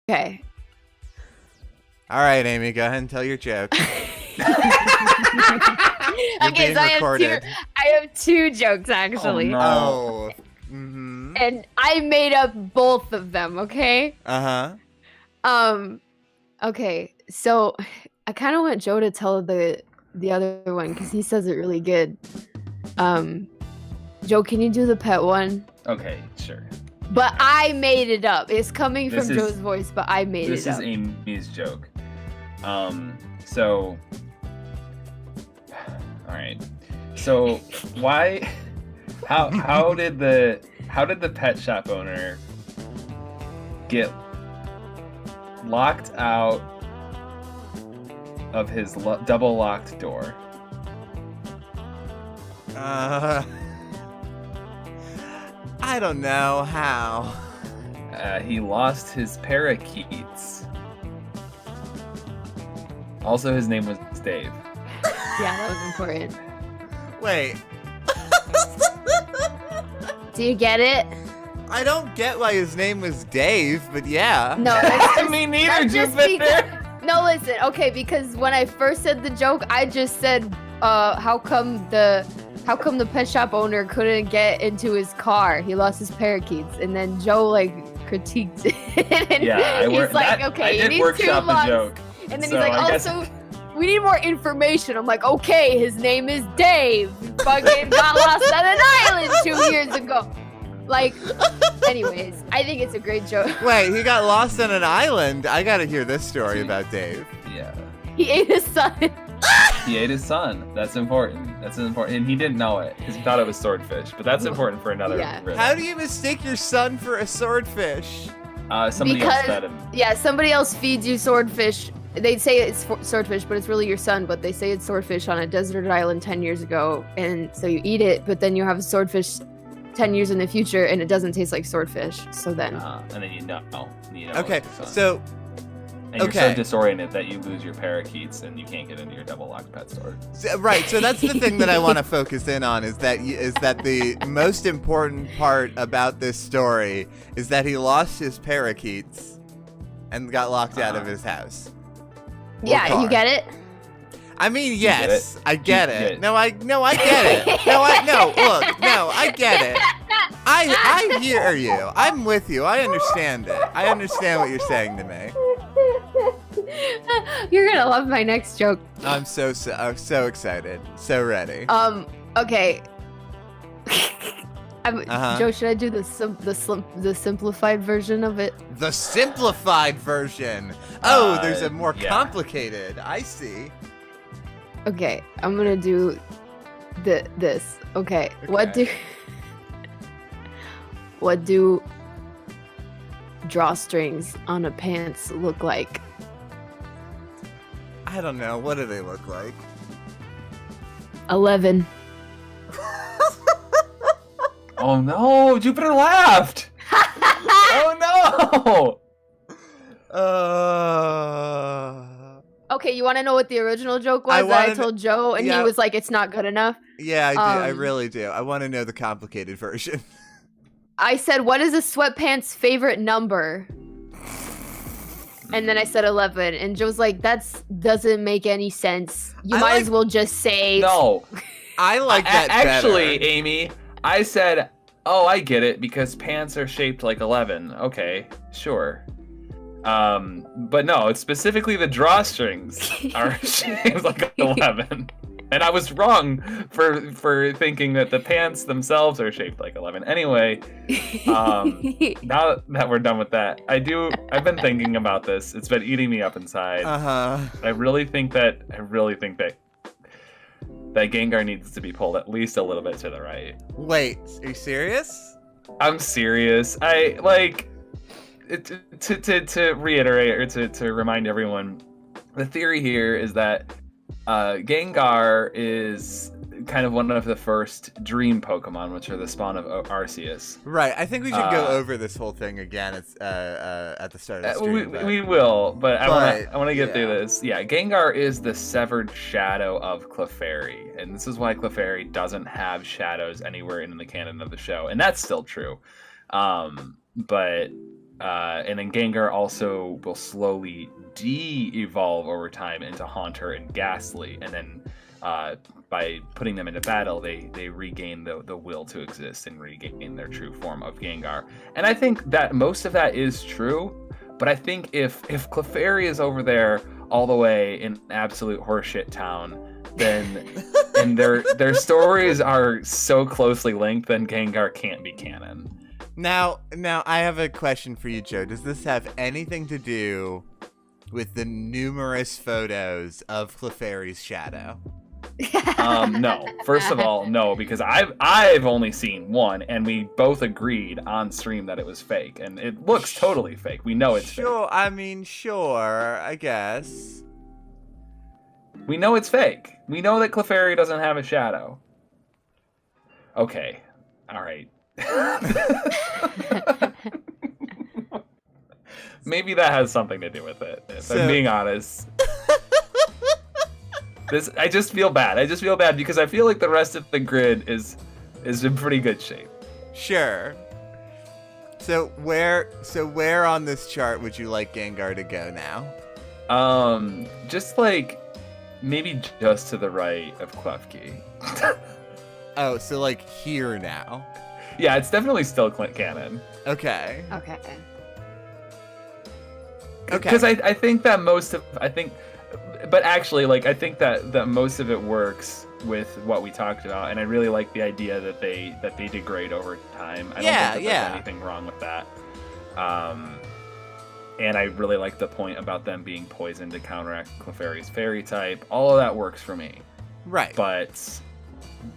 Okay. All right, Amy, go ahead and tell your joke. You're Okay, being so recorded. I have two jokes actually. Oh, no. Oh. Mm-hmm. And I made up both of them, okay? Uh-huh. Okay, so I kind of want Joe to tell the other one because he says it really good. Joe, can you do the pet one? Okay, sure. But I made it up. It's coming This from is- Joe's voice, but I made This it is up. Amy's joke. So, all right. So, why? How did the pet shop owner get locked out of his double locked door? I don't know how. He lost his parakeets. Also, his name was Dave. Yeah, that was important. Wait. Do you get it? I don't get why his name was Dave, but yeah. No, that's just, Me neither, that's just Jupiter. no, listen. Okay, because when I first said the joke, I just said, how come the pet shop owner couldn't get into his car? He lost his parakeets, and then Joe like critiqued it. And Yeah, he's like, okay, I you did need workshop 2 the months. joke. And then So he's like, I guess- also, we need more information. I'm like, okay, his name is Dave. He fucking got lost on an island 2 years ago. Like, anyways, I think it's a great joke. Wait, he got lost on an island? I gotta hear this story about Dave. Yeah. He ate his son. He ate his son. That's important. And he didn't know it because he thought it was swordfish. But that's important for another Yeah. riddle. How do you mistake your son for a swordfish? Somebody else fed him. Yeah, somebody else feeds you swordfish. They say it's swordfish, but it's really your son. But they say it's swordfish on a deserted island 10 years ago. And so you eat it, but then you have a swordfish 10 years in the future, and it doesn't taste like swordfish. So then... And then you know Okay, it's your son. so And you're okay. so disoriented that you lose your parakeets and you can't get into your double locked pet store. right, so that's the thing that I want to focus in on is that the most important part about this story is that he lost his parakeets and got locked out of his house. Or Yeah, car. you get it? I mean, get yes, it? I get You it. get it. No, I get it. No, I get it. I hear you. I'm with you. I understand it. I understand what you're saying to me. You're gonna love my next joke. I'm so excited. So ready. Okay. Uh-huh. Joe, should I do the simplified version of it? The simplified version. Oh, there's a more yeah. complicated. I see. Okay, I'm gonna do this. Okay, Okay. what do drawstrings on a pants look like? I don't know. What do they look like? 11. Oh no, Jupiter laughed! Oh no! Okay, you want to know what the original joke I was that I wanna told Joe, and yeah. he was like, "It's not good enough." Yeah, I do. I Um, really do. I want to know the complicated version. I said, "What is a sweatpants' favorite number?" And then I said 11, and Joe's like, "That doesn't make any sense. You I might like- as well just say." No. I like that Actually, better. Amy, I said, oh, I get it, because pants are shaped like 11. Okay, sure. But no, it's specifically the drawstrings are shaped like 11. And I was wrong for thinking that the pants themselves are shaped like 11. Anyway, now that we're done with that, I've been thinking about this. It's been eating me up inside. I really think that Gengar needs to be pulled at least a little bit to the right. Wait, are you serious? I'm serious. To reiterate or to remind everyone, the theory here is that Gengar is kind of one of the first dream Pokemon, which are the spawn of Arceus. Right. I think we should go over this whole thing again at the start of the stream. We will, but I want to get yeah. through this. Yeah, Gengar is the severed shadow of Clefairy, and this is why Clefairy doesn't have shadows anywhere in the canon of the show, and that's still true. But And then Gengar also will slowly de-evolve over time into Haunter and Ghastly, and then by putting them into battle, they regain the will to exist and regain their true form of Gengar. And I think that most of that is true, but I think if Clefairy is over there all the way in absolute horseshit town, then and their stories are so closely linked, then Gengar can't be canon. Now I have a question for you, Joe. Does this have anything to do with the numerous photos of Clefairy's shadow? No. First of all, no, because I've only seen one, and we both agreed on stream that it was fake, and it looks totally fake. We know it's fake. Sure, I guess. We know it's fake. We know that Clefairy doesn't have a shadow. Okay. All right. Maybe that has something to do with it, if I'm being honest. I just feel bad. Because I feel like the rest of the grid is in pretty good shape. Sure. So where on this chart would you like Gengar to go now? Just like maybe just to the right of Klefki. Oh, so like here now. Yeah, it's definitely still canon. Okay. Because I think that but actually, like, I think that most of it works with what we talked about, and I really like the idea that they degrade over time. I don't think there's anything wrong with that. And I really like the point about them being poisoned to counteract Clefairy's fairy type. All of that works for me. Right. But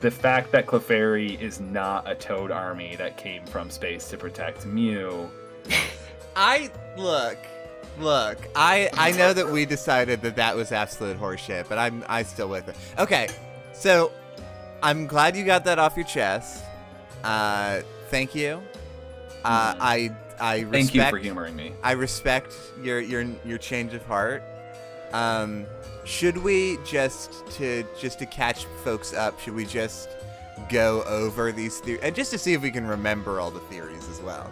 the fact that Clefairy is not a Toad army that came from space to protect Mew. Look, I know that we decided that was absolute horseshit, but I still with it. Okay, so I'm glad you got that off your chest. Thank you. I respect, thank you for humoring me. I respect your change of heart. Should we just to catch folks up? Should we just go over these theories and just to see if we can remember all the theories as well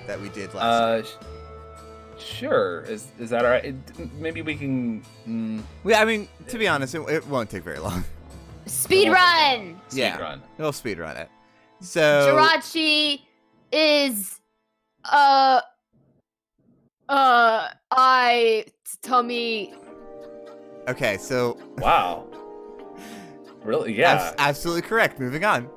that we did last time? Sure. Is that all right? Maybe we can. Yeah, I mean, to be honest, it won't take very long. Speed run. We'll speed run it. So Jirachi is tummy. Okay, so wow. Really? Yeah. Absolutely correct. Moving on.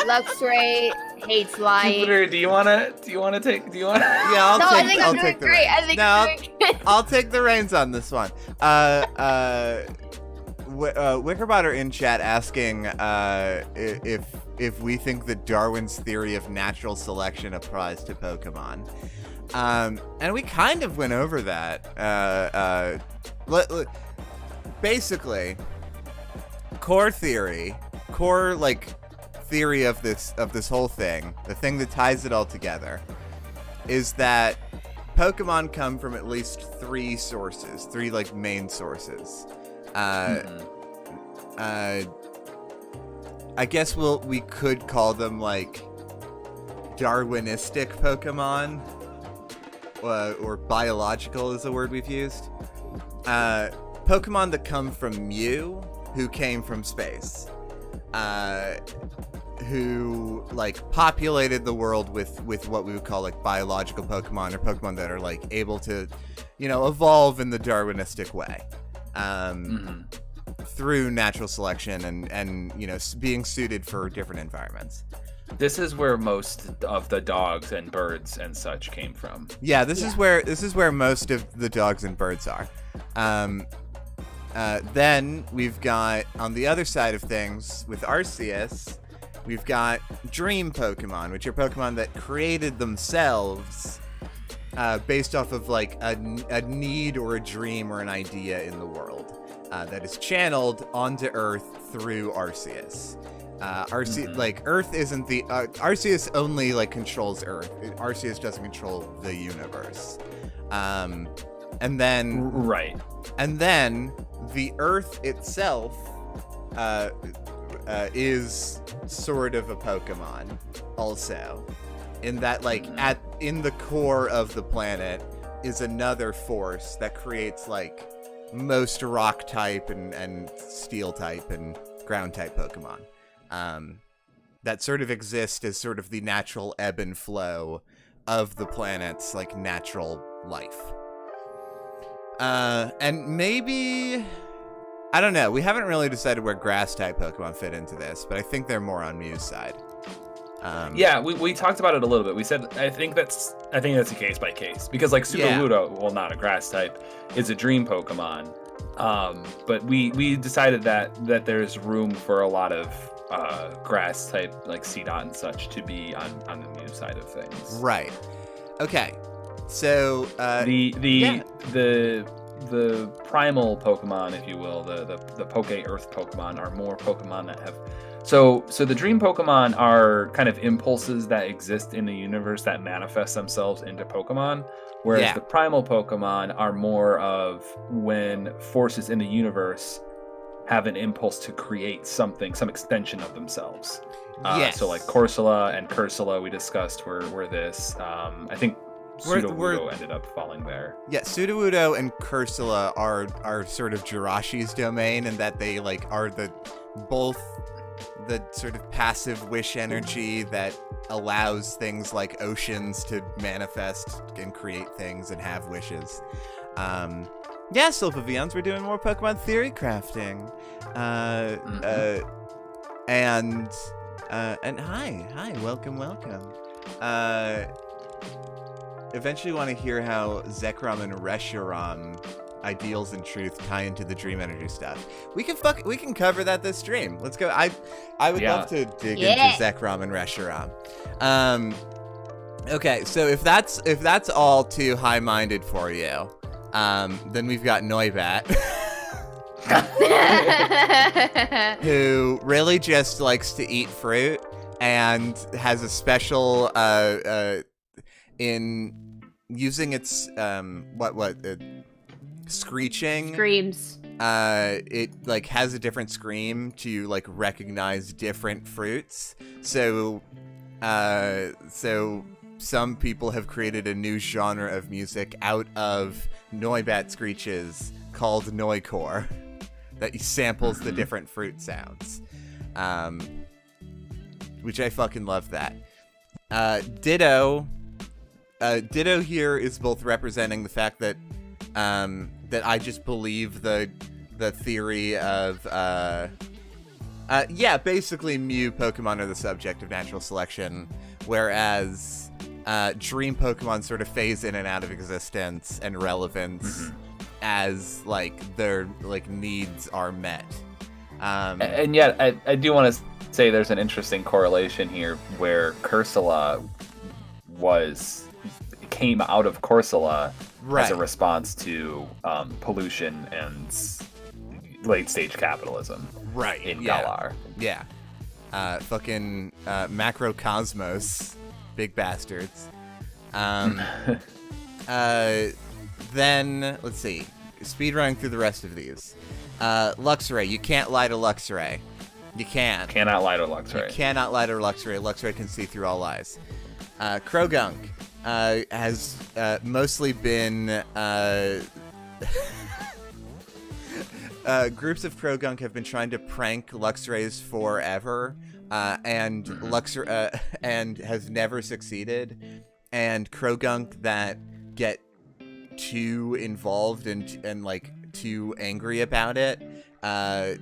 Luxray hates lying. Jupiter, do you wanna take? Yeah, I'll take the great. I'll take the reins on this one. Wickerbotter in chat asking if we think that Darwin's theory of natural selection applies to Pokemon. And we kind of went over that. Basically, core theory of this whole thing, the thing that ties it all together, is that Pokemon come from at least three main sources. I guess we could call them like Darwinistic Pokemon, or biological is the word we've used. Pokemon that come from Mew, who came from space, who like populated the world with what we would call like biological Pokemon, or Pokemon that are like able to, evolve in the Darwinistic way. Through natural selection and being suited for different environments. This is where most of the dogs and birds and such came from. Yeah, this is where most of the dogs and birds are. Then we've got, on the other side of things with Arceus, we've got dream Pokemon, which are Pokemon that created themselves based off of like a need or a dream or an idea in the world that is channeled onto Earth through Arceus. Earth isn't the Arceus only like controls Earth. Arceus doesn't control the universe. And then the Earth itself is sort of a Pokemon also. in that like in the core of the planet is another force that creates like most rock type and steel type and ground type Pokemon that sort of exist as sort of the natural ebb and flow of the planet's like natural life. And maybe, I don't know, we haven't really decided where grass type Pokemon fit into this, but I think they're more on Mew's side. Yeah, we talked about it a little bit. We said I think that's a case by case, because like Sudowoodo, well, not a grass type, is a dream Pokemon. But we decided that there's room for a lot of grass type like Seedot and such to be on the Mew side of things. Right. Okay. So the primal Pokemon, if you will, the Poke Earth Pokemon are more Pokemon that have. So the dream Pokemon are kind of impulses that exist in the universe that manifest themselves into Pokemon, whereas the primal Pokemon are more of when forces in the universe have an impulse to create something, some extension of themselves. So like Corsola and Cursula we discussed were this. I think Sudowoodo ended up falling there. Yeah, Sudowoodo and Cursula are sort of Jirashi's domain, in that they like are both the sort of passive wish energy that allows things like oceans to manifest and create things and have wishes. Yeah, Silphivians, we're doing more Pokemon Theory Crafting. And hi, welcome. Eventually want to hear how Zekrom and Reshiram ideals and truth tie into the dream energy stuff. We can cover that this stream. Let's go. I would love to dig into Zekrom and Reshiram. Okay, so if that's all too high-minded for you, then we've got Noibat. Who really just likes to eat fruit and has a special in using its screeching screams. It like has a different scream to like recognize different fruits. So some people have created a new genre of music out of Noibat screeches called Noicore that samples the different fruit sounds. Which I fucking love that. Ditto here is both representing the fact that that I just believe the theory of basically Mew Pokemon are the subject of natural selection, whereas dream Pokemon sort of phase in and out of existence and relevance as like their like needs are met. And yet I do want to say there's an interesting correlation here where Cursula came out of Corsola as a response to pollution and late stage capitalism in Galar. Yeah. Fucking macrocosmos, big bastards. Then let's see. Speed running through the rest of these. Luxray, you can't lie to Luxray. You can't. Cannot lie to Luxray. You cannot lie to Luxray. Luxray can see through all lies. Krogunk has mostly been groups of Krogunk have been trying to prank Luxrays forever, and and has never succeeded. And Krogunk that get too involved and like too angry about it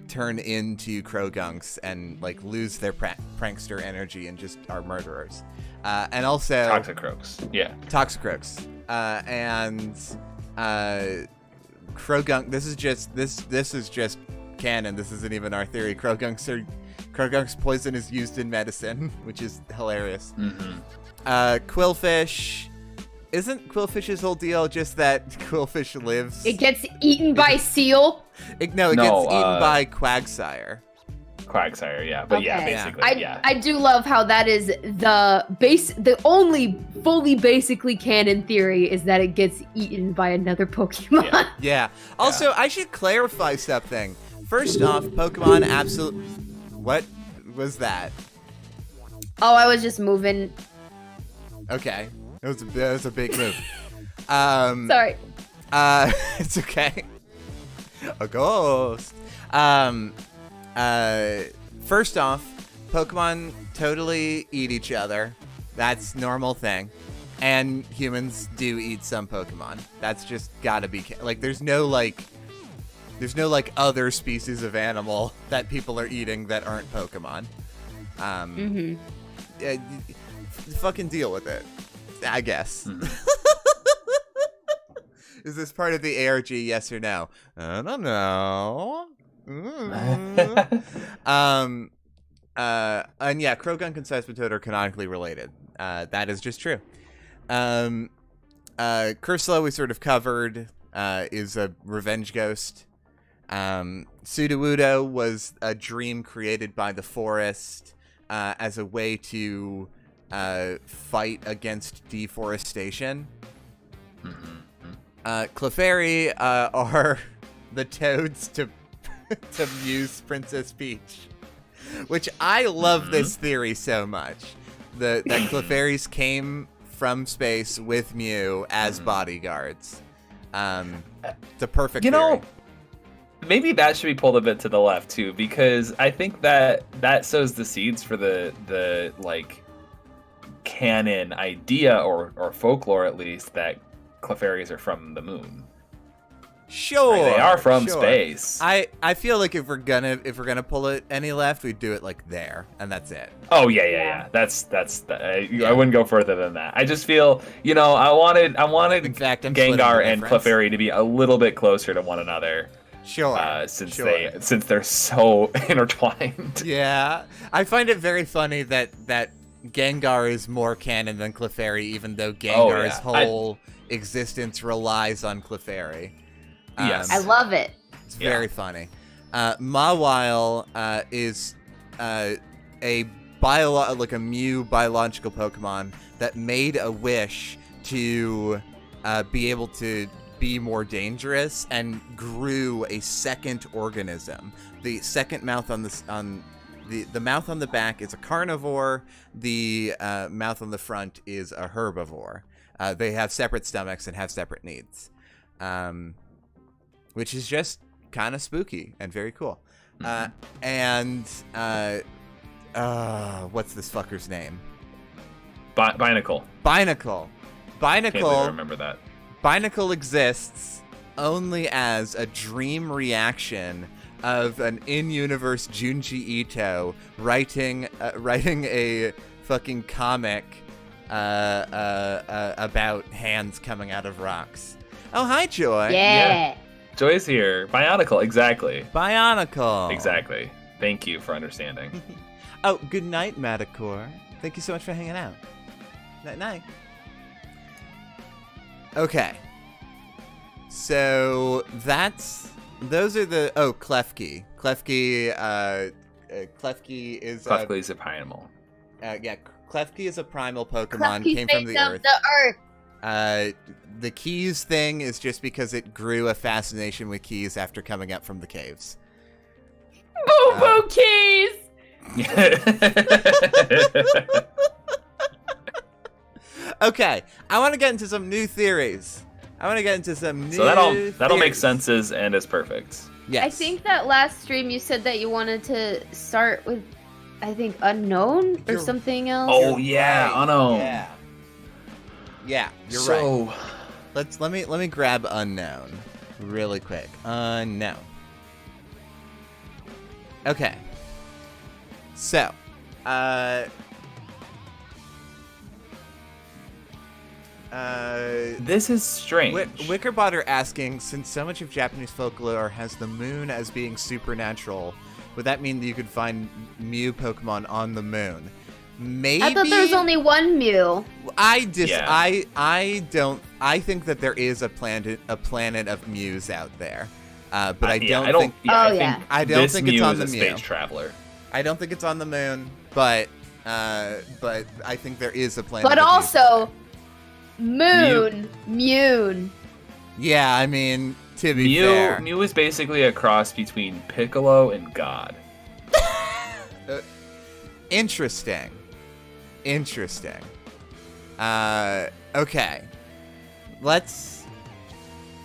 turn into Krogunks and like lose their prankster energy and just are murderers. And also Toxicroaks. Yeah. Toxicroaks. And Krogunk, this is just canon. This isn't even our theory. Krogunk's poison is used in medicine, which is hilarious. Quillfish. Isn't Quillfish's whole deal just that Quillfish lives? It gets eaten by seal? It gets eaten by Quagsire. Quagsire, yeah. But yeah, basically, I do love how that is the only fully basically canon theory is that it gets eaten by another Pokemon. Yeah. Also, I should clarify something. First off, Pokemon absolutely... What was that? Oh, I was just moving. Okay. That was a big move. Sorry. It's okay. A ghost. First off, Pokemon totally eat each other. That's normal thing. And humans do eat some Pokemon. That's just gotta be like there's no other species of animal that people are eating that aren't Pokemon. Fucking deal with it, I guess. Is this part of the ARG? Yes or no? I don't know. And yeah, Croagunk and Seismitoad are canonically related. That is just true. Cursula we sort of covered, is a revenge ghost. Sudowoodo was a dream created by the forest as a way to fight against deforestation. Clefairy are the toads to Mew's Princess Peach, which I love this theory so much. That Clefairies came from space with Mew as bodyguards. It's a perfect theory. Maybe that should be pulled a bit to the left too, because I think that sows the seeds for the like canon idea or folklore at least that Clefairies are from the moon. Sure, they are from space. I feel like if we're gonna pull it any left, we'd do it like there, and that's it. Oh yeah. That's I wouldn't go further than that. I just feel, I wanted In fact, I'm Gengar and Clefairy to be a little bit closer to one another. Sure. Since they're so intertwined. Yeah, I find it very funny that Gengar is more canon than Clefairy, even though Gengar's whole existence relies on Clefairy. Yes, I love it. It's very funny. Mawile is a Mew biological Pokemon that made a wish to be able to be more dangerous and grew a second organism. The second mouth on the mouth on the back is a carnivore. The mouth on the front is a herbivore. They have separate stomachs and have separate needs. Which is just kind of spooky and very cool. What's this fucker's name? Binacle. Binacle. Can't believe I remember that. Binacle exists only as a dream reaction of an in-universe Junji Ito writing a fucking comic about hands coming out of rocks. Oh, hi, Joy. Yeah. Joy's here. Bionicle, exactly. Bionicle. Exactly. Thank you for understanding. Oh, good night, Matacore. Thank you so much for hanging out. Night. Okay. So those are the Klefki. Klefki is Klefki is a primal. Klefki is a primal Pokemon. Klefki Came from the Earth. The Earth. The keys thing is just because it grew a fascination with keys after coming up from the caves. Boo boo keys. Okay, I want to get into some new theories. So that'll make sense and is perfect. Yes. I think that last stream you said that you wanted to start with, I think, unknown or something else. Oh yeah, unknown. Yeah, you're right. Let me grab unknown really quick. Unknown. Okay. So, this is strange. Wickerbotter asking, since so much of Japanese folklore has the moon as being supernatural, would that mean that you could find Mew Pokemon on the moon? Maybe. I thought there was only one Mew. I think that there is a planet of Mews out there. But I don't think it's on the Mew. Space traveler. I don't think it's on the moon, but I think there is a planet. But of also, Mew. Yeah, I mean, to be fair, Mew is basically a cross between Piccolo and God. Interesting. Okay. Let's...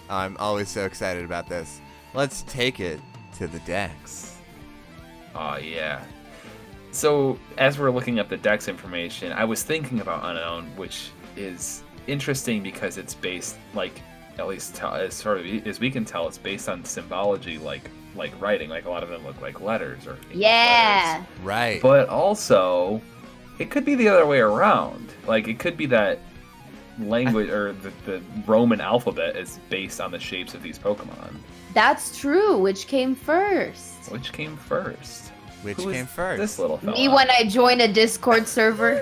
I'm always so excited about this. Let's take it to the Dex. Oh, yeah. So, as we're looking up the Dex information, I was thinking about Unknown, which is interesting because it's based, like, at least as sort of as we can tell, it's based on symbology, like writing. Like, a lot of them look like letters or Yeah. letters. Right. But also, it could be the other way around. Like, it could be that language or the Roman alphabet is based on the shapes of these Pokemon. That's true. Which came first? Which came first? Which Who is came first? This little fella. Me when I join a Discord server.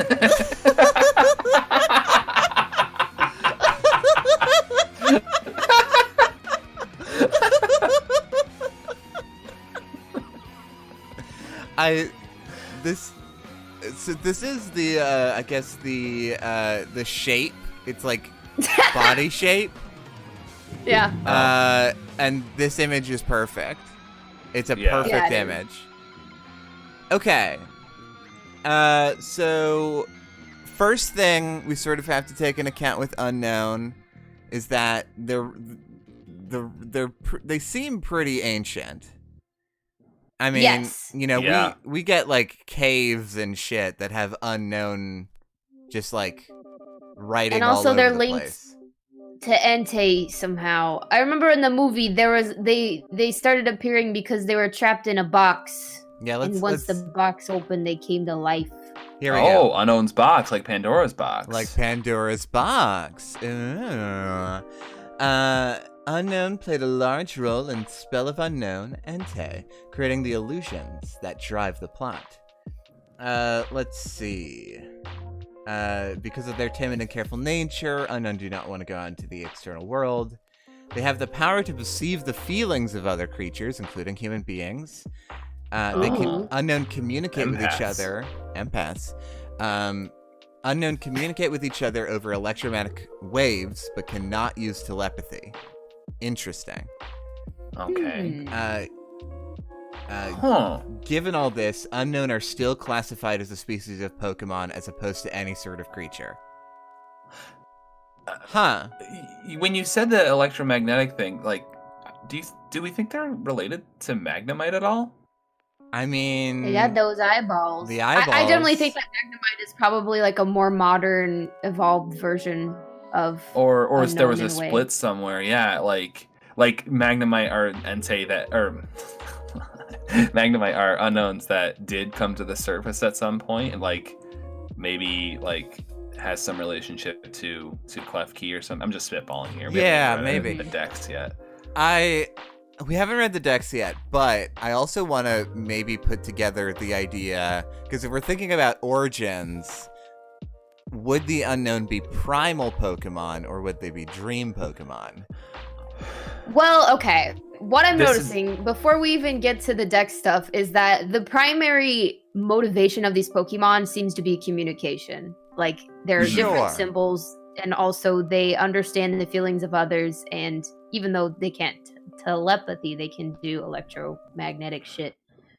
This is the I guess the shape. It's like body shape. Yeah. And this image is perfect. It's a Yeah. perfect Yeah, it is. image. Okay. So first thing we sort of have to take into account with Unknown is that they seem pretty ancient. I mean, Yes. you know, Yeah. we get like caves and shit that have Unknown just like writing And also all over they're the linked place. to Entei somehow. I remember in the movie they started appearing because they were trapped in a box. Yeah, And once the box opened, they came to life. here we Oh, go. Unknown's box, like Pandora's box. Like Pandora's box. Ooh. Unknown played a large role in Spell of Unknown, Entei, creating the illusions that drive the plot. Let's see. Because of their timid and careful nature, Unknown do not want to go out into the external world. They have the power to perceive the feelings of other creatures, including human beings. They can Ooh. Unknown communicate with each Empaths. other. Empaths. Unknown communicate with each other over electromagnetic waves, but cannot use telepathy. Interesting. Okay. Uh, Given all this, Unknown are still classified as a species of Pokemon as opposed to any sort of creature. Huh. When you said the electromagnetic thing, like, do we think they're related to Magnemite at all? I mean... They had those eyeballs. The I generally eyeballs. think that Magnemite is probably like a more modern, evolved version of. Or if there was a Unknown in a way. split somewhere, yeah, like Magnemite are Entei that, or Magnemite are Unknowns that did come to the surface at some point, and like maybe like has some relationship to Klefki or something. I'm just spitballing here. We Yeah, haven't read maybe. the Dex yet. We haven't read the Dex yet, but I also want to maybe put together the idea, because if we're thinking about origins, would the Unknown be primal Pokemon, or would they be dream Pokemon? Well, okay. What I'm This is- noticing before we even get to the deck stuff is that the primary motivation of these Pokemon seems to be communication. Like, there are Sure. different symbols, and also they understand the feelings of others, and even though they can't telepathy, they can do electromagnetic shit.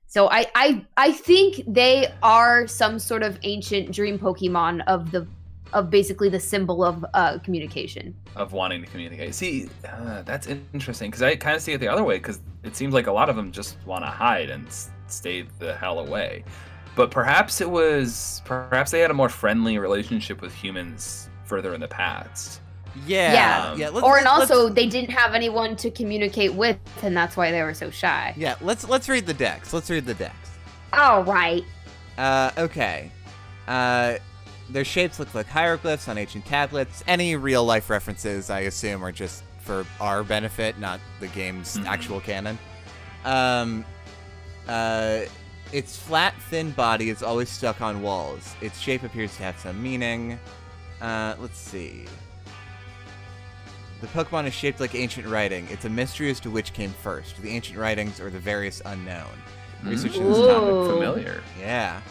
So I think they are some sort of ancient dream Pokemon of basically the symbol of communication. Of wanting to communicate. See, that's interesting because I kind of see it the other way, because it seems like a lot of them just want to hide and stay the hell away. But perhaps they had a more friendly relationship with humans further in the past. Yeah. Yeah. Let's, Or and let's- also they didn't have anyone to communicate with, and that's why they were so shy. Yeah, let's read the Dex. Let's read the Dex. All right. Okay. Their shapes look like hieroglyphs on ancient tablets. Any real-life references, I assume, are just for our benefit, not the game's actual canon. Its flat, thin body is always stuck on walls. Its shape appears to have some meaning. Let's see. The Pokemon is shaped like ancient writing. It's a mystery as to which came first, the ancient writings or the various unknown. Researching this Ooh. topic familiar. Yeah.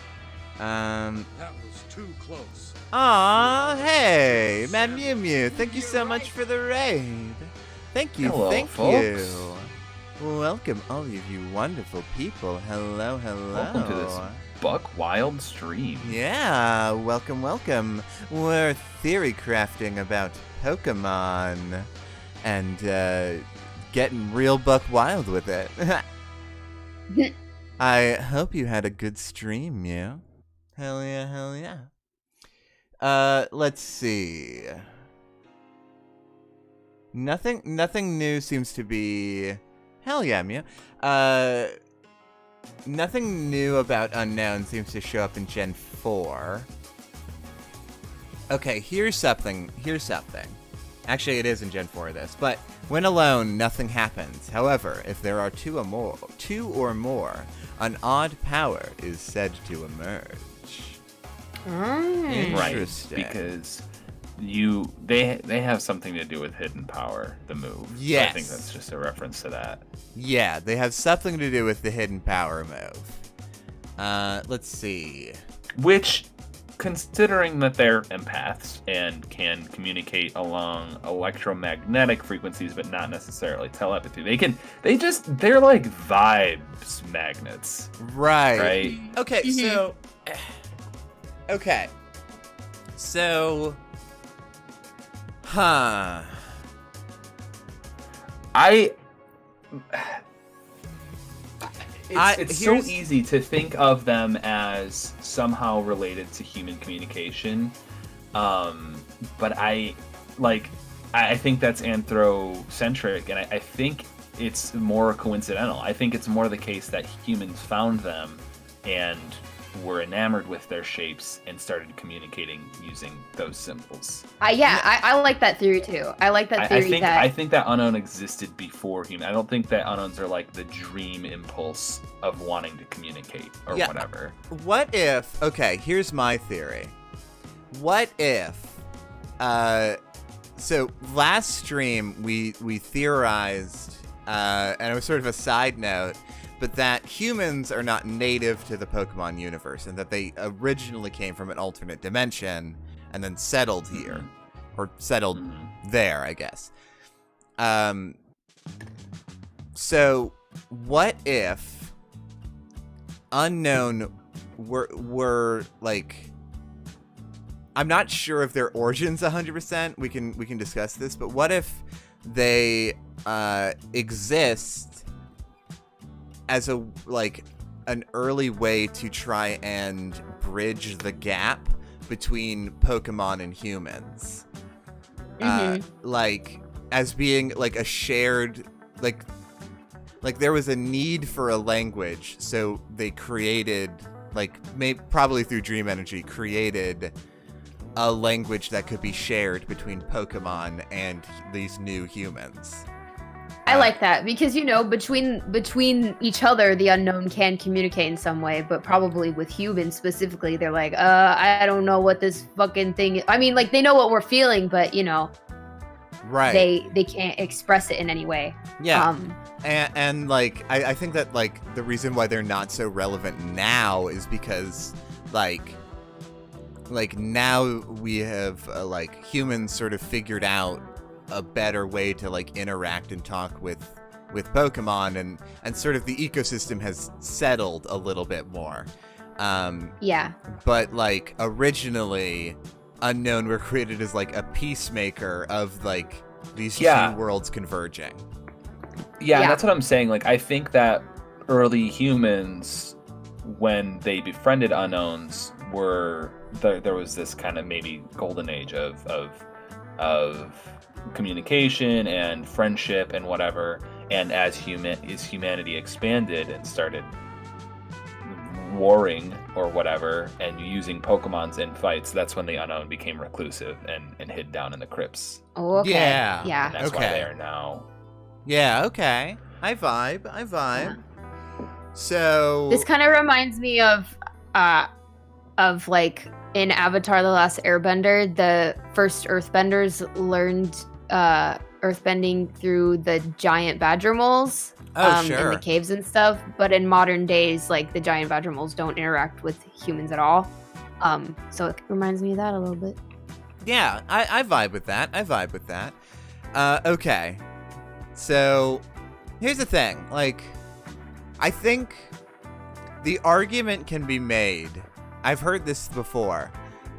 That was too close. Aw, hey, Mad Mew Mew, thank you so much for the raid. Thank you, Hello, thank folks. you. Welcome, all of you wonderful people. Hello, hello. Welcome to this Buck Wild stream. Yeah, welcome, welcome. We're theory crafting about Pokemon and getting real buck wild with it. I hope you had a good stream, Mew. Hell yeah, hell yeah. Let's see. Nothing new seems to be... Hell yeah, Mew. Nothing new about Unknown seems to show up in Gen 4. Okay, here's something. Actually, it is in Gen 4 of this, but when alone, nothing happens. However, if there are two or more, an odd power is said to emerge. Interesting. Right, because they have something to do with hidden power, the move. Yes. So I think that's just a reference to that. Yeah, they have something to do with the hidden power move. Let's see. Which, Considering that they're empaths and can communicate along electromagnetic frequencies, but not necessarily telepathy, they're like vibes magnets. Right. Okay, so, It's so easy to think of them as somehow related to human communication, but I think that's anthrocentric, and I think it's more coincidental. I think it's more the case that humans found them and were enamored with their shapes and started communicating using those symbols. I like that theory too. I like that theory. I think that Unknown existed before human. I don't think that Unknowns are like the dream impulse of wanting to communicate or whatever. What if? Okay, here's my theory. What if? So last stream we theorized, and it was sort of a side note, but that humans are not native to the Pokemon universe, and that they originally came from an alternate dimension and then settled here, or settled there, I guess. So what if Unknown were like, I'm not sure if their origins 100%. We can discuss this, but what if they exist as an early way to try and bridge the gap between Pokemon and humans, like as being like a shared, like there was a need for a language, so they created, probably through dream energy, created a language that could be shared between Pokemon and these new humans. I like that because, between each other, the Unknown can communicate in some way, but probably with humans specifically, they're like, I don't know what this fucking thing is. I mean, they know what we're feeling, but right? They can't express it in any way. Yeah. And I think that the reason why they're not so relevant now is because now we have humans sort of figured out a better way to interact and talk with Pokemon, and sort of the ecosystem has settled a little bit more. But originally, Unknown were created as a peacemaker of these two worlds converging. Yeah, that's what I'm saying. I think that early humans, when they befriended Unknowns, there was this kind of maybe golden age of communication and friendship and whatever, and as humanity expanded and started warring or whatever and using Pokemons in fights, that's when the Unknown became reclusive and hid down in the crypts. Oh, okay. Yeah. And that's why they are now. Yeah, okay. I vibe. Yeah. So this kind of reminds me of in Avatar: The Last Airbender, the first Earthbenders learned earthbending through the giant badger moles in the caves and stuff. But in modern days, the giant badger moles don't interact with humans at all. So it reminds me of that a little bit. Yeah, I vibe with that. Okay. So here's the thing. I think the argument can be made. I've heard this before,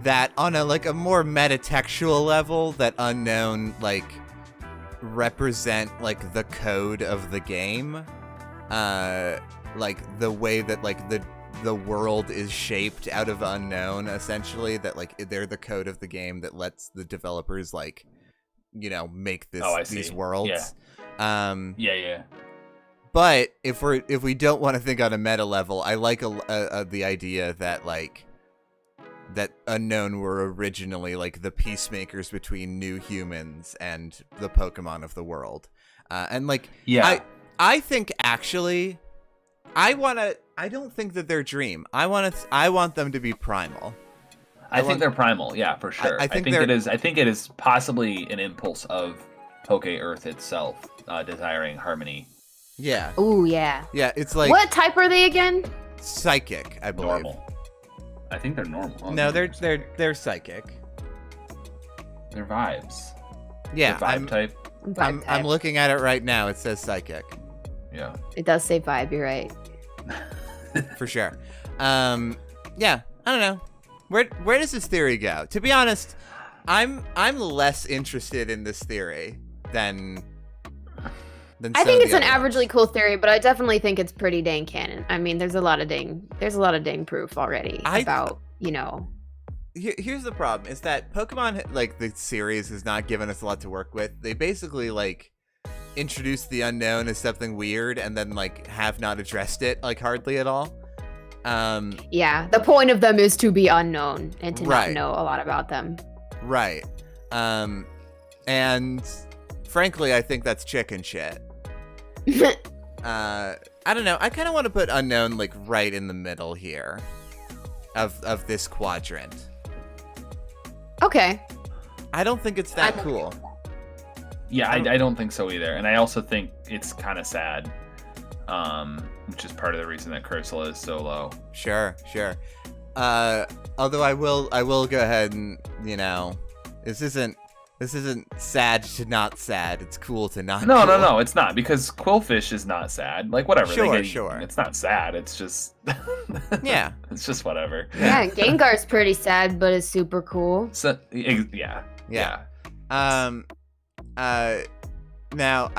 that on a more metatextual level, that unknown represent the code of the game, the way that the world is shaped out of unknown, essentially, that they're the code of the game that lets the developers make these worlds. Yeah. But if we don't want to think on a meta level, I like the idea that that unknown were originally the peacemakers between new humans and the Pokemon of the world, I think actually, I don't think that they're Dream. I want them to be Primal. I think they're Primal, yeah, for sure. I think it is possibly an impulse of Poke Earth itself, desiring harmony. Yeah. Ooh, yeah. Yeah, it's what type are they again? Psychic, I believe. Normal. I think they're normal. No, they're psychic. They're vibes. Yeah, they're vibe type. I'm looking at it right now. It says psychic. Yeah. It does say vibe. You're right. For sure. Yeah. I don't know. Where does this theory go? To be honest, I'm less interested in this theory than I think it's an averagely cool theory, but I definitely think it's pretty dang canon. I mean, there's a lot of dang proof already about. Here's the problem: is that Pokemon, the series, has not given us a lot to work with. They basically introduced the unknown as something weird, and then have not addressed it hardly at all. Yeah, the point of them is to be unknown and to not know a lot about them. Right. And frankly, I think that's chicken shit. I don't know. I kind of want to put unknown right in the middle here of this quadrant. Okay. I don't think it's that cool. Yeah, I don't think so either. And I also think it's kind of sad, which is part of the reason that Cursula is so low. Sure. Although I will go ahead and, this isn't sad to not sad. It's cool to not cool. No, it's not, because Quillfish is not sad. Whatever. Sure. It's not sad. It's just... Yeah. It's just whatever. Yeah, Gengar's pretty sad, but it's super cool. So, yeah. Now,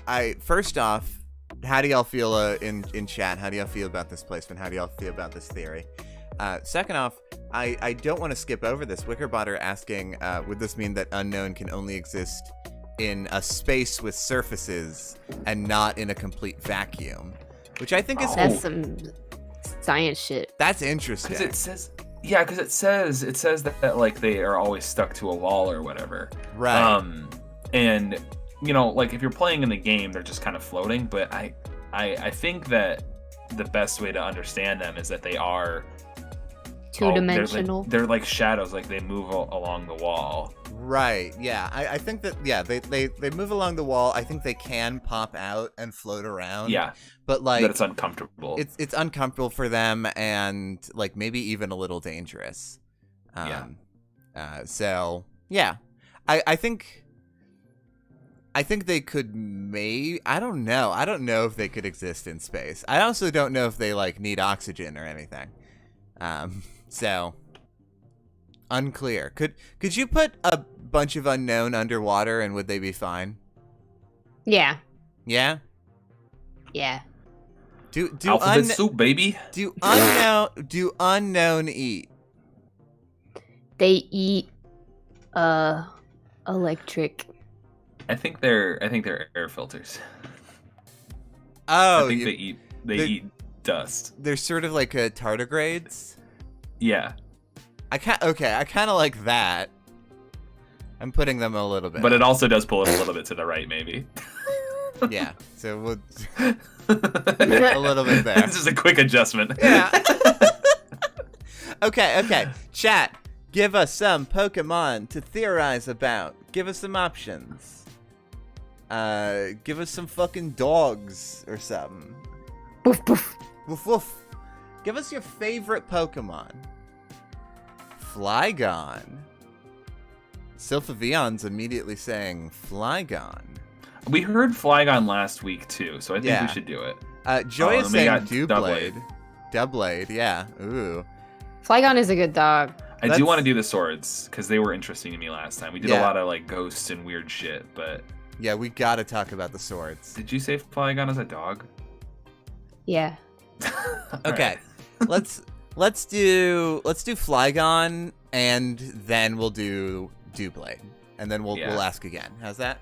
I first off, how do y'all feel in chat? How do y'all feel about this placement? How do y'all feel about this theory? Second off, I don't want to skip over this. Wickerbotter asking, would this mean that unknown can only exist in a space with surfaces and not in a complete vacuum? Which I think is That's some science shit. That's interesting. Because it says that they are always stuck to a wall or whatever. Right. And if you're playing in the game, they're just kind of floating. But I think that the best way to understand them is that they are two-dimensional. They're like shadows, they move along the wall. Right. Yeah. I think that they move along the wall. I think they can pop out and float around. Yeah. But that it's uncomfortable. It's uncomfortable for them, and maybe even a little dangerous. So yeah, I think they could I don't know if they could exist in space. I also don't know if they need oxygen or anything. So unclear. Could you put a bunch of unknown underwater and would they be fine? Yeah. Yeah? Yeah. Do alphabet soup, baby. Do unknown eat? They eat electric. I think they're air filters. Oh, I think they eat dust. They're sort of like tardigrades. Yeah. I kind of like that. I'm putting them a little bit. But it also does pull it a little bit to the right, maybe. Yeah. So we'll a little bit there. This is a quick adjustment. Yeah. Okay. Chat, give us some Pokemon to theorize about. Give us some options. Give us some fucking dogs or something. Woof, woof. Woof woof. Give us your favorite Pokemon. Flygon. Sylphavion's immediately saying Flygon. We heard Flygon last week too, so I think we should do it. Joy is then we saying got Doublade. Doublade, yeah. Ooh. Flygon is a good dog. I That's- do want to do the swords because they were interesting to me last time. We did a Yeah. lot of like ghosts and weird shit, but Yeah, we gotta talk about the swords. did you say Flygon is a dog? Yeah. Okay, let's do Flygon, and then we'll do Doublade, and then we'll ask again. How's that?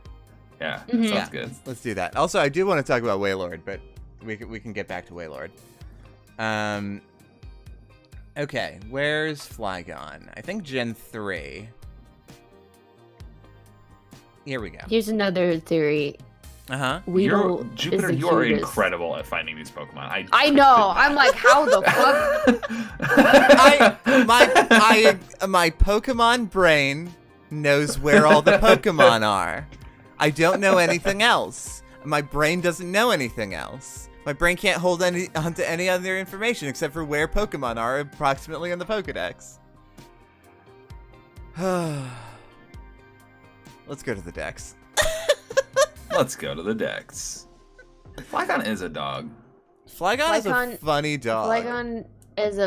Yeah, Mhm. sounds Yeah. good. Let's do that. Also, I do want to talk about Wailord, but we can get back to Wailord. Okay, where's Flygon? I think Gen 3. Here we go. Here's another theory. Uh-huh. Weedle Jupiter, is the you are cutest. incredible at finding these Pokemon. I know. I'm like, how the fuck? My Pokemon brain knows where all the Pokemon are. I don't know anything else. My brain doesn't know anything else. My brain can't hold onto any other information except for where Pokemon are approximately in the Pokedex. Let's go to the Dex. Let's go to the Dex. Flygon is a dog. Flygon is a Flygon- funny dog. Flygon is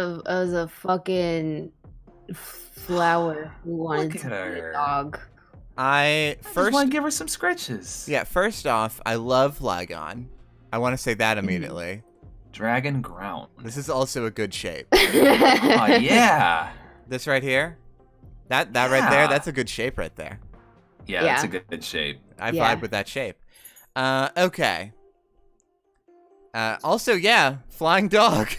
a fucking flower who wanted Look to at be her. a dog. I Just first want to give her some scratches. Yeah, first off, I love Flygon. I want to say that immediately. Dragon Ground. This is also a good shape. Oh yeah. This right here? That right there, Yeah. that's a good shape right there. Yeah, that's a Yeah. good shape. I Yeah. vibe with that shape. Okay. Also, yeah, flying dog.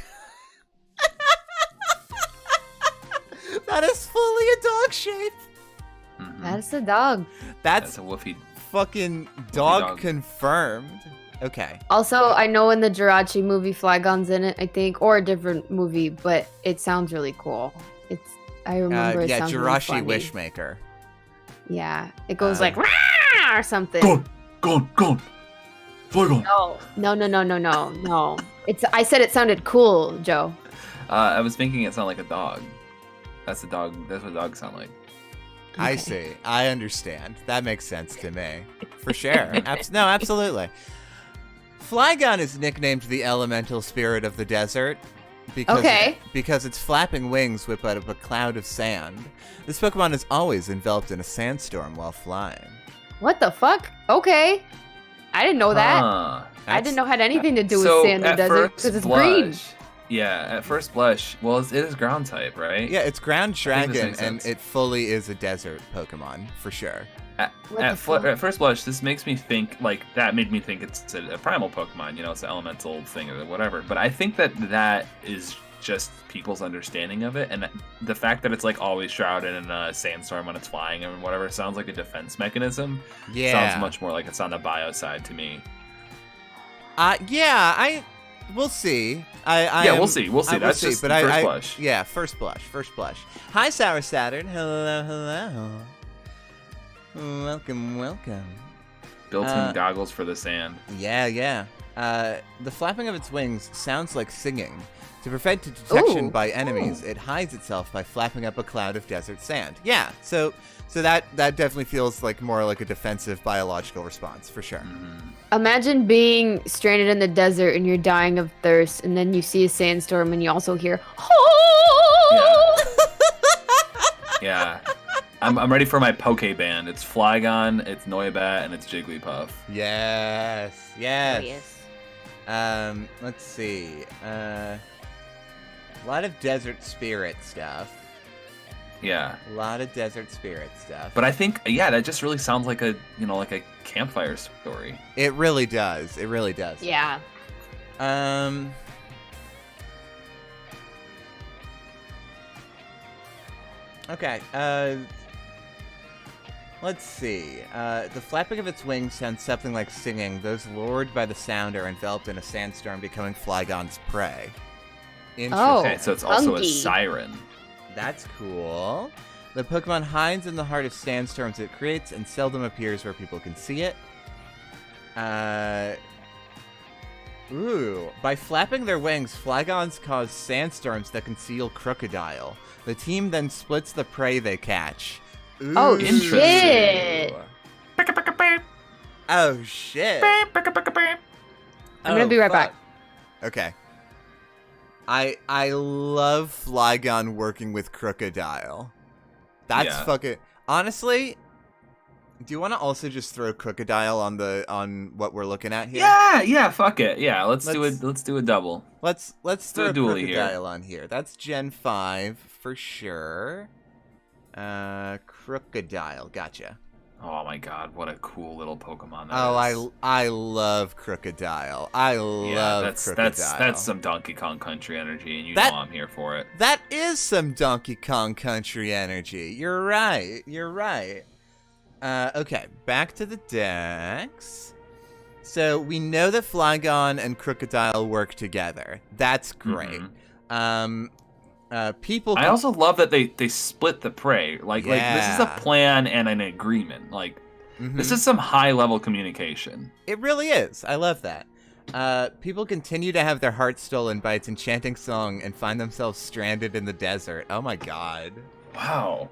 That is fully a dog shape. Mhm. That's a dog. That's That's a woofy. fucking dog dog. confirmed. Okay. Also, I know in the Jirachi movie, Flygon's in it, I think, or a different movie, but it sounds really cool. I remember it Yeah, sounds really Jirachi funny. Wishmaker. Yeah, it goes Uh, like "Rah!" or something. Gone. Flygon. No. I said it sounded cool, Joe. I was thinking it sounded like a dog. That's a dog. That's what dogs sound like. I Okay. see. I understand. That makes sense to me. For sure. No, absolutely. Flygon is nicknamed the elemental spirit of the desert because its flapping wings whip out of a cloud of sand. This Pokemon is always enveloped in a sandstorm while flying. What the fuck? Okay. I didn't know that. Huh. I didn't know it had anything to do with So, sand or at desert first because it's green. blush- Yeah, at first blush, well, it is ground type, right? Yeah, it's ground think this dragon, makes and sense. it fully is a desert Pokemon, for sure. What the fuck? At first blush, this makes me think that made me think it's a primal Pokemon. It's an elemental thing or whatever. But I think that is just people's understanding of it, and the fact that it's like always shrouded in a sandstorm when it's flying and whatever sounds like a defense mechanism. Sounds much more like it's on the bio side to me. We'll see. We'll see. We'll see. That's just first blush. Yeah, first blush. Hi, Sour Saturn. Hello. Welcome. Built-in goggles for the sand. Yeah. The flapping of its wings sounds like singing. To prevent detection by enemies, it hides itself by flapping up a cloud of desert sand. Yeah, so that definitely feels like more like a defensive biological response, for sure. Mm-hmm. Imagine being stranded in the desert and you're dying of thirst, and then you see a sandstorm and you also hear, Yeah. I'm ready for my Poke Band. It's Flygon, it's Noibat, and it's Jigglypuff. Yes. Yes. Let's see. A lot of desert spirit stuff. Yeah. But I think, that just really sounds like a campfire story. it really does. Yeah. Okay. Let's see. The flapping of its wings sounds something like singing. Those lured by the sound are enveloped in a sandstorm, becoming Flygon's prey. Interesting. Oh. Okay, so it's also funky. a siren. That's cool. The Pokemon hides in the heart of sandstorms it creates and seldom appears where people can see it. By flapping their wings, Flygons cause sandstorms that conceal Crocodile. The team then splits the prey they catch. Ooh. Oh, Interesting. shit. Oh, shit. I'm gonna be right back. Okay. I love Flygon working with Crocodile. That's fucking... Honestly, do you want to also just throw Crocodile on what we're looking at here? Yeah, fuck it. Yeah, let's do a double. Let's throw a dually Crocodile on here. That's Gen 5 for sure. Crocodile, gotcha. Oh my god, what a cool little Pokemon that is. I love Crocodile. I love Crocodile. That's some Donkey Kong Country energy, and you know I'm here for it. That is some Donkey Kong Country energy. You're right. Okay, back to the decks. So we know that Flygon and Crocodile work together. That's great. People. I also love that they split the prey. Like this is a plan and an agreement. Like this is some high level communication. It really is. I love that. People continue to have their hearts stolen by its enchanting song and find themselves stranded in the desert. Oh my god. Wow.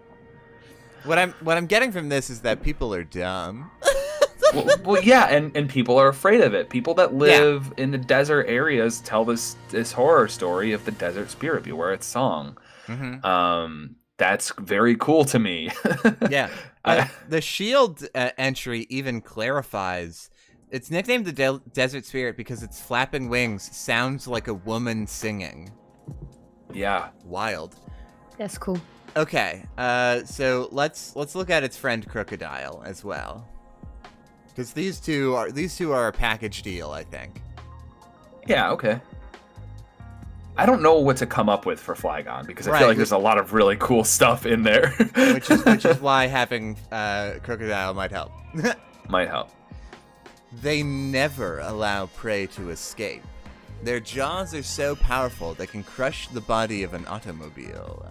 What I'm getting from this is that people are dumb. well, yeah, and people are afraid of it. People that live in the desert areas tell this horror story of the desert spirit. Beware its song. That's very cool to me. Yeah. The Shield entry even clarifies. It's nicknamed the Desert Spirit because its flapping wings sounds like a woman singing. Yeah. Wild. That's cool. Okay. So let's look at its friend Crocodile as well. Because these two are a package deal, I think. Yeah, okay. I don't know what to come up with for Flygon because I feel like there's a lot of really cool stuff in there. which is why having Crocodile might help. Might help. They never allow prey to escape. Their jaws are so powerful they can crush the body of an automobile.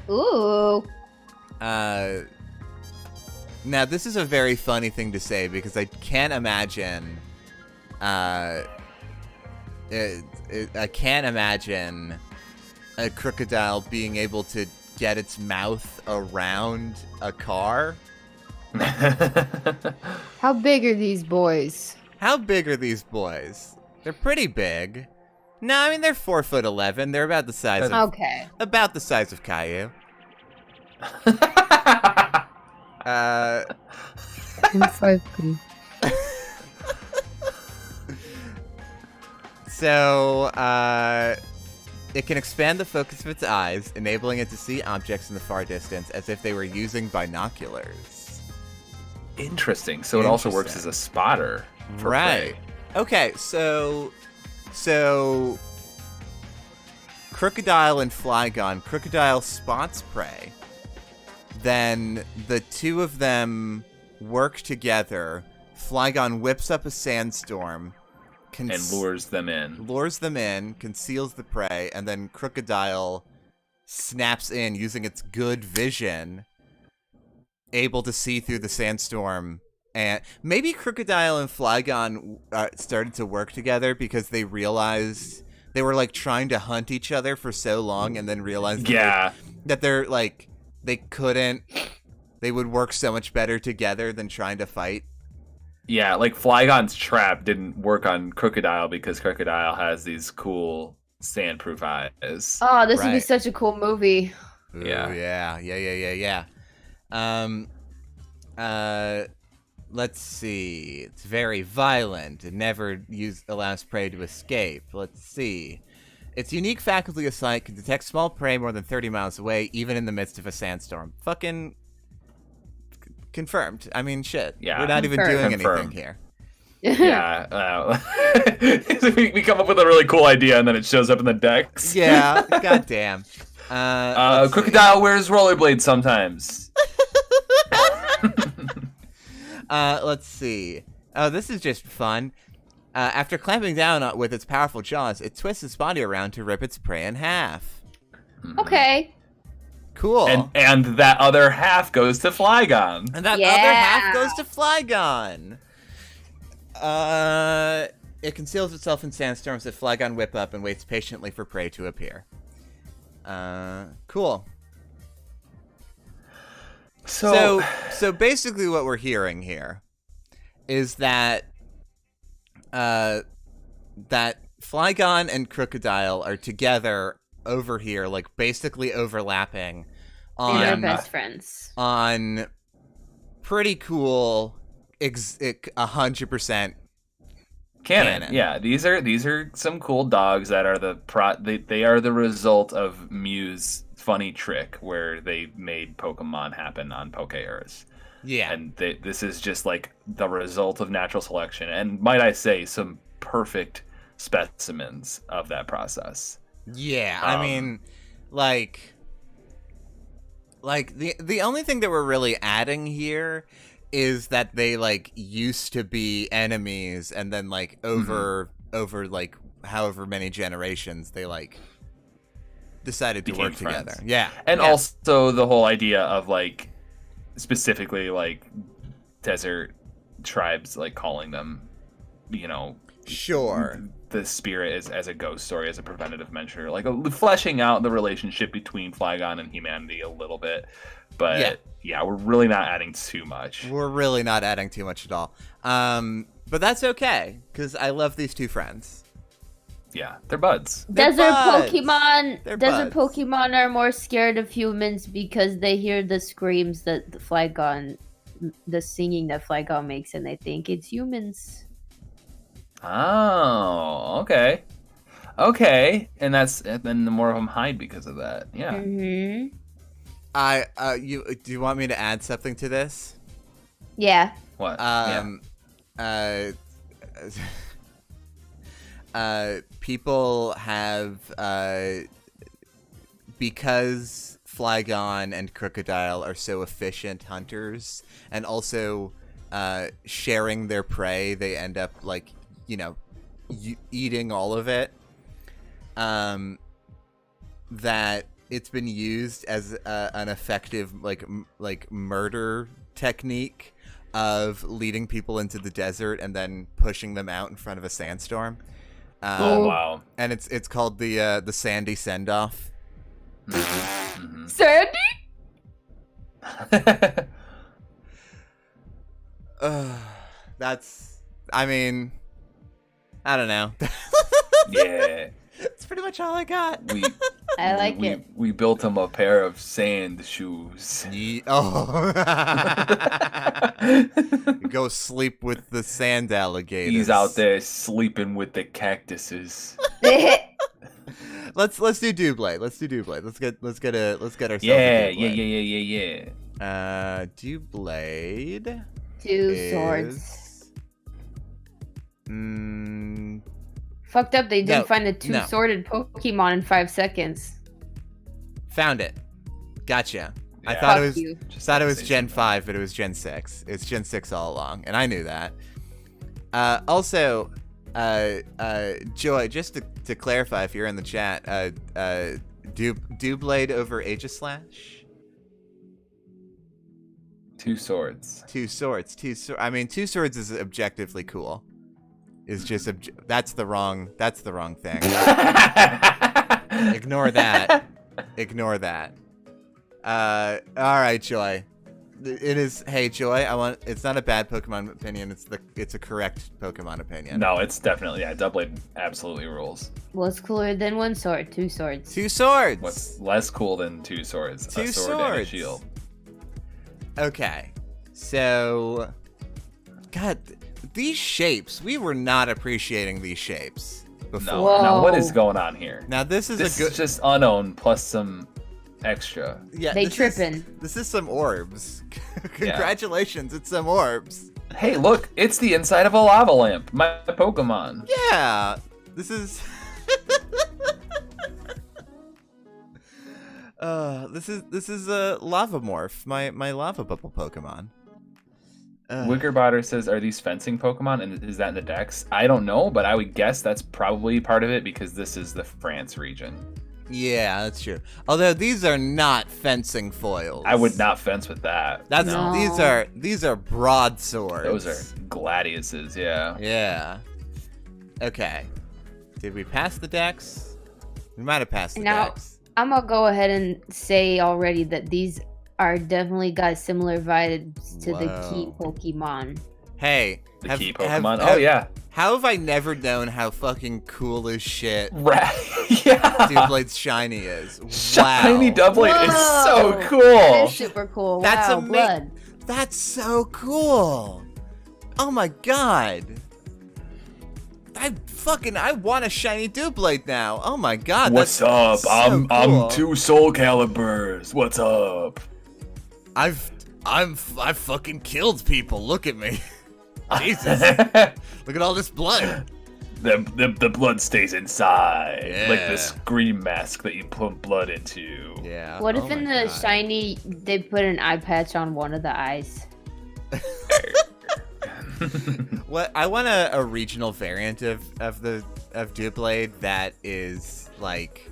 Ooh. Now, this is a very funny thing to say because I can't imagine. I can't imagine a crocodile being able to get its mouth around a car. How big are these boys? How big are these boys? They're pretty big. No, I mean they're 4'11". They're about the size of about the size of Caillou. So, it can expand the focus of its eyes, enabling it to see objects in the far distance as if they were using binoculars. Interesting. So it also works as a spotter. For prey. Okay, so Crocodile and Flygon. Crocodile spots prey. Then the two of them work together. Flygon whips up a sandstorm. And lures them in. Conceals the prey, and then Crocodile snaps in using its good vision, able to see through the sandstorm. And maybe Crocodile and Flygon started to work together because they realized they were like trying to hunt each other for so long, and then realized that they're like they would work so much better together than trying to fight. Yeah, like Flygon's trap didn't work on Crocodile because Crocodile has these cool sandproof eyes. Oh, this would be such a cool movie. Ooh, yeah. Let's see. It's very violent. It never allows prey to escape. Let's see. Its unique faculty of sight can detect small prey more than 30 miles away, even in the midst of a sandstorm. Fucking confirmed. I mean, shit. Yeah. We're not even doing anything here. Yeah. We come up with a really cool idea, and then it shows up in the decks. Yeah. Goddamn. Crocodile wears rollerblades sometimes. Let's see. Oh, this is just fun. After clamping down with its powerful jaws, it twists its body around to rip its prey in half. Okay. Cool. And that other half goes to Flygon. And that other half goes to Flygon. It conceals itself in sandstorms that Flygon whip up and waits patiently for prey to appear. Cool. So basically what we're hearing here is that Flygon and Crocodile are together over here, like basically overlapping And they're on best friends. on pretty cool 100% Canon. Yeah, these are some cool dogs that are they are the result of Mew's funny trick where they made Pokemon happen on Poke-Earth. Yeah. And this is just like the result of natural selection, and might I say, some perfect specimens of that process. Yeah, I mean, like the only thing that we're really adding here is that they like used to be enemies, and then like over like however many generations they like decided to Became work friends. together. Yeah, And yeah. also the whole idea of like specifically like desert tribes like calling them, you know, Sure. the spirit is as a ghost story, as a preventative measure, like fleshing out the relationship between Flygon and humanity a little bit. But yeah, we're really not adding too much. We're really not adding too much at all. But that's okay, because I love these two friends. Yeah, they're buds. They're Desert buds. Pokemon. They're Desert buds. Pokemon are more scared of humans because they hear the screams that the Flygon, the singing that Flygon makes, and they think it's humans. Oh, okay. Okay. And then the more of them hide because of that. Yeah. Mm-hmm. Do you want me to add something to this? Yeah. What? People have because Flygon and Crocodile are so efficient hunters, and also sharing their prey, they end up like, you know, eating all of it. That it's been used as an effective like murder technique of leading people into the desert and then pushing them out in front of a sandstorm. Oh wow! And it's called the Sandy Send-Off. Mm-hmm. Sandy? That's, I mean, I don't know. Yeah. That's pretty much all I got. I like it. We built him a pair of sand shoes. Oh. Go sleep with the sand alligators. He's out there sleeping with the cactuses. Let's do Doublade. Let's get ourselves. Yeah, a yeah. Doublade. Two swords. Mm, Fucked up. They didn't No, find a no. two-sworded Pokemon in 5 seconds. found it. Gotcha. I Yeah. thought Fuck it was you. Gen 5, but it was Gen 6. It's Gen 6 all along, and I knew that. Also, Joy, just to clarify, if you're in the chat, Doublade over Aegislash? Two swords. Two swords. I mean, two swords is objectively cool. Is just that's the wrong thing. Ignore that. Ignore that. All right, Joy. It is. Hey, Joy. It's not a bad Pokemon opinion. It's a correct Pokemon opinion. No, it's definitely, yeah. Doublade absolutely rules. What's cooler than one sword? Two swords. Two swords. What's less cool than two swords? Two a sword and a swords. shield. Okay, so, God, these shapes. We were not appreciating these shapes before. No. Whoa. Now what is going on here? Now this is This a good. is just unknown plus some extra. Yeah, They this tripping. This is some orbs. Congratulations, it's some orbs. Hey, look! It's the inside of a lava lamp. My Pokemon. Yeah, this is. This is a lava morph. My lava bubble Pokemon. Wickerbotter says, "Are these fencing Pokemon? And is that in the Dex? I don't know, but I would guess that's probably part of it because this is the France region. Yeah, that's true. Although these are not fencing foils. I would not fence with that. That's No. these are broadswords. Those are Gladiuses, yeah. Yeah. Okay. Did we pass the Dex? We might have passed the Now- Dex. I'm gonna go ahead and say already that these are definitely got similar vibes to the key Whoa. Pokemon. Hey, The key Pokemon. Oh yeah. How have I never known how fucking cool as shit Yeah. Doublade's shiny is? Shiny Wow. Doublade is so That cool. is super cool. That's wow, ama- blood. That's so cool. Oh my god. I want a shiny Doublade now. Oh my god. What's that's up? So I'm cool. 2 Soul Calibers. What's up? I've fucking killed people. Look at me. Jesus. Look at all this blood. The blood stays inside, Yeah. like the scream mask that you put blood into. Yeah. What if oh in my the God. shiny they put an eye patch on one of the eyes? What I want a regional variant of Doublade that is like,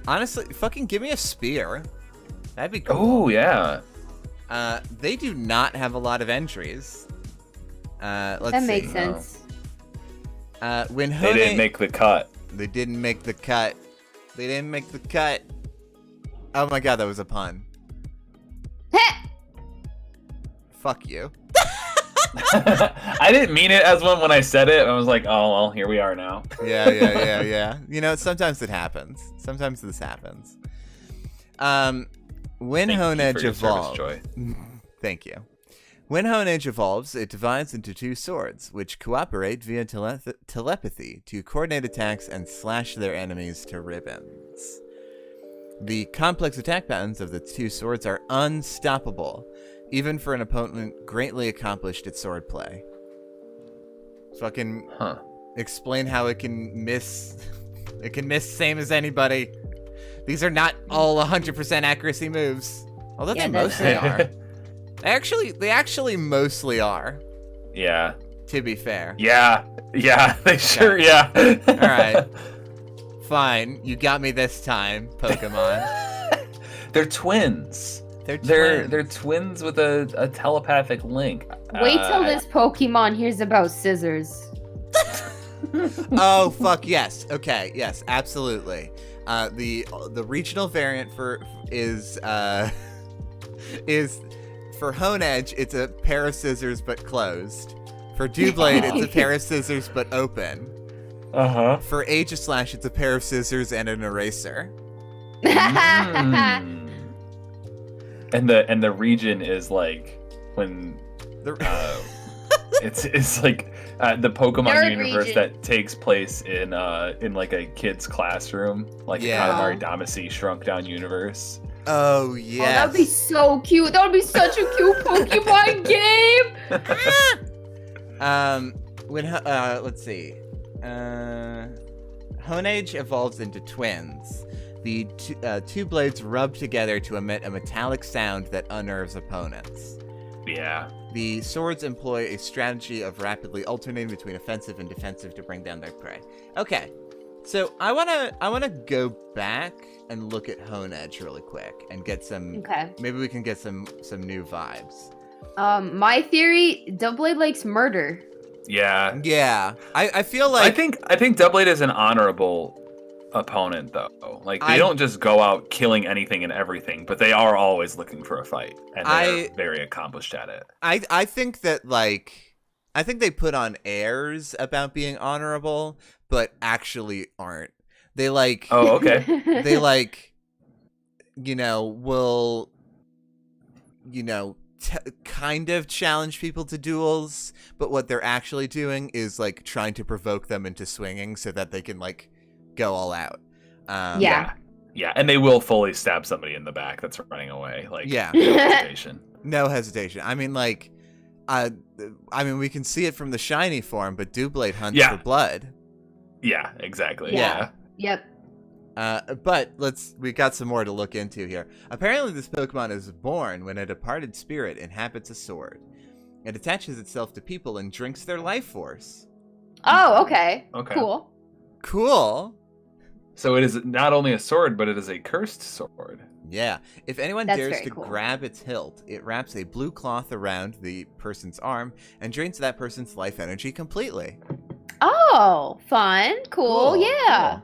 honestly, fucking give me a spear. That'd be cool. Oh yeah. They do not have a lot of entries. Let's That see. makes sense. When They didn't Hone- make the cut. They didn't make the cut. They didn't make the cut. Oh my god, that was a pun. Fuck you. I didn't mean it as one when I said it. I was like, oh well, here we are now. Yeah. You know, sometimes it happens. Sometimes this happens. When Thank Hone you Edge for your service, evolves, Joy. thank you. When Hone Edge evolves, it divides into 2 swords, which cooperate via telepathy to coordinate attacks and slash their enemies to ribbons. The complex attack patterns of the 2 swords are unstoppable, even for an opponent greatly accomplished at swordplay. Fucking Huh. explain how it can miss. It can miss same as anybody. These are not all 100% accuracy moves, although Yeah, they that's mostly right. are. They actually mostly are. Yeah. To be fair. Yeah. They sure. Yeah. All right. Fine. You got me this time, Pokemon. They're twins. They're They're twins with a telepathic link. Wait till this Pokemon hears about scissors. Oh fuck yes. Okay. Yes. Absolutely. The regional variant is for Hone Edge. It's a pair of scissors but closed. For Doublade, it's a pair of scissors but open. For Aegislash, it's a pair of scissors and an eraser. Mm. And the region is like when it's like the Pokemon Nerd universe region. that takes place in like a kid's classroom, like Yeah. Katamari Damacy shrunk down universe. Oh Oh, yes. that would be so cute. That would be such a cute Pokemon game. Let's see. Honage evolves into twins. The two blades rub together to emit a metallic sound that unnerves opponents. Yeah. The swords employ a strategy of rapidly alternating between offensive and defensive to bring down their prey. Okay, so I wanna go back and look at Honedge really quick and get some. Okay. Maybe we can get some new vibes. My theory, Doublade likes murder. Yeah. Yeah, I feel like I think Doublade is an honorable opponent though. Like they don't just go out killing anything and everything, but they are always looking for a fight, and they're very accomplished at it. I think that I think they put on airs about being honorable, but actually aren't. They like Oh, okay. they like will kind of challenge people to duels, but what they're actually doing is like trying to provoke them into swinging so that they can like go all out. Yeah. Yeah, and they will fully stab somebody in the back that's running away. Like, Yeah. no hesitation. No hesitation. I mean, like, we can see it from the shiny form, but Doublade hunts Yeah. for blood. Yeah, exactly. Yeah. Yep. But we got some more to look into here. Apparently, this Pokemon is born when a departed spirit inhabits a sword. It attaches itself to people and drinks their life force. Oh, okay. Okay. Cool. Cool. So it is not only a sword, but it is a cursed sword. Yeah. If anyone That's dares very to cool. grab its hilt, it wraps a blue cloth around the person's arm and drains that person's life energy completely. Oh, fun. Cool. Yeah.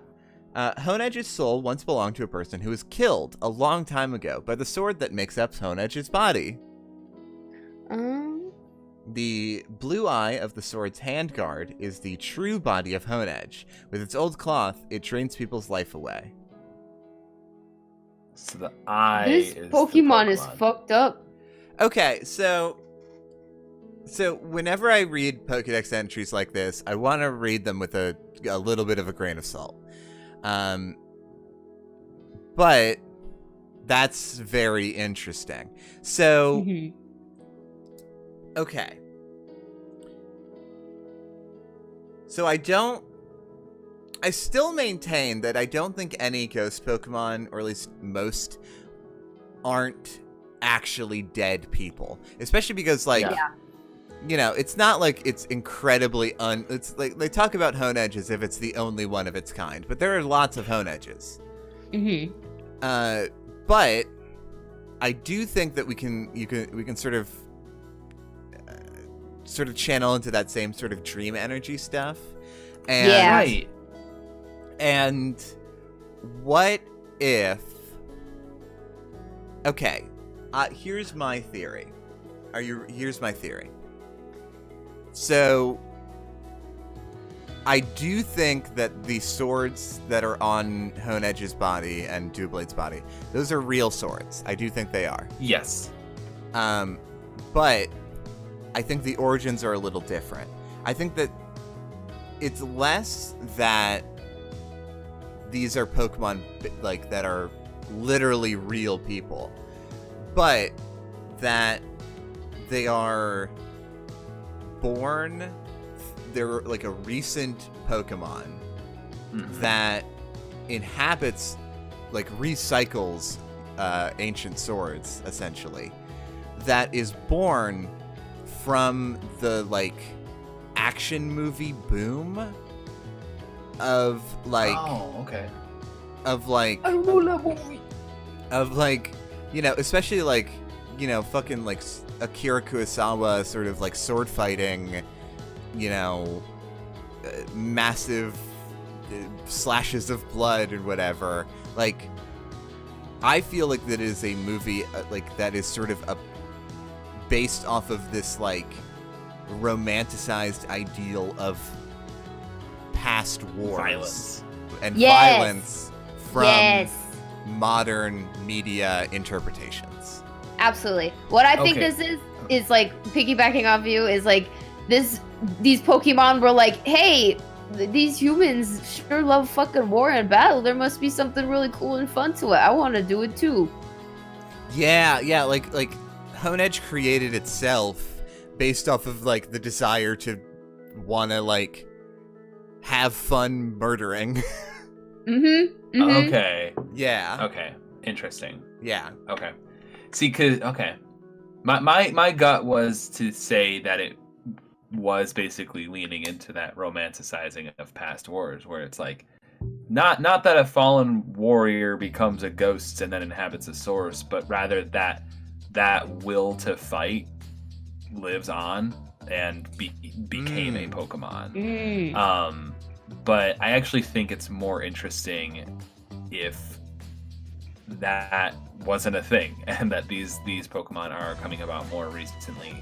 Honedge's soul once belonged to a person who was killed a long time ago by the sword that makes up Honedge's body. The blue eye of the sword's handguard is the true body of Honedge. With its old cloth, it drains people's life away. So the eye This is Pokemon is fucked up. Okay, so whenever I read Pokédex entries like this, I want to read them with a little bit of a grain of salt. But that's very interesting. So, okay. So I still maintain that I don't think any ghost Pokemon, or at least most, aren't actually dead people. Especially because, like, you know, it's not like it's incredibly it's like they talk about Honedge as if it's the only one of its kind, but there are lots of Honedges. But I do think that we can sort of channel into that same sort of dream energy stuff. And, Right. And what if? Okay, here's my theory. Here's my theory. So, I do think that the swords that are on Honedge's body and Doublade's body, those are real swords. I do think they are. Yes. But I think the origins are a little different. I think that it's less that these are Pokemon like that are literally real people, but that they are born. They're like a recent Pokemon that inhabits, like recycles ancient swords, essentially, that is born from the like action movie boom of like of like I know that movie. of like, you know, especially like, you know, fucking like Akira Kurosawa sort of like sword fighting, you know, massive slashes of blood and whatever. Like, I feel like that is a movie like that is sort of based off of this like romanticized ideal of past wars Violence. and Yes. violence from Yes. modern media interpretations. Absolutely. What I think Okay. this is like piggybacking off you is like these Pokemon were like, hey, these humans sure love fucking war and battle. There must be something really cool and fun to it. I want to do it too. Yeah, like Honedge created itself based off of like the desire to want to like have fun murdering. Okay. Yeah. Okay. Interesting. Yeah. Okay. See, my gut was to say that it was basically leaning into that romanticizing of past wars, where it's like not that a fallen warrior becomes a ghost and then inhabits a source, but rather that will to fight lives on and became a Pokemon. But I actually think it's more interesting if that wasn't a thing, and that these Pokemon are coming about more recently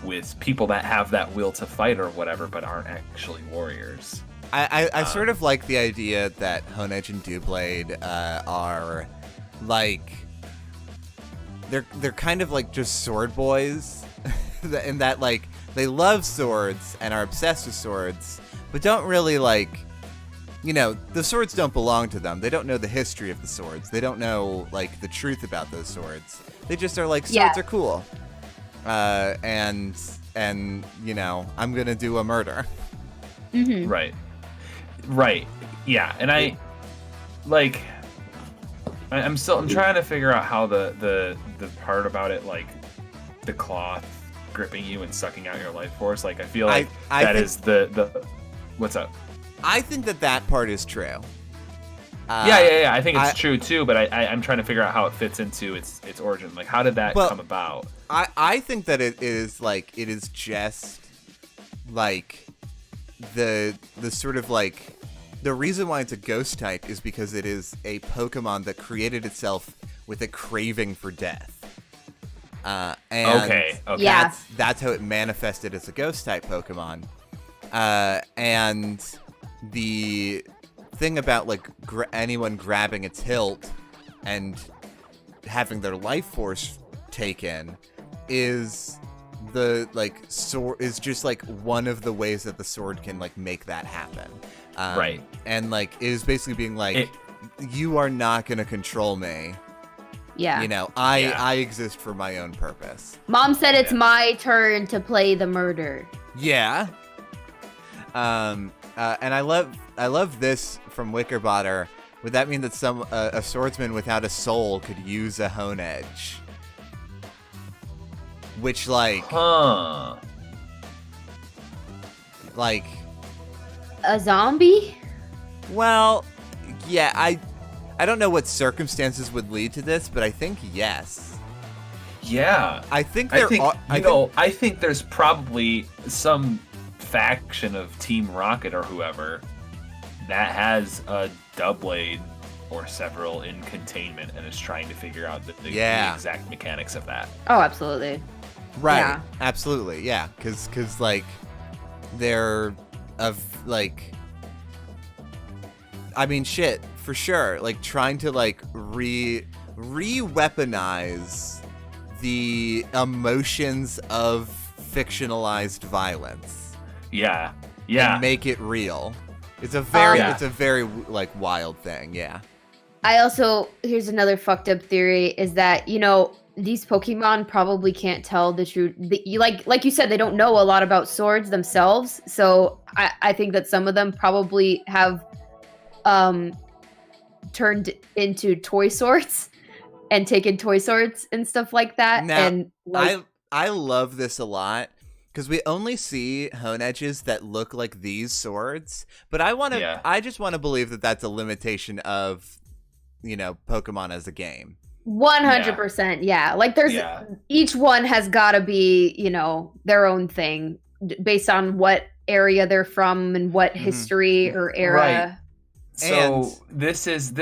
with people that have that will to fight or whatever, but aren't actually warriors. I sort of like the idea that Honedge and Doublade are like they're kind of like just sword boys, in that like they love swords and are obsessed with swords, but don't really like, you know, the swords don't belong to them. They don't know the history of the swords. They don't know like the truth about those swords. They just are like, swords are cool. And you know, I'm gonna do a murder. Right. Yeah, and I'm trying to figure out how the part about it, like the cloth gripping you and sucking out your life force. Like, I feel like is the what's up? I think that part is true. Yeah. I think it's true too, but I'm trying to figure out how it fits into its origin. Like, how did that come about? I think that it is just like the sort of like the reason why it's a ghost type is because it is a Pokemon that created itself with a craving for death. And Okay. Yeah. that's how it manifested as a ghost type Pokemon. And the thing about like anyone grabbing its hilt and having their life force taken is the like sword is just like one of the ways that the sword can like make that happen. Right. And like it is basically being like, you are not gonna control me. Yeah. You know, I exist for my own purpose. Mom said it's my turn to play the murder. Yeah. And I love this from Wickerbotter. Would that mean that a swordsman without a soul could use a hone edge? Which like like A zombie? well, yeah, I don't know what circumstances would lead to this, but I think yes. Yeah. I think I think there's probably some faction of Team Rocket or whoever that has a Doublade or several in containment and is trying to figure out the exact mechanics of that. Oh, absolutely. Right. Yeah. Absolutely. Yeah. Cause like they're of like, I mean, shit for sure. Like trying to like re-weaponize the emotions of fictionalized violence. Yeah. Yeah. And make it real. It's a very like wild thing. Yeah. Here's another fucked up theory is that, you know, these Pokemon probably can't tell the true, like you said, they don't know a lot about swords themselves. So I think that some of them probably have turned into toy swords and taken toy swords and stuff like that. Now, and like, I love this a lot. Because we only see hone edges that look like these swords, but I just want to believe that that's a limitation of, you know, Pokemon as a game. 100%, yeah. Like there's each one has got to be, you know, their own thing based on what area they're from and what history or era. Right. So this is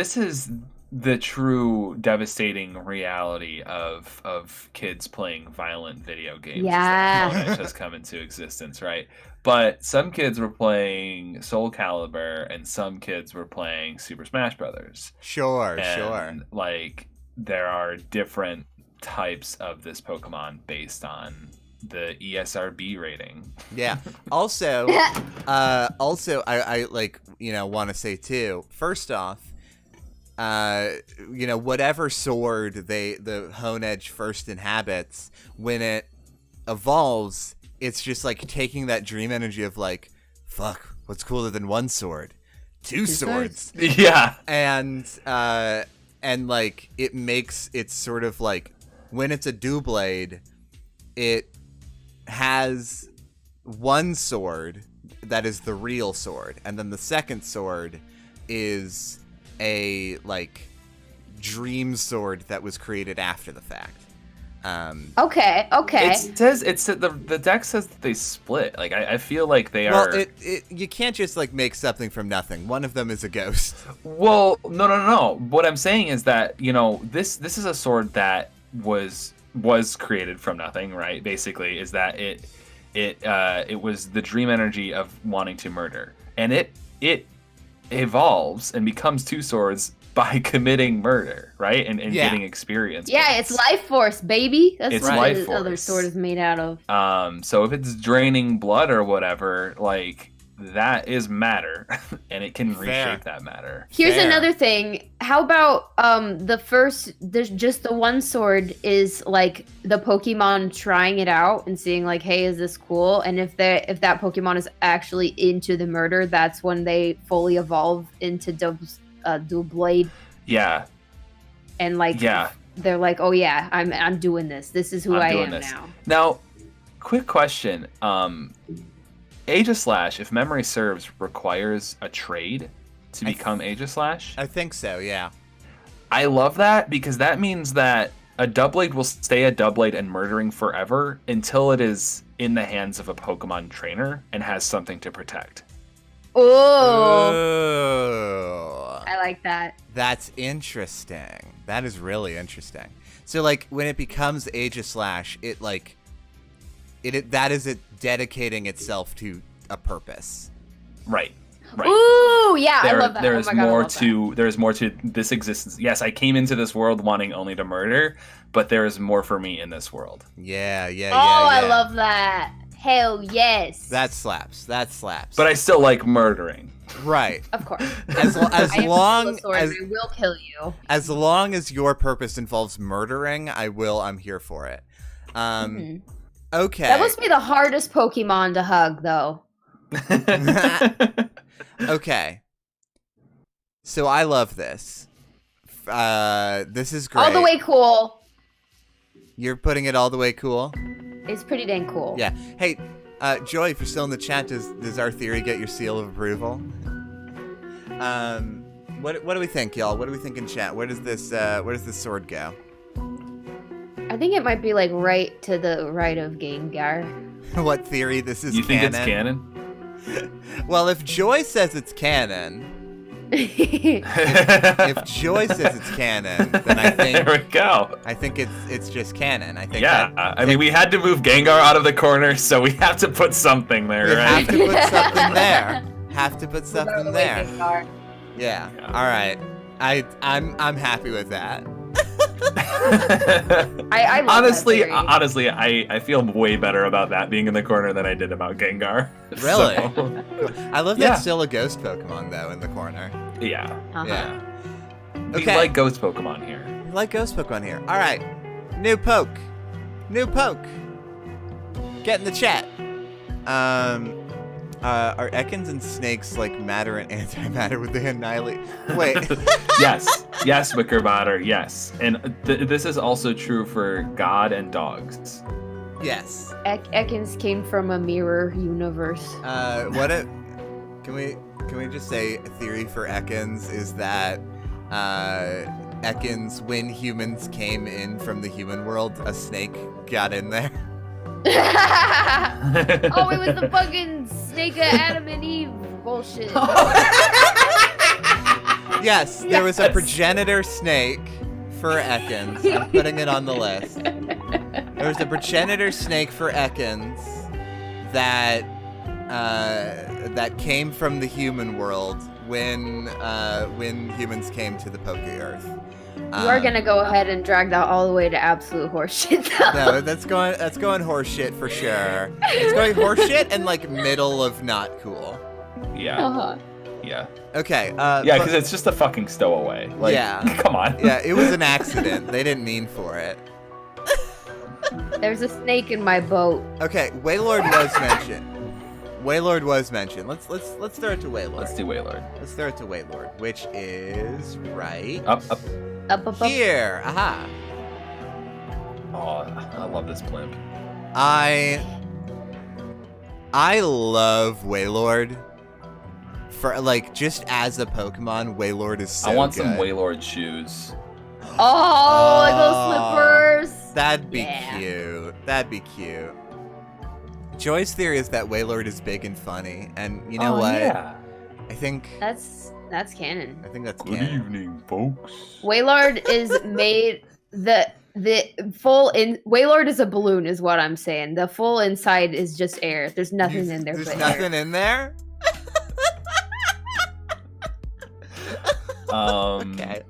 the true devastating reality of kids playing violent video games. Yeah. That has come into existence, right? But some kids were playing Soul Calibur and some kids were playing Super Smash Brothers. Sure. Like there are different types of this Pokemon based on the ESRB rating. Yeah. Also, I like, you know, want to say too, first off, you know, whatever sword the hone edge first inhabits, when it evolves, it's just like taking that dream energy of like, fuck, what's cooler than one sword? Two swords. Yeah. And like it makes it sort of like when it's a Doublade, it has one sword that is the real sword, and then the second sword is a like dream sword that was created after the fact. Okay. It says the deck says that they split. Like I feel like they are. Well, you can't just like make something from nothing. One of them is a ghost. Well, no. What I'm saying is that, you know, this is a sword that was created from nothing, right? Basically, is that it was the dream energy of wanting to murder, and it evolves and becomes two swords by committing murder, right? And getting experience. Yeah, it's life force, baby. That's it's what life the force. other sword is made out of. So if it's draining blood or whatever, like that is matter, and it can reshape that matter. Here's another thing. How about just the one sword is like the Pokemon trying it out and seeing like, hey, is this cool? And if that Pokemon is actually into the murder, that's when they fully evolve into Doublade. Yeah. And like they're like, oh yeah, I'm doing this. This is who I am now. Now, quick question. Aegislash, if memory serves, requires a trade to become Aegislash. I think so, yeah. I love that because that means that a Doublade will stay a Doublade and murdering forever until it is in the hands of a Pokemon trainer and has something to protect. Oh, I like that. That's interesting. That is really interesting. So like when it becomes Aegislash, it like that is it dedicating itself to a purpose. Right. Ooh, yeah, I love that. There is oh my God, more to there's more to this existence. Yes, I came into this world wanting only to murder, but there is more for me in this world. Yeah. I love that. Hell yes. That slaps. But I still like murdering. Right. Of course. As long as I will kill you. As long as your purpose involves murdering, I'm here for it. Okay. That must be the hardest Pokemon to hug, though. Okay. So I love this. This is great. All the way cool. You're putting it all the way cool? It's pretty dang cool. Yeah. Hey, Joy, if you're still in the chat, does our theory get your seal of approval? What do we think, y'all? What do we think in chat? Where does this sword go? I think it might be like right to the right of Gengar. What theory? This is You canon? think it's canon? Well, if Joy says it's canon, if Joy says it's canon, then I think There we go. I think it's just canon. I think Yeah, I mean, we had to move Gengar out of the corner, so we have to put something there, we right? have to put something there. Have to put something there. Gengar. Yeah. All right. I'm happy with that. I love honestly, that theory. I feel way better about that being in the corner than I did about Gengar. Really? So, I love Yeah. that's still a ghost Pokemon though in the corner. yeah. Uh-huh. Yeah. We Okay. like ghost Pokemon here. We like ghost Pokemon here. All right. New poke. Get in the chat. Are Ekans and snakes like matter and antimatter? Would they annihilate? Wait. Yes, Wickerbatter, yes. And this is also true for God and dogs. Yes. Ekans came from a mirror universe. What if? Can we just say a theory for Ekans is that Ekans, when humans came in from the human world, a snake got in there. Oh, it was the fucking snake of Adam and Eve bullshit. Yes, there was a progenitor snake for Ekans. I'm putting it on the list. There was a progenitor snake for Ekans that came from the human world when humans came to the Poke Earth. You are gonna go ahead and drag that all the way to absolute horseshit, though. No, that's going horseshit for sure. It's going horseshit and like middle of not cool. Yeah. Uh-huh. Yeah. Okay. Yeah, because it's just a fucking stowaway. Like, Yeah. Come on. Yeah, it was an accident. They didn't mean for it. There's a snake in my boat. Okay, Wailord was mentioned. Let's throw it to Wailord. Let's do Wailord. Let's throw it to Wailord, which is right Up. Up. here. Aha. Oh, I love this blimp. I love Wailord. For like just as a Pokemon, Wailord is so I want good. some Wailord shoes. Oh, like those slippers. That'd be Yeah. cute. That'd be cute. Joy's theory is that Wailord is big and funny, and you know what? Yeah. I think That's canon. that's Good canon. evening, folks. Wailord is made the full in Wailord is a balloon, is what I'm saying. The full inside is just air. There's nothing in there. There's but nothing air. in there. Okay.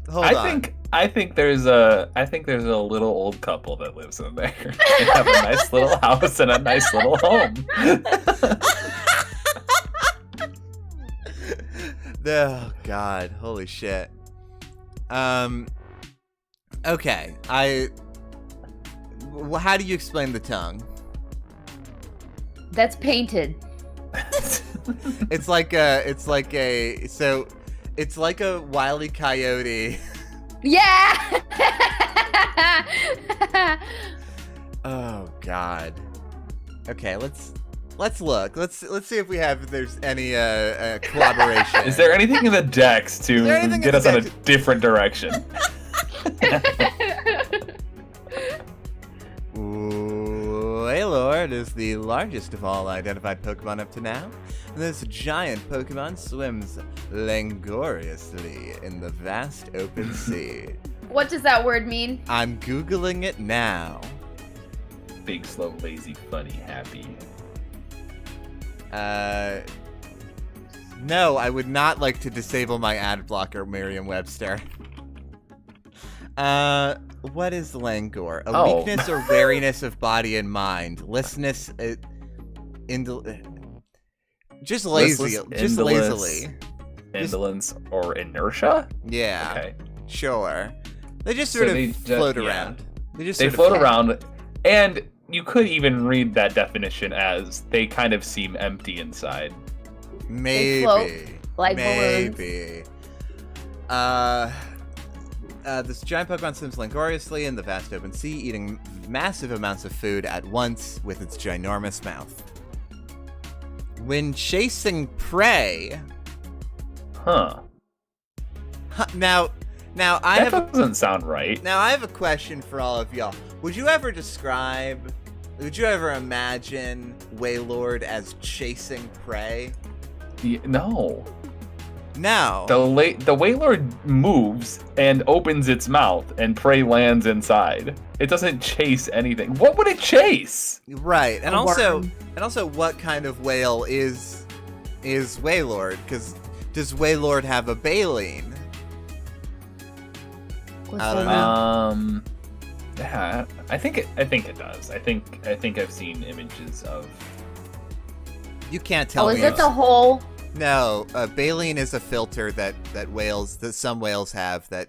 Hold on. I think there's a little old couple that lives in there. They have a nice little house and a nice little home. Oh God! Holy shit. Okay. How do you explain the tongue? That's painted. It's like a Wile E. Coyote. Yeah. Oh God. Okay, let's look. Let's see if there's any collaboration. Is there anything in the decks to there anything get in us the on a decks? different direction? Wailord is the largest of all identified Pokemon up to now. This giant Pokemon swims languorously in the vast open sea. What does that word mean? I'm Googling it now. Big, slow, lazy, funny, happy. No, I would not like to disable my ad blocker, Merriam-Webster. What is languor? A weakness or wariness of body and mind. Listlessness, just lazy, just lazily. Indolence or inertia? Yeah. Okay. Sure. They just sort of float around. They float around, and you could even read that definition as they kind of seem empty inside. Maybe. They float like maybe. This giant Pokemon swims languorously in the vast open sea, eating massive amounts of food at once with its ginormous mouth. When chasing prey... Huh. Now I that doesn't sound right. Now I have a question for all of y'all. Would you ever imagine Wailord as chasing prey? No. No. The Wailord moves and opens its mouth, and prey lands inside. It doesn't chase anything. What would it chase? Right, and A also, worm. what kind of whale is Wailord? Because does Wailord have a baleen? I don't know. Yeah, I think it does. I think I've seen images of. You can't tell me. is it the whole? No, baleen is a filter that some whales have that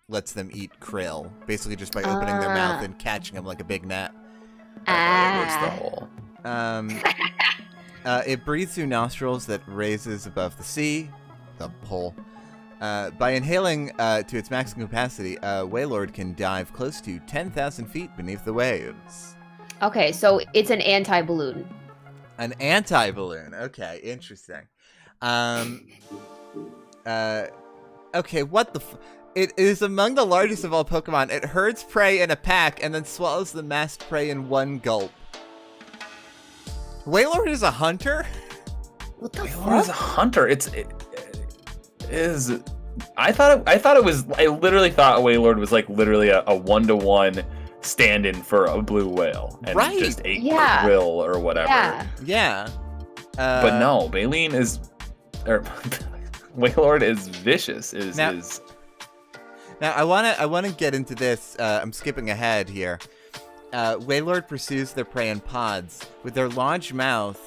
lets them eat krill, basically just by opening their mouth and catching them like a big net. What's the hole? It breathes through nostrils that raises above the sea, the hole. By inhaling to its maximum capacity, Wailord can dive close to 10,000 feet beneath the waves. Okay, so it's an anti-balloon. An anti-balloon. Okay, interesting. Okay, what the It is among the largest of all Pokemon. It herds prey in a pack and then swallows the massed prey in one gulp. Wailord is a hunter? What the Wailord is a fuck? hunter. I literally thought Wailord was like literally a 1-to-1 stand-in for a blue whale. And Right. just ate Yeah. krill or whatever. Yeah. Yeah. But no, Baleen is, or Wailord is vicious. Now I wanna get into this. I'm skipping ahead here. Wailord pursues their prey in pods. With their large mouth,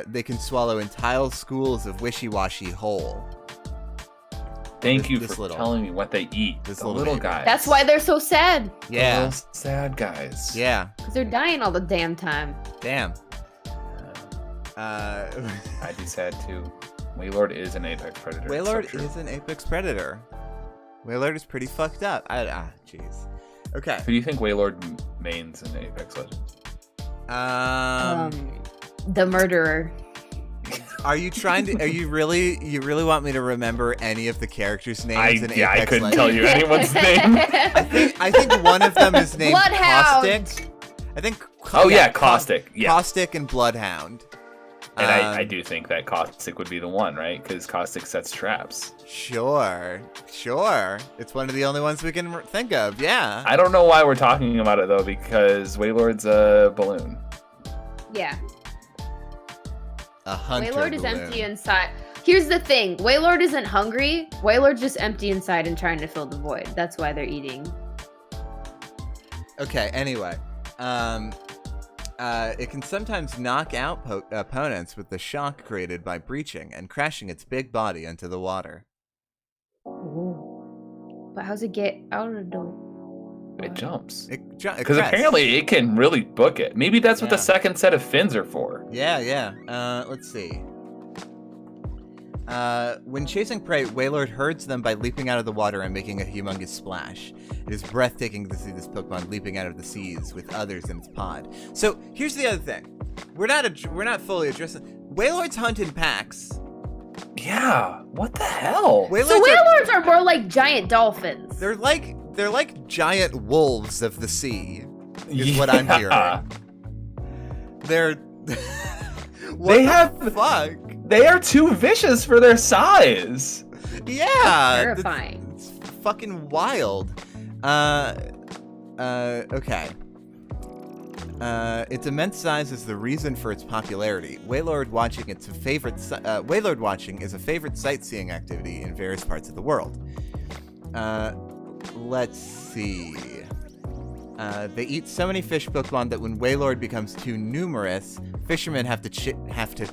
they can swallow entire schools of wishy-washy whole. Thank you this for little- telling me what they eat. this The little little baby. guys. That's why they're so sad. Yeah. Little sad guys. Yeah. Because they're dying all the damn time. Damn. I'd be sad too. Wailord is an apex predator. Wailord So true. is an apex predator. Wailord is pretty fucked up. Jeez. Okay. Who do you think Wailord mains in Apex Legends? The murderer. Are you really want me to remember any of the characters' names in Apex I couldn't Legends? tell you anyone's name. I think one of them is named Bloodhound. Caustic. I think. Caustic. Yeah. Caustic and Bloodhound. And I do think that Caustic would be the one, right? Because Caustic sets traps. Sure. It's one of the only ones we can think of. Yeah. I don't know why we're talking about it though, because Wailord's a balloon. Yeah. A hunter Wailord is balloon. empty inside. Here's the thing. Wailord isn't hungry. Wailord's just empty inside and trying to fill the void. That's why they're eating. Okay, anyway. It can sometimes knock out opponents with the shock created by breaching and crashing its big body into the water. But how's it get out of the... It jumps. Because Because apparently it can really book it. Maybe that's what the Yeah. second set of fins are for. Yeah. Let's see. When chasing prey, Wailord herds them by leaping out of the water and making a humongous splash. It is breathtaking to see this Pokemon leaping out of the seas with others in its pod. So here's the other thing: we're not fully addressing. Wailords hunt in packs. Yeah. What the hell? So Wailords are more like giant dolphins. They're like giant wolves of the sea. Is what I'm hearing. They're What the fuck? They are too vicious for their size. Yeah. Terrifying. It's fucking wild. Okay. Its immense size is the reason for its popularity. Waylord watching is a favorite sightseeing activity in various parts of the world. Let's see. They eat so many fish Pokemon that when Waylord becomes too numerous, fishermen have to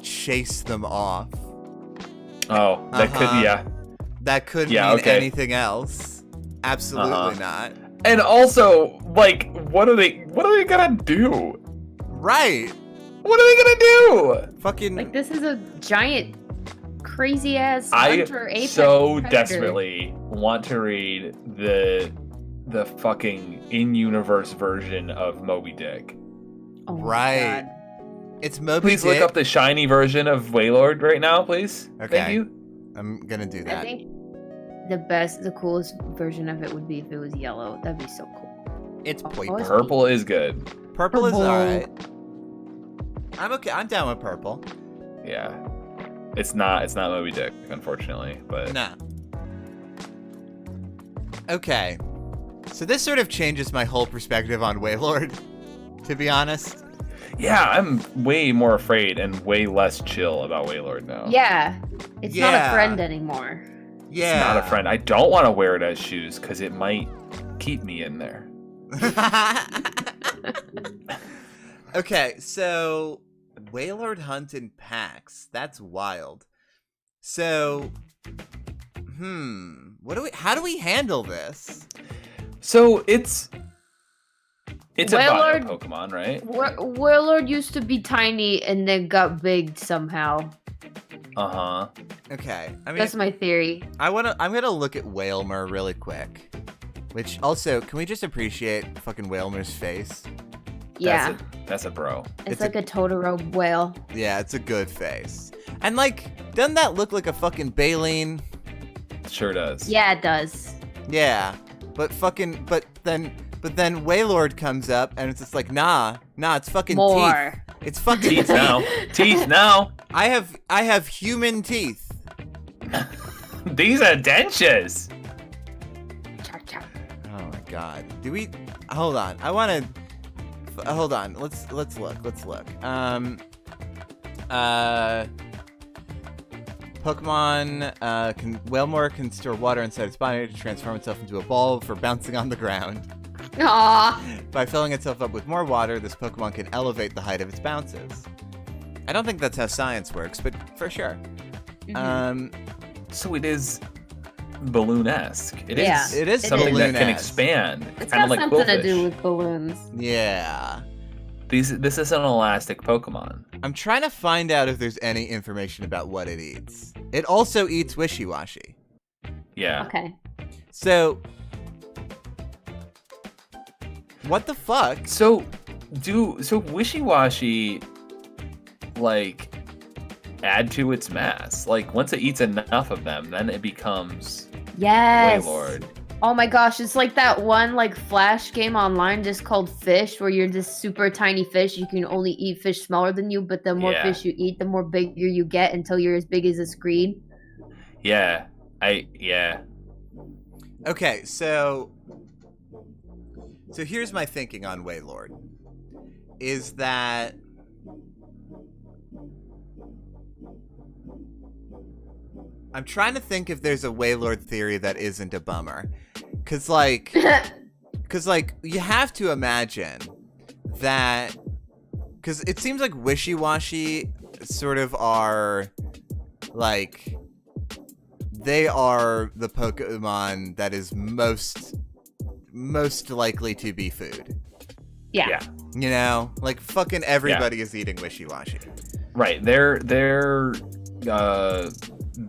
chase them off. Oh, that could, yeah. That could mean anything else. Absolutely not. And also, like, what are they gonna do? Right. What are they gonna do? Fucking. Like, this is a giant, crazy ass I hunter apex so predator. desperately want to read the fucking in-universe version of Moby Dick. Oh my Right. God. It's Moby Please Dick. look up the shiny version of Waylord right now, please. Okay. Thank you. I'm gonna do I that. think the coolest version of it would be if it was yellow. That'd be so cool. It's Oh, purple. it's- Purple is good. Purple is Purple. alright. I'm okay. I'm down with purple. Yeah. It's not Moby Dick, unfortunately, but Nah. Okay. So this sort of changes my whole perspective on Waylord, to be honest. yeah, I'm way more afraid and way less chill about Waylord now. Yeah, it's not Yeah. a friend anymore. Yeah. It's not a friend. I don't want to wear it as shoes because it might keep me in there. Okay, so Waylord hunt in packs. That's wild. So, how do we handle this? So it's a bio Waylord- Pokemon, right? Warlord used to be tiny and then got big somehow. Uh-huh. Okay, I mean, That's my theory. I'm gonna look at Wailmer really quick. Which also, can we just appreciate fucking Wailmer's face? Yeah, That's a bro. it's a- like a Totoro whale. Yeah, it's a good face. And like, doesn't that look like a fucking baleen? Sure does. Yeah, it does. Yeah, but then Waylord comes up and it's just like, nah, it's fucking More. teeth. It's fucking Teeth now. Teeth now. I have human teeth. These are dentures. Chop, chop. Oh my god. Do we? Hold on. I want to. Hold on. Let's look. Pokemon Wailmer can store water inside its body to transform itself into a ball for bouncing on the ground. Aw. By filling itself up with more water, this Pokemon can elevate the height of its bounces. I don't think that's how science works, but for sure. Mhm. So it is balloon-esque. It is. Yeah. It is something that can balloon-esque. expand. It's Kind got of like something to Bullfish. do with balloons. Yeah. This is an elastic Pokemon. I'm trying to find out if there's any information about what it eats. It also eats Wishy-Washy. Yeah. Okay. So, what the fuck? So Wishy-Washy, like, add to its mass. Like, once it eats enough of them, then it becomes Yes. Waylord. Oh my gosh, it's like that one like Flash game online just called Fish, where you're this super tiny fish. You can only eat fish smaller than you, but the more Yeah. fish you eat, the more bigger you get until you're as big as a screen. Yeah. Okay, so here's my thinking on Waylord. Is that I'm trying to think if there's a Waylord theory that isn't a bummer. Cause like you have to imagine that, cause it seems like Wishy-Washy sort of are like, they are the Pokemon that is most likely to be food. Yeah. You know, like fucking everybody is eating Wishy-Washy. Right. Their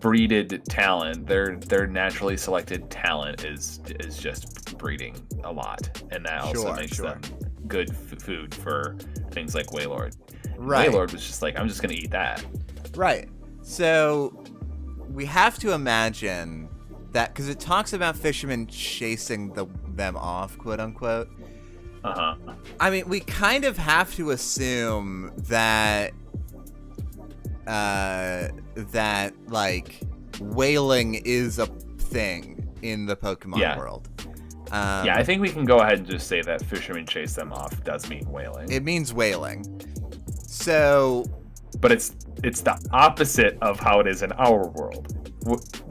breeded talent, their naturally selected talent is just breeding a lot, and that also makes them good food for things like Waylord. Right. Waylord was just like, I'm just gonna eat that. Right. So we have to imagine that, because it talks about fishermen chasing them off, quote unquote. Uh-huh. I mean, we kind of have to assume that that like whaling is a thing in the Pokemon world. Yeah, I think we can go ahead and just say that fishermen chase them off does mean whaling. It means whaling. So, but it's the opposite of how it is in our world.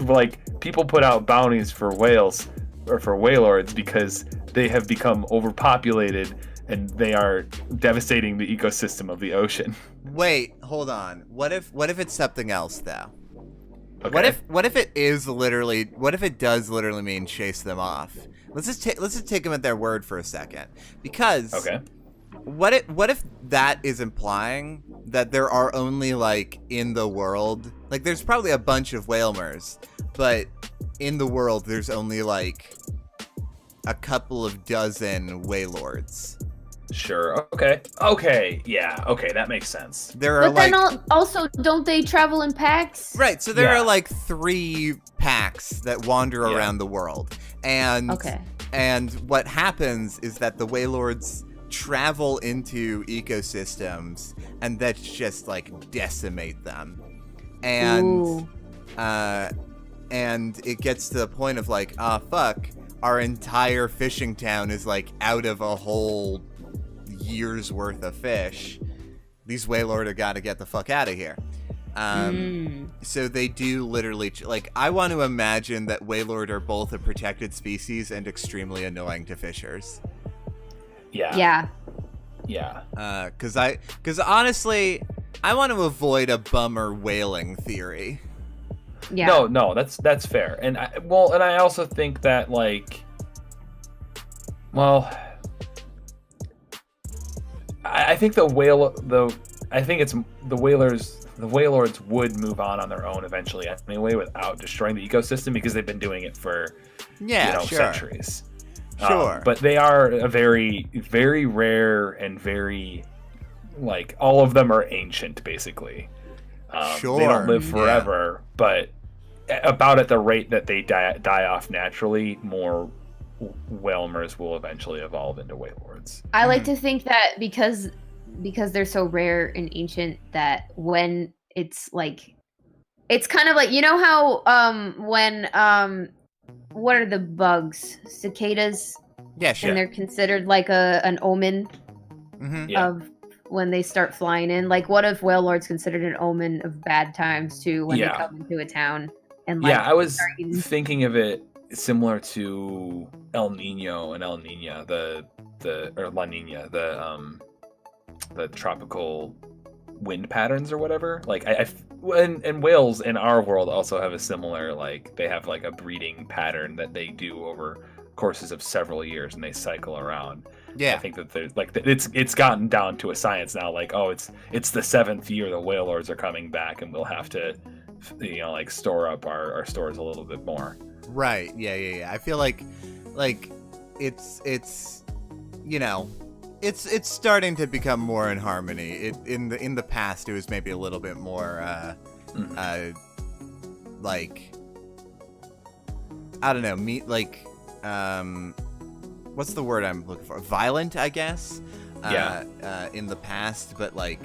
Like, people put out bounties for whales or for whalelords because they have become overpopulated and they are devastating the ecosystem of the ocean. Wait, hold on. What if it's something else though? Okay. What if it is literally? What if it does literally mean chase them off? Let's just take them at their word for a second, because what if that is implying that there are only like in the world, like there's probably a bunch of whalmers, but in the world there's only like a couple of dozen whalords. Sure. Okay. Yeah. Okay. That makes sense. There are but then also, don't they travel in packs? Right. So there are like 3 packs that wander around the world, and what happens is that the whalords travel into ecosystems, and that's just like decimate them, and it gets to the point of like, fuck, our entire fishing town is like out of a whole year's worth of fish. These whalord have got to get the fuck out of here. So they do literally, like, I want to imagine that whalord are both a protected species and extremely annoying to fishers. Yeah. Because honestly, I want to avoid a bummer whaling theory. Yeah. No, that's fair. And I also think that like, well, I think the whalords would move on their own eventually anyway without destroying the ecosystem, because they've been doing it for centuries. Sure. But they are a very, very rare and very, like, all of them are ancient basically. Sure. They don't live forever, but about at the rate that they die off naturally, more whalmers will eventually evolve into whalords. I like to think that because they're so rare and ancient, that when it's like, it's kind of like, you know how when what are the bugs? Cicadas? Yeah, sure. And they're considered like an omen Mm-hmm. of when they start flying in. Like, what if whalords considered an omen of bad times too when they come into a town? And like, I was thinking of it similar to El Nino and El Nina, or La Nina, the tropical wind patterns or whatever. Like and whales in our world also have a similar, like, they have like a breeding pattern that they do over courses of several years, and they cycle around. I think that there's like, it's gotten down to a science now, like, oh, it's the 7th year the whalords are coming back, and we'll have to, like, store up our stores a little bit more. Right. Yeah. I feel like it's it's starting to become more in harmony. In the past, it was maybe a little bit more like, I don't know, what's the word I'm looking for? Violent, I guess. In the past, but like,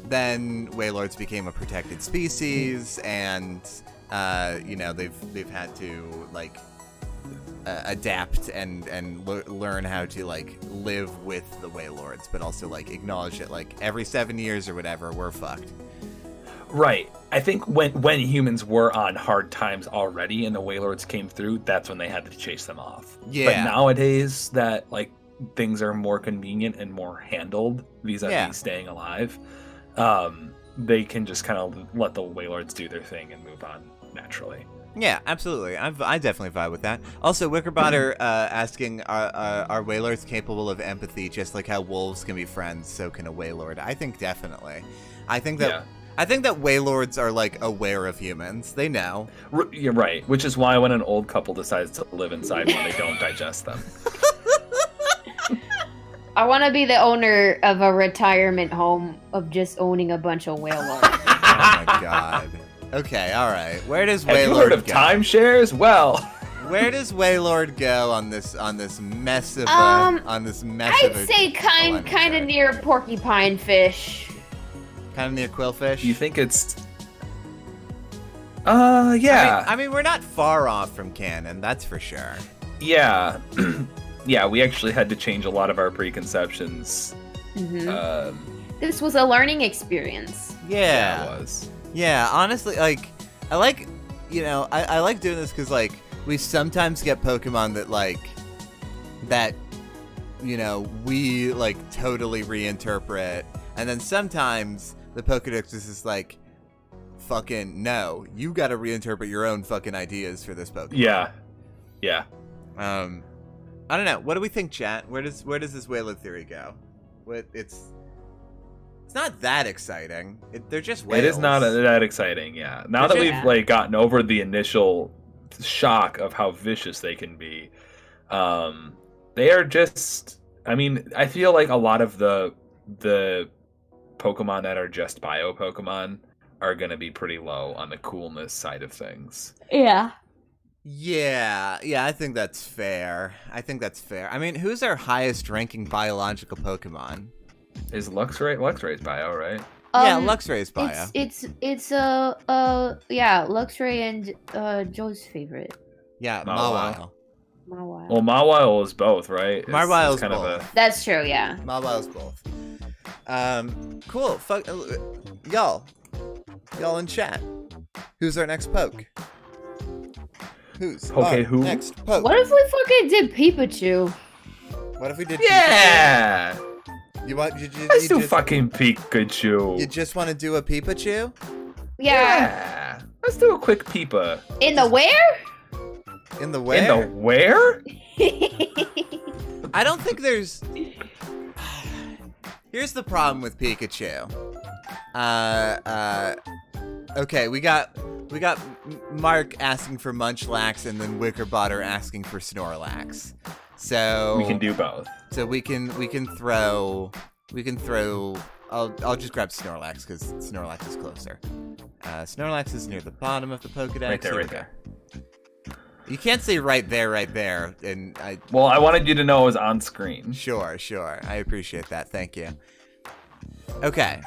then whalords became a protected species, and they've had to like adapt and learn how to like live with the whalords, but also like acknowledge it, like every 7 years or whatever, we're fucked. Right. I think when humans were on hard times already and the whalords came through, that's when they had to chase them off. Yeah. But nowadays that like things are more convenient and more handled vis-a-vis staying alive, they can just kind of let the whalords do their thing and move on naturally. Yeah, absolutely. I definitely vibe with that. Also, Wickerbotter asking, are whalords capable of empathy, just like how wolves can be friends, so can a whalord? I think definitely. I think that whalords are like aware of humans. They know. You're right. Which is why when an old couple decides to live inside one, they don't digest them. I want to be the owner of a retirement home of just owning a bunch of whalords. Oh my god. Okay, all right. Where does Waylord go? Have you heard of timeshares? Well, where does Waylord go on this mess of I'd say kind of near porcupine fish. Kind of near Quillfish? You think it's... yeah. I mean, we're not far off from canon, that's for sure. Yeah. Yeah, we actually had to change a lot of our preconceptions. This was a learning experience. Yeah. It was. Yeah, honestly, like, I like, you know, I like doing this because, like, we sometimes get Pokemon that, like, that, you know, we, like, totally reinterpret. And then sometimes the Pokedex is just like, fucking, no, you gotta reinterpret your own fucking ideas for this Pokemon. Yeah. Yeah. I don't know. What do we think, chat? Where does this Whale theory go? It's not that exciting. They're just whales. It is not that exciting, yeah. Now that we've like gotten over the initial shock of how vicious they can be, they are just. I mean, I feel like a lot of the Pokemon that are just bio Pokemon are gonna be pretty low on the coolness side of things. Yeah. Yeah, I think that's fair. I mean, who's our highest ranking biological Pokemon? Is Luxray's bio, right? Yeah, Luxray's bio. It's Luxray and Joe's favorite. Yeah, Mawile. Mawile. Well, Mawile is both, right? Mawile's kind both. of a... That's true, yeah. Mawile's both. Cool. Fuck, y'all in chat. Who's our next poke? Who's Okay, our who? next poke? What if we fucking did Pikachu? What if we did? Yeah. Pikachu? You want? Let's do fucking Pikachu. You just want to do a Pikachu? Yeah. Let's do a quick Peepa. In the where? In the where? In the where? I don't think there's. Here's the problem with Pikachu. Okay, we got Mark asking for Munchlax and then Wickerbotter asking for Snorlax. So We can do both. So we can throw. I'll just grab Snorlax because Snorlax is closer. Snorlax is near the bottom of the Pokedex. Right there. You can't say right there, and Well, I wanted you to know it was on screen. Sure. I appreciate that. Thank you. Okay,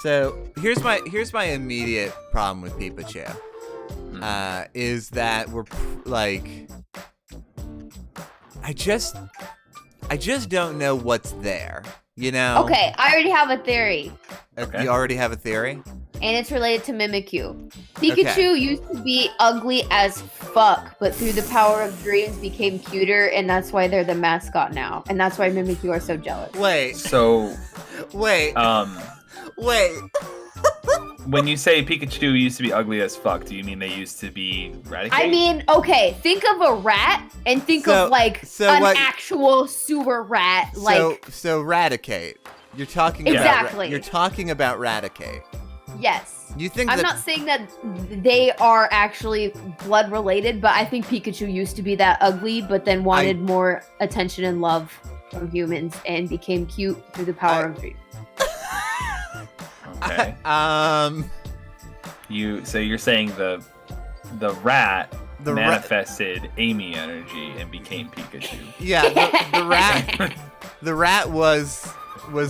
so here's my immediate problem with Pikachu. Is that we're like, I just don't know what's there. You know? Okay, I already have a theory. Okay. You already have a theory? And it's related to Mimikyu. Pikachu used to be ugly as fuck, but through the power of dreams became cuter, and that's why they're the mascot now. And that's why Mimikyu are so jealous. Wait. So, wait. Wait. When you say Pikachu used to be ugly as fuck, do you mean they used to be Raticate? I mean, okay, think of a rat and think of like an actual sewer rat. So Raticate. You're talking exactly. You're talking about Raticate. Yes. You think I'm not saying that they are actually blood related, but I think Pikachu used to be that ugly, but then wanted more attention and love from humans and became cute through the power of dreams. Okay. You're saying the rat manifested Amy energy and became Pikachu. Yeah, the rat was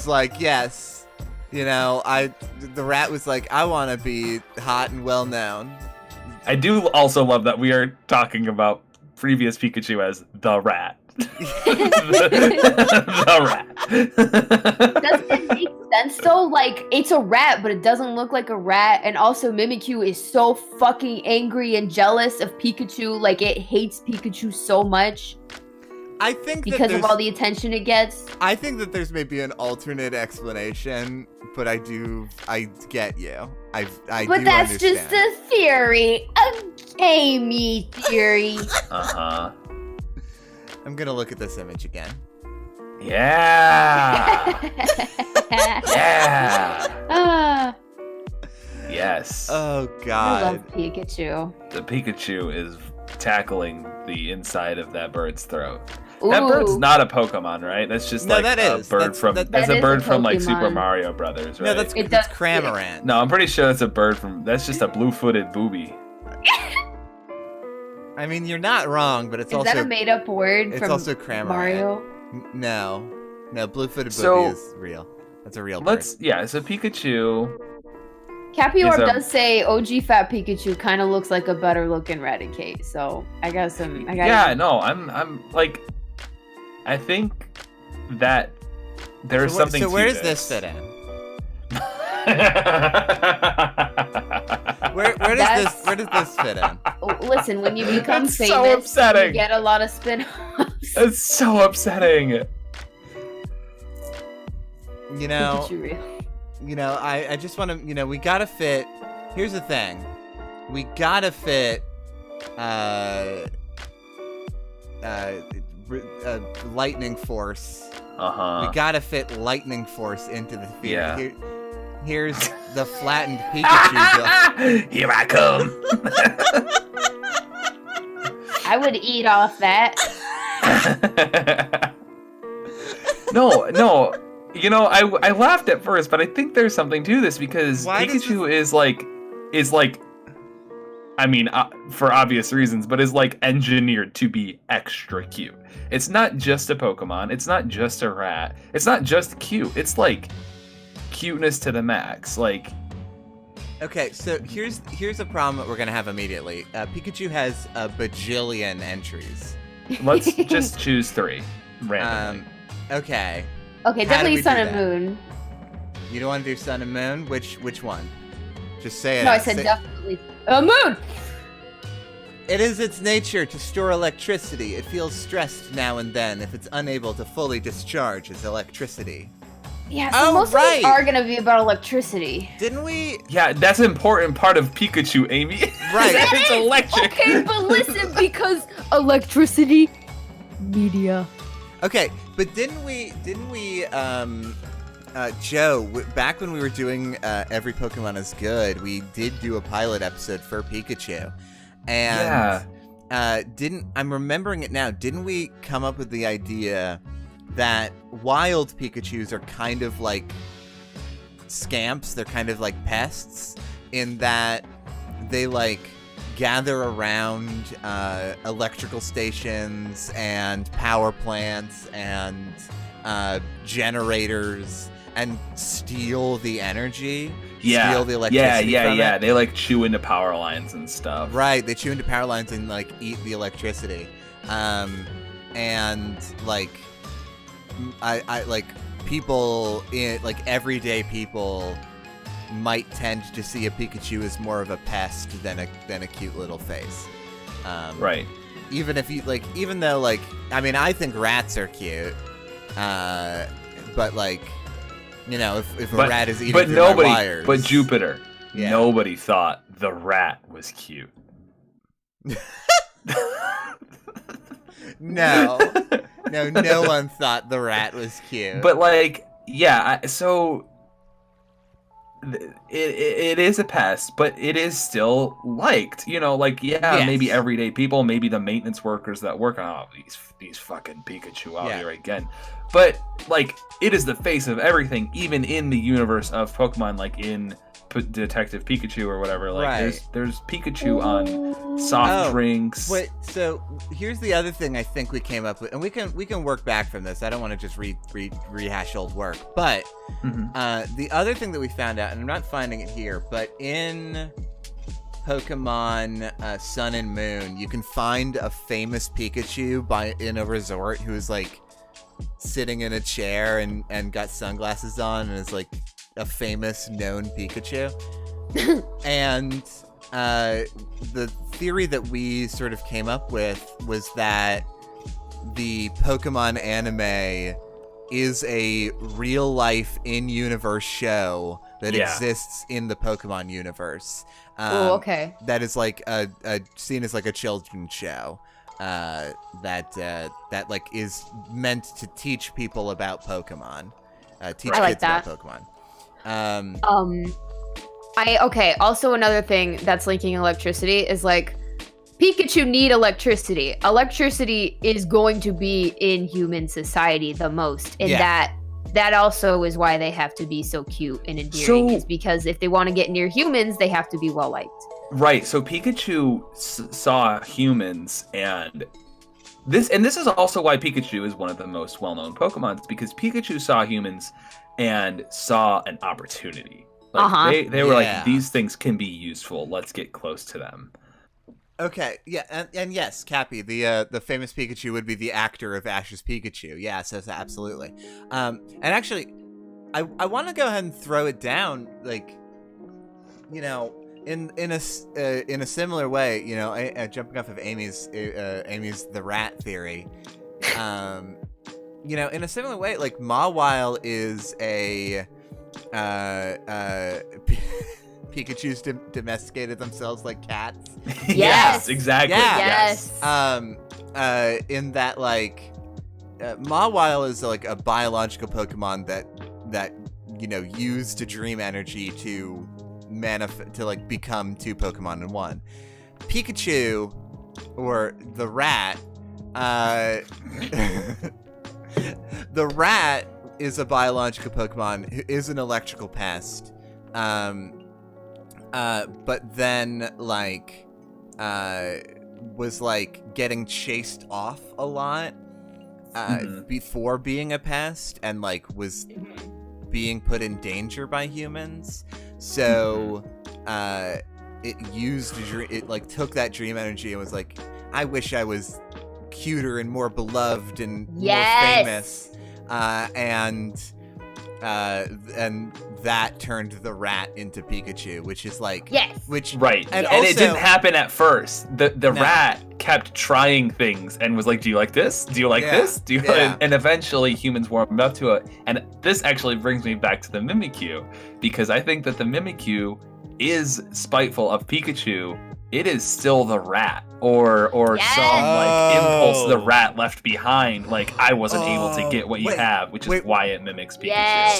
like, yes. You know, the rat was like, I want to be hot and well known. I do also love that we are talking about previous Pikachu as the rat. the rat. Doesn't it make sense though? Like, it's a rat, but it doesn't look like a rat. And also, Mimikyu is so fucking angry and jealous of Pikachu. Like, it hates Pikachu so much. I think because of all the attention it gets. I think that there's maybe an alternate explanation, but I get you. I but do that's understand. just a theory, a gamey theory. I'm gonna look at this image again. Yeah. Yeah. Yes. Oh God. I love Pikachu. The Pikachu is tackling the inside of that bird's throat. Ooh. That bird's not a Pokemon, right? That's just like a bird from like Super Mario Brothers, right? No, that's Cramorant. No, I'm pretty sure that's a bird from. That's just a blue-footed booby. I mean, you're not wrong, but it's also. Is that a made-up word? It's from also Cramorant. Mario. No, blue-footed booby is real. That's a real bird. So Pikachu Cappy Orb is a- does say OG Fat Pikachu kind of looks like a better looking Raticate, so I got some. Yeah, no, I'm like, I think that there's something. So to where does this fit in? Where does this fit in? Listen, when you become It's famous, so upsetting. you get a lot of spin-offs. It's so upsetting. You know, Pikachu real. I just want to, we gotta fit. Here's the thing, we gotta fit lightning force. Uh-huh. We gotta fit lightning force into the field. Yeah. Here's the flattened Pikachu. Here I come. I would eat off that. No. I laughed at first, but I think there's something to this because Why does Pikachu is like, I mean, for obvious reasons, but is like engineered to be extra cute. It's not just a Pokemon. It's not just a rat. It's not just cute. It's like cuteness to the max. Like, Okay, so here's a problem that we're gonna have immediately. Pikachu has a bajillion entries. let's just choose 3 randomly. Okay. Okay, How do definitely we do Sun and that? Moon. You don't want to do Sun and Moon? Which one? Just say it. No, I said definitely Moon. It is its nature to store electricity. It feels stressed now and then if it's unable to fully discharge its electricity. Yeah, so Oh, most of right. these are gonna be about electricity. Didn't we? Yeah, that's an important part of Pikachu, Amy. Right. That it's electric. Okay, but listen, because electricity, media. Okay, but didn't we, Joe, back when we were doing Every Pokemon is Good, we did do a pilot episode for Pikachu. And I'm remembering it now, didn't we come up with the idea that wild Pikachus are kind of like scamps, they're kind of like pests, in that they like gather around electrical stations and power plants and generators and steal the energy, steal the electricity from it. They like chew into power lines and stuff. Right, they chew into power lines and like eat the electricity. And like I like people in like everyday people might tend to see a Pikachu as more of a pest than a cute little face. Right. Even if you like, even though like, I mean, I think rats are cute. But like, if a rat is eating through my wires. But Jupiter, Yeah. nobody thought the rat was cute. No one thought the rat was cute. But like, yeah, so it is a pest, but it is still liked. Yes. Maybe everyday people, maybe the maintenance workers that work on these fucking Pikachu out here again. But like, it is the face of everything, even in the universe of Pokemon, like in Detective Pikachu or whatever. Like, Right. there's Pikachu on soft drinks. Wait, so here's the other thing I think we came up with, and we can work back from this. I don't want to just rehash old work, but the other thing that we found out, and I'm not finding it here, but in Pokemon Sun and Moon, you can find a famous Pikachu in a resort who's like sitting in a chair and got sunglasses on and is like a famous known Pikachu. And the theory that we sort of came up with was that the Pokemon anime is a real life in-universe show that exists in the Pokemon universe. Oh, okay. That is like a seen as like a children's show. That like is meant to teach people about Pokemon. Teach I like kids that. about Pokemon. Also another thing that's linking electricity is like Pikachu need electricity. Electricity is going to be in human society the most, and that also is why they have to be so cute and endearing. Is because if they want to get near humans, they have to be well liked. Right. So Pikachu saw humans, and this is also why Pikachu is one of the most well-known Pokemon, because Pikachu saw humans and saw an opportunity. Like they were Yeah. like, these things can be useful. Let's get close to them. Okay, yeah, and yes, Cappy, the famous Pikachu would be the actor of Ash's Pikachu. Yes, absolutely. And actually, I want to go ahead and throw it down, like, you know, in a similar way, you know, jumping off of Amy's the rat theory. You know, in a similar way, like Mawile is a Pikachu's domesticated themselves like cats. Yes. Exactly. Yeah. Yes. In that, like, Mawile is like a biological Pokemon that you know used dream energy to like become two Pokemon in one. Pikachu, or the rat, the rat is a biological Pokemon who is an electrical pest. But then, like, was, like, getting chased off a lot, before being a pest, and, like, was being put in danger by humans. So, it like, took that dream energy and was like, I wish I was cuter and more beloved and more famous. And that turned the rat into Pikachu, which is like, Right, and also, it didn't happen at first. The rat kept trying things and was like, do you like this? Do you like this? Do you? And eventually humans warmed up to it. And this actually brings me back to the Mimikyu, because I think that the Mimikyu is spiteful of Pikachu. It is still the rat, or some like impulse the rat left behind. Like, I wasn't able to get what you have, which is why it mimics Pikachu. Yes.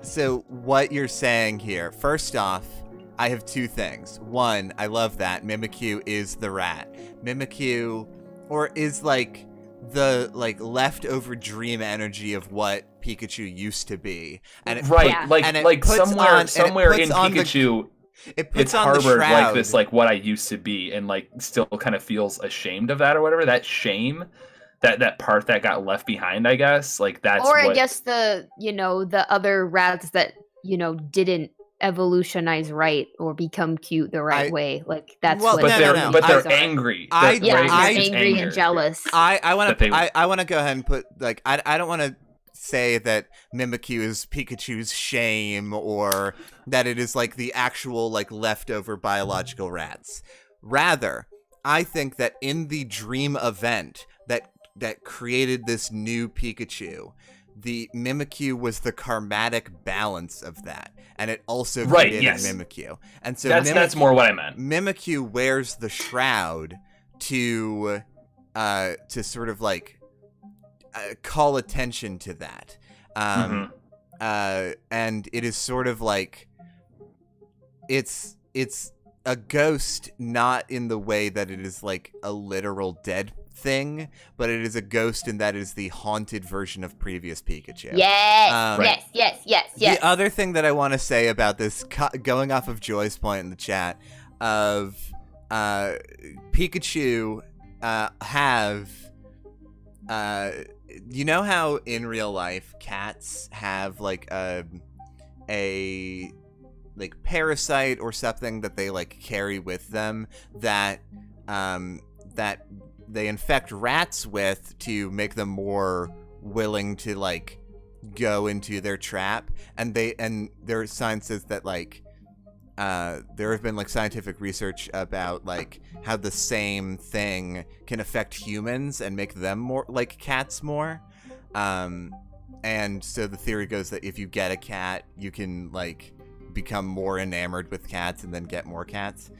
So what you're saying here? First off, I have two things. One, I love that Mimikyu is the rat. Mimikyu, or is like the leftover dream energy of what Pikachu used to be, and it like puts somewhere in Pikachu. It's harbored like this, like what I used to be, and like still kind of feels ashamed of that or whatever. That shame, that part that got left behind, I guess. Like that's. Or I guess the other rats that didn't evolutionize right or become cute the right way. Like that's what. But they're angry. They're angry and jealous. I want to go ahead and put, like, I don't want to say that Mimikyu is Pikachu's shame, or that it is like the actual, like, leftover biological rats. Rather, I think that in the dream event that created this new Pikachu, the Mimikyu was the karmatic balance of that, and it also created Mimikyu. And so that's more what I meant. Mimikyu wears the shroud to sort of like call attention to that. And it is sort of like it's a ghost, not in the way that it is like a literal dead thing, but it is a ghost in that it is the haunted version of previous Pikachu. Yes. The other thing that I want to say about this, going off of Joy's point in the chat, of Pikachu have you know how in real life cats have like a like parasite or something that they like carry with them that they infect rats with to make them more willing to like go into their trap, and their science says that like there have been like scientific research about like how the same thing can affect humans and make them more like cats more. And so the theory goes that if you get a cat, you can like become more enamored with cats and then get more cats.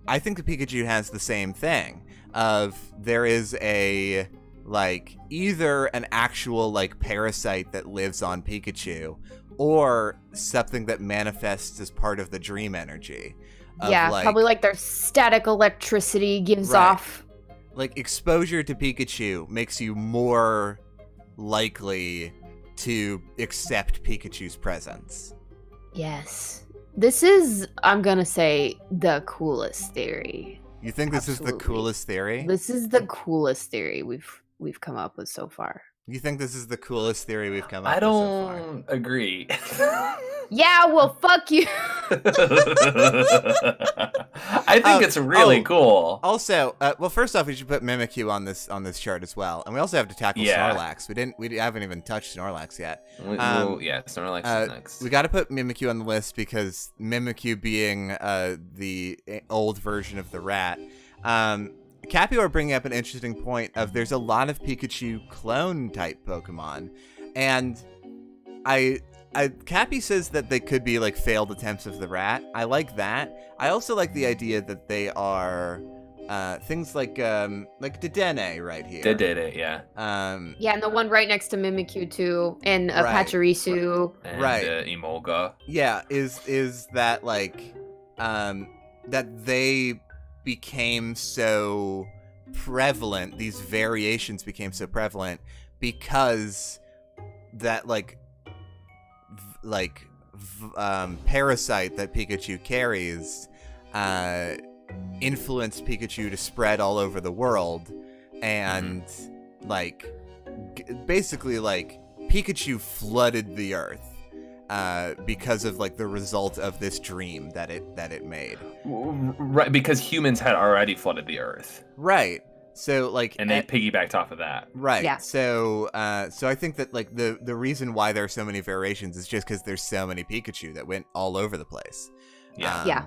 I think the Pikachu has the same thing. Of there is a like either an actual like parasite that lives on Pikachu, or something that manifests as part of the dream energy. Probably like their static electricity gives off. Like exposure to Pikachu makes you more likely to accept Pikachu's presence. Yes. This is, I'm gonna say, the coolest theory. You think this is the coolest theory? This is the coolest theory we've come up with so far. You think this is the coolest theory we've come up I with so far? don't agree. Yeah, well, fuck you. I think it's really cool. Also, well, first off, we should put Mimikyu on this chart as well, and we also have to tackle Snorlax. We haven't even touched Snorlax yet. Snorlax is next. We got to put Mimikyu on the list because Mimikyu being the old version of the rat. Cappy are bringing up an interesting point of there's a lot of Pikachu clone type Pokemon, and Cappy says that they could be like failed attempts of the rat. I like that. I also like the idea that they are things like Dedenne right here. Dedenne, yeah. Yeah, and the one right next to Mimikyu too, and Pachirisu. And, right. Emolga. Yeah, is that like that they became so prevalent, these variations became so prevalent because that parasite that Pikachu carries influenced Pikachu to spread all over the world, and basically Pikachu flooded the earth because of the result of this dream that it made. Right, because humans had already flooded the earth. Right. So and they piggybacked off of that. Right. Yeah. So I think that the reason why there are so many variations is just because there's so many Pikachu that went all over the place. Yeah. Yeah.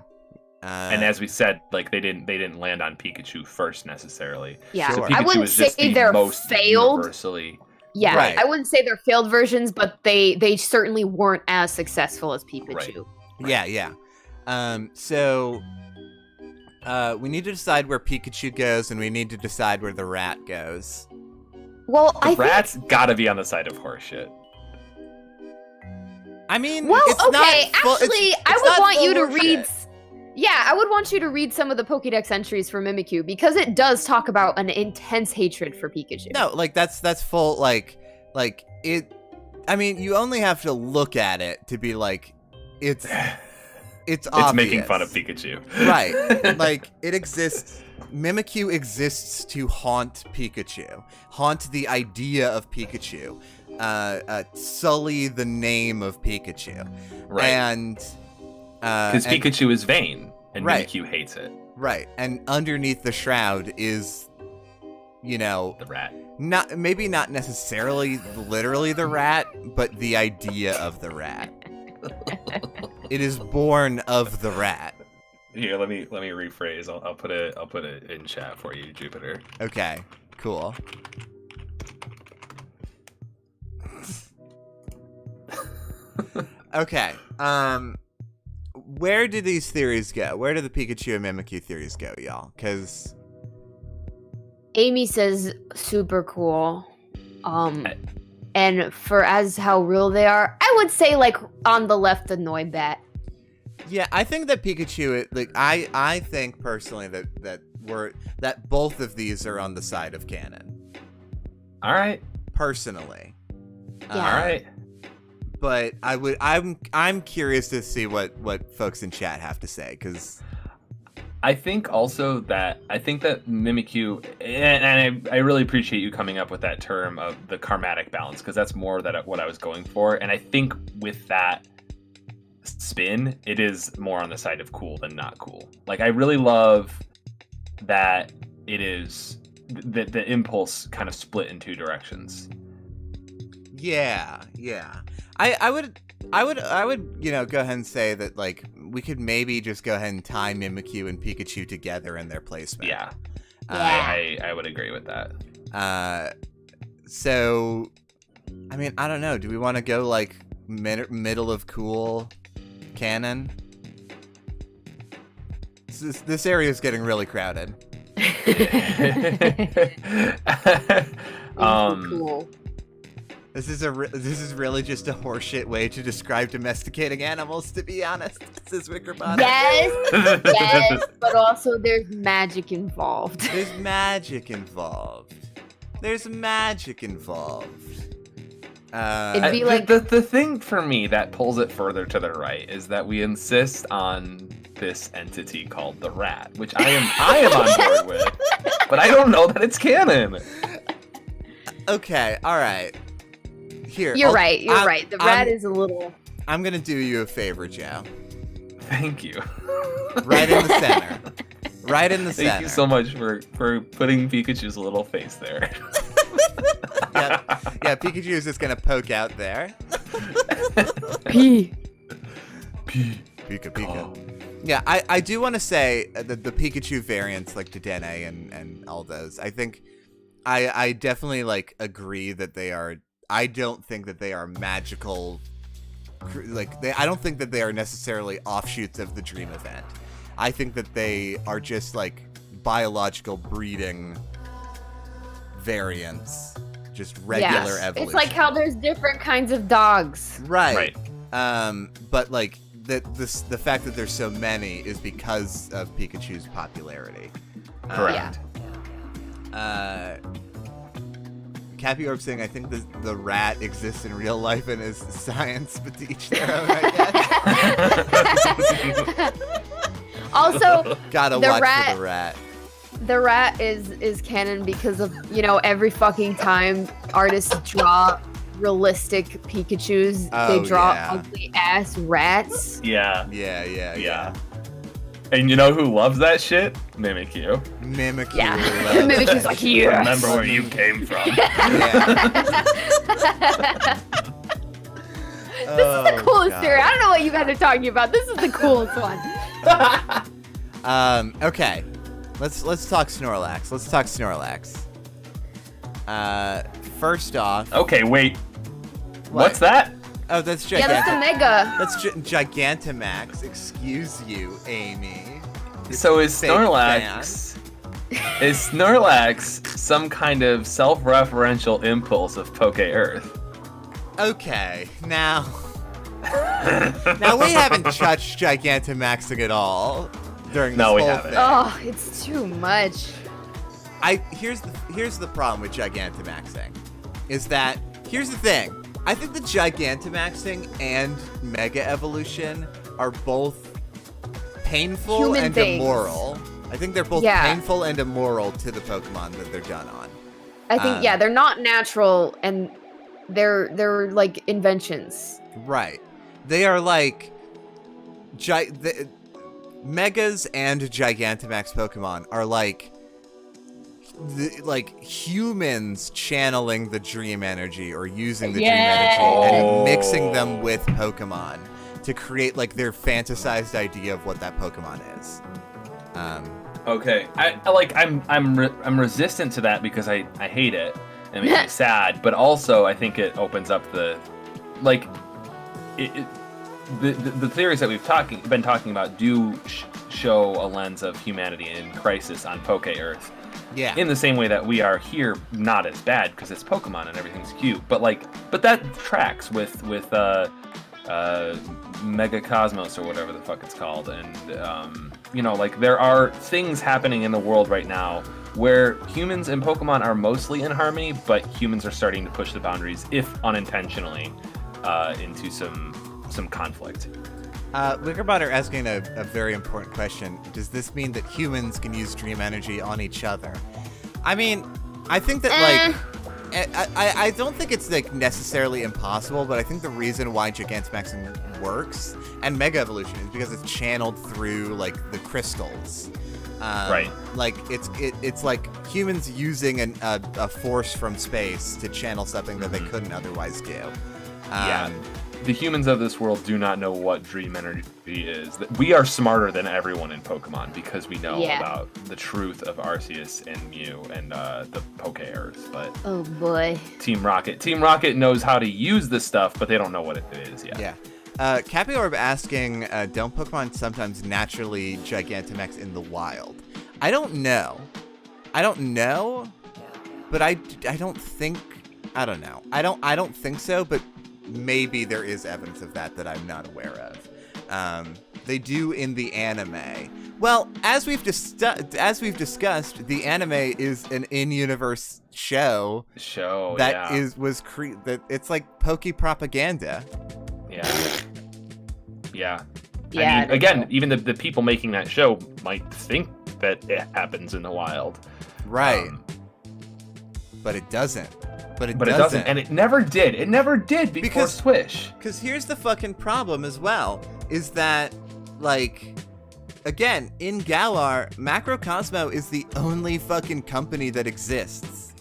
And as we said, they didn't land on Pikachu first necessarily. Yeah. So Sure. Pikachu I wouldn't was just say the they're most failed. universally. Yeah, Right. I wouldn't say they're failed versions, but they certainly weren't as successful as Pikachu. Right. Yeah. So we need to decide where Pikachu goes, and we need to decide where the rat goes. Well, The rat's gotta be on the side of horseshit. I mean, Well, it's okay, not full, actually, it's I would not want full you to horseshit. read. Yeah, I would want you to read some of the Pokédex entries for Mimikyu because it does talk about an intense hatred for Pikachu. No, that's full it. I mean, you only have to look at it to be it's obvious. It's making fun of Pikachu. Right. It exists. Mimikyu exists to haunt Pikachu. Haunt the idea of Pikachu. Sully the name of Pikachu. Right. And because Pikachu is vain, and Right. Mimikyu hates it. right. And underneath the shroud is, The rat. maybe not necessarily literally the rat, but the idea of the rat. It is born of the rat. Here, let me rephrase. I'll put it in chat for you, Jupiter. Okay, cool. Okay, where do these theories go? Where do the Pikachu and Mimikyu theories go, y'all? Because Amy says super cool. And for as how real they are, I would say on the left the Noibat. yeah, I think that Pikachu, I think personally that both of these are on the side of canon. All right. Personally. Yeah. All right. But I'm curious to see what folks in chat have to say, because I think that Mimikyu, and I really appreciate you coming up with that term of the karmatic balance, because that's more what I was going for. And I think with that spin, it is more on the side of cool than not cool. I really love that it is the impulse kind of split in two directions. yeah. I would go ahead and say that we could maybe just go ahead and tie Mimikyu and Pikachu together in their placement. Yeah. I would agree with that. So, I mean, I don't know. Do we want to go middle of cool canon? This area is getting really crowded. Cool. This is really just a horseshit way to describe domesticating animals, to be honest, says Wickerbot. Yes, but also there's magic involved. There's magic involved. It'd be the thing for me that pulls it further to the right is that we insist on this entity called the rat, which I am on board with, but I don't know that it's canon. Okay, all right. Here. You're right. You're right. The rat I'm- is a little. I'm gonna do you a favor, Joe. Thank you. Right in the center. Right in the center. Thank you so much for putting Pikachu's little face there. Yeah, Pikachu is just gonna poke out there. P. Pika. Oh. Yeah, I do want to say that the Pikachu variants, like Dedenne and all those, I think I definitely like agree that they are. I don't think that they are magical. I don't think that they are necessarily offshoots of the Dream event. I think that they are just like biological breeding variants, just regular evolution. It's like how there's different kinds of dogs. Right. But like the fact that there's so many is because of Pikachu's popularity. Correct. Cappy Orb saying, I think the rat exists in real life and is science, but to each their own, I guess. Also, Gotta the watch rat- for the rat. the rat is canon because of, every fucking time artists draw realistic Pikachus, Oh, they draw yeah. ugly ass rats. Yeah. Yeah. And you know who loves that shit? Mimikyu. Mimikyu. Yeah. love Mimikyu's that like, shit. yes. Remember where you came from. Yeah. This is the coolest theory. I don't know what you guys are talking about. This is the coolest one. Okay. Let's talk Snorlax. First off. Okay, wait. What? What's that? Oh, that's Yeah, that's the mega. That's Gigantamax. Excuse you, Amy. So is Fake Snorlax some kind of self-referential impulse of Poke Earth? Okay, now we haven't touched Gigantamaxing at all during this No, we whole haven't. thing. Oh, it's too much. Here's the problem with Gigantamaxing, is that here's the thing. I think the Gigantamaxing and Mega Evolution are both painful Human and things. immoral. I think they're both Yeah. painful and immoral to the Pokemon that they're done on. I think they're not natural and they're like inventions. Right. They are like Megas and Gigantamax Pokemon are like humans channeling the dream energy or using the dream energy and mixing them with Pokemon to create like their fantasized idea of what that Pokemon is. Okay, I'm resistant to that because I hate it and it makes me sad, but also I think it opens up the theories that we've been talking about do show a lens of humanity in crisis on Poke Earth. Yeah. In the same way that we are here, not as bad because it's Pokemon and everything's cute, but that tracks with Mega Cosmos or whatever the fuck it's called, and there are things happening in the world right now where humans and Pokemon are mostly in harmony, but humans are starting to push the boundaries, if unintentionally, into some conflict. Wickerbot are asking a very important question. Does this mean that humans can use dream energy on each other? I mean, I think that I don't think it's like necessarily impossible, but I think the reason why Gigantamaxing works and Mega Evolution is because it's channeled through like the crystals. Right. Like it's like humans using a force from space to channel something that they couldn't otherwise do. Yeah. The humans of this world do not know what dream energy is. We are smarter than everyone in Pokemon because we know about the truth of Arceus and Mew and the Poke Earth. But Oh boy. Team Rocket knows how to use this stuff, but they don't know what it is yet. Yeah. Cappy Orb asking, don't Pokemon sometimes naturally Gigantamax in the wild? I don't know, but I don't think. I don't know. I don't think so, but maybe there is evidence of that I'm not aware of. They do in the anime. Well, as we've discussed, the anime is an in-universe show. That it's like Poke propaganda. Yeah. Yeah. I mean, again, even the people making that show might think that it happens in the wild. Right. but it doesn't. But it doesn't, and it never did. It never did before Swish. Because here's the fucking problem as well, is that, like, again, in Galar, Macrocosmo is the only fucking company that exists.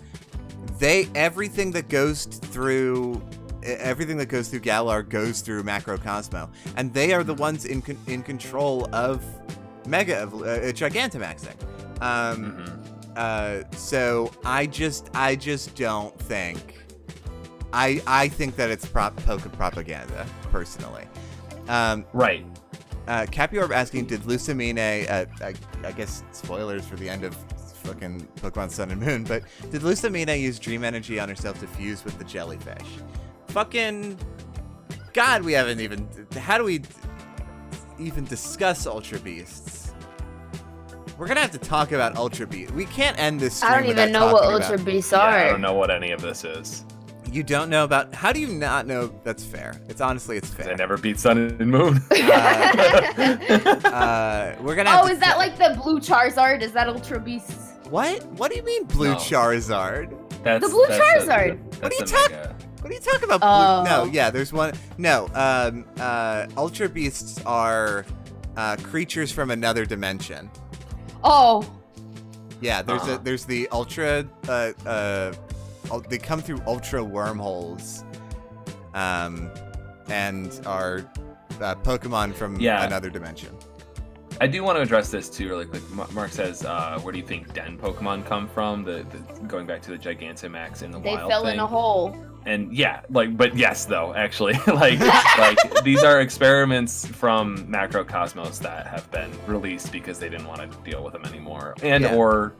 Everything that goes through Galar goes through Macrocosmo, and they are the ones in control of Gigantamaxing. So I just don't think. I think that it's Poke propaganda, personally. Right. Capiorb asking, did Lucamine, I guess spoilers for the end of fucking Pokemon Sun and Moon, but did Lucamine use dream energy on herself to fuse with the jellyfish? Fucking God, we haven't even. How do we even discuss Ultra Beasts? We're gonna have to talk about Ultra Beasts. We can't end this stream I don't even know what Ultra Beasts are. Yeah, I don't know what any of this is. You don't know about? How do you not know? That's fair. It's fair. I never beat Sun and Moon. We're gonna. Have is that like the blue Charizard? Is that Ultra Beasts? What? What do you mean blue Charizard? The blue Charizard. What are you talking? What are you talking about? No, yeah, there's one. No, Ultra Beasts are creatures from another dimension. Oh. Yeah, there's the Ultra. They come through Ultra wormholes, and are Pokemon from another dimension. I do want to address this too. Like Mark says, where do you think Den Pokemon come from? The going back to the Gigantamax in the wild. They fell in a hole. And yeah, but yes, though, actually, like these are experiments from Macrocosmos that have been released because they didn't want to deal with them anymore. Or,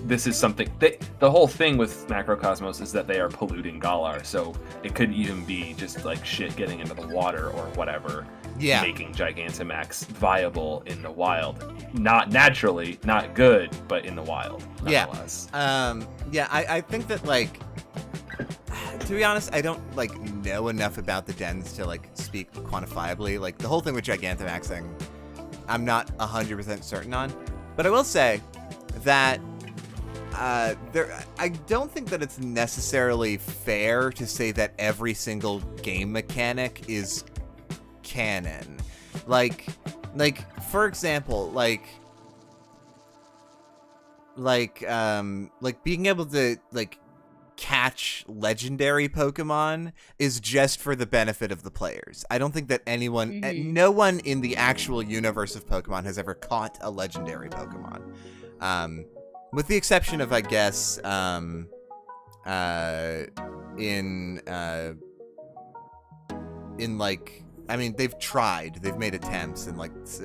this is something, the whole thing with Macrocosmos is that they are polluting Galar. So it could even be just like shit getting into the water or whatever. Yeah. Making Gigantamax viable in the wild. Not naturally, not good, but in the wild, nonetheless. I think that, like, to be honest, I don't know enough about the dens to speak quantifiably. Like the whole thing with Gigantamaxing, I'm not 100% certain on. But I will say that I don't think that it's necessarily fair to say that every single game mechanic is canon. Like for example, being able to catch legendary Pokemon is just for the benefit of the players. I don't think that no one in the actual universe of Pokemon has ever caught a legendary Pokemon. With the exception of, I guess, they've tried. They've made attempts, and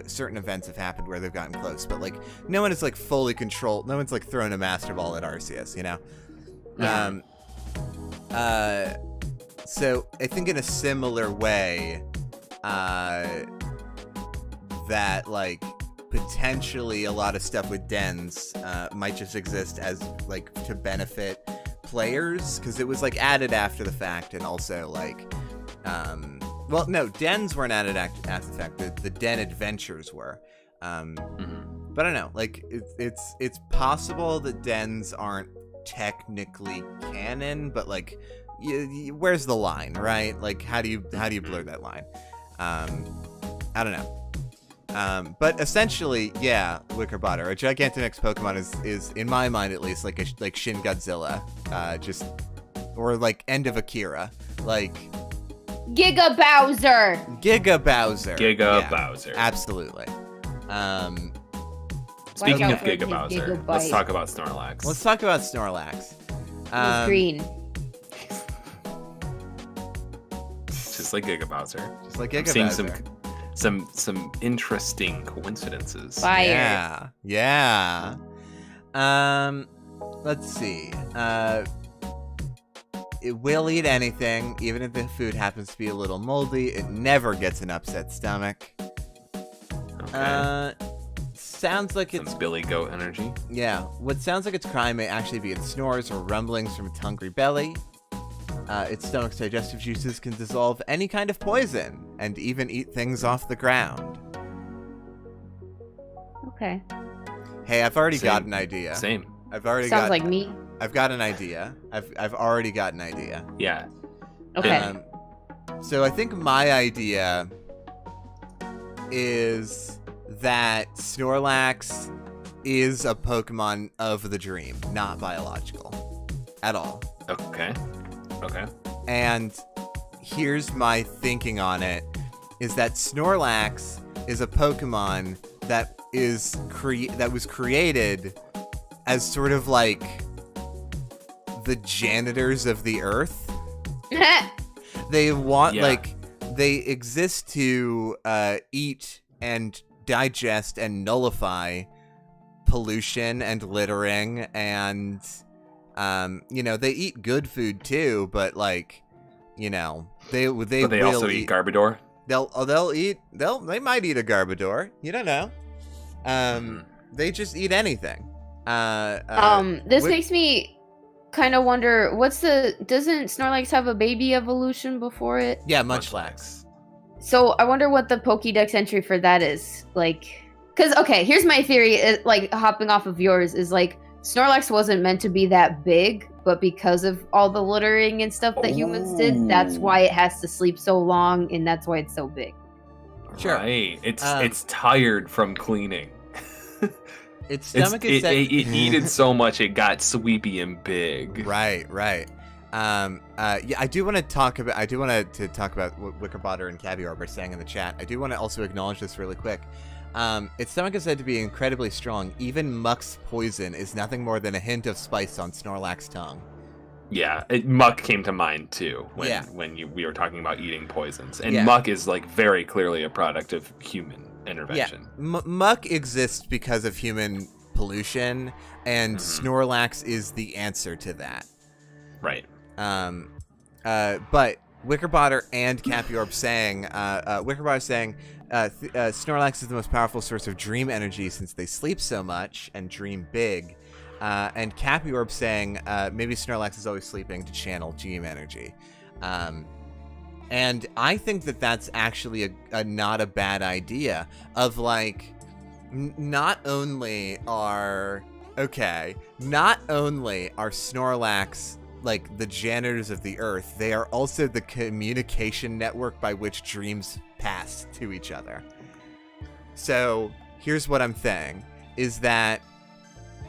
certain events have happened where they've gotten close, but no one is fully controlled. No one's thrown a Master Ball at Arceus, Yeah. So I think in a similar way, that potentially a lot of stuff with dens might just exist as to benefit players, because it was added after the fact, and also well, no, dens weren't added after the fact. The den adventures were. But I don't know. It's possible that dens aren't technically canon, but where's the line, right? How do you blur that line? I don't know. But essentially, yeah, Wickerbotter, a Gigantamax Pokemon is in my mind at least like Shin Godzilla, or end of Akira, Giga Bowser. Bowser. Absolutely. Speaking of Giga Bowser, let's talk about Snorlax. He's green. Just like Giga Bowser. I'm seeing some interesting coincidences. Fire. Yeah. Let's see. It will eat anything, even if the food happens to be a little moldy. It never gets an upset stomach. Okay. Sounds like it's Billy Goat energy. Yeah. What sounds like its crime may actually be its snores or rumblings from its hungry belly. Its stomach's digestive juices can dissolve any kind of poison and even eat things off the ground. Okay. Hey, I've already got an idea. Same. I've already Sounds got like me. I've got an idea. I've already got an idea. Yeah. Okay. So I think my idea is that Snorlax is a Pokemon of the dream, not biological at all. Okay. And here's my thinking on it, is that Snorlax is a Pokemon that was created as sort of like the janitors of the earth. They want they exist to eat and digest and nullify pollution and littering, and they eat good food too, but like, they they also eat Garbodor. They might eat a Garbodor. You don't know. They just eat anything. This makes me kind of wonder, doesn't Snorlax have a baby evolution before it? Yeah, Munchlax. So I wonder what the Pokédex entry for that is. Like, because, okay, here's my theory, like, hopping off of yours, is like, Snorlax wasn't meant to be that big, but because of all the littering and stuff that humans did, that's why it has to sleep so long, and that's why it's so big. Sure. Right. It's tired from cleaning. Its stomach is set... it eated so much it got sweepy and big. Right. Yeah, I do want to talk about what Wickerbotter and Caviorb are saying in the chat. I do want to also acknowledge this really quick. Its stomach is said to be incredibly strong. Even Muck's poison is nothing more than a hint of spice on Snorlax's tongue. Yeah, Muck came to mind too when we were talking about eating poisons. And Muck is like very clearly a product of human intervention. Yeah. Muck exists because of human pollution, and Snorlax is the answer to that. Right. But Wickerbotter and Capiorb saying, Snorlax is the most powerful source of dream energy since they sleep so much and dream big. And Capiorb saying, maybe Snorlax is always sleeping to channel dream energy. And I think that that's actually a not a bad idea of like, not only are Snorlax like the janitors of the earth, they are also the communication network by which dreams pass to each other. So here's what I'm saying, is that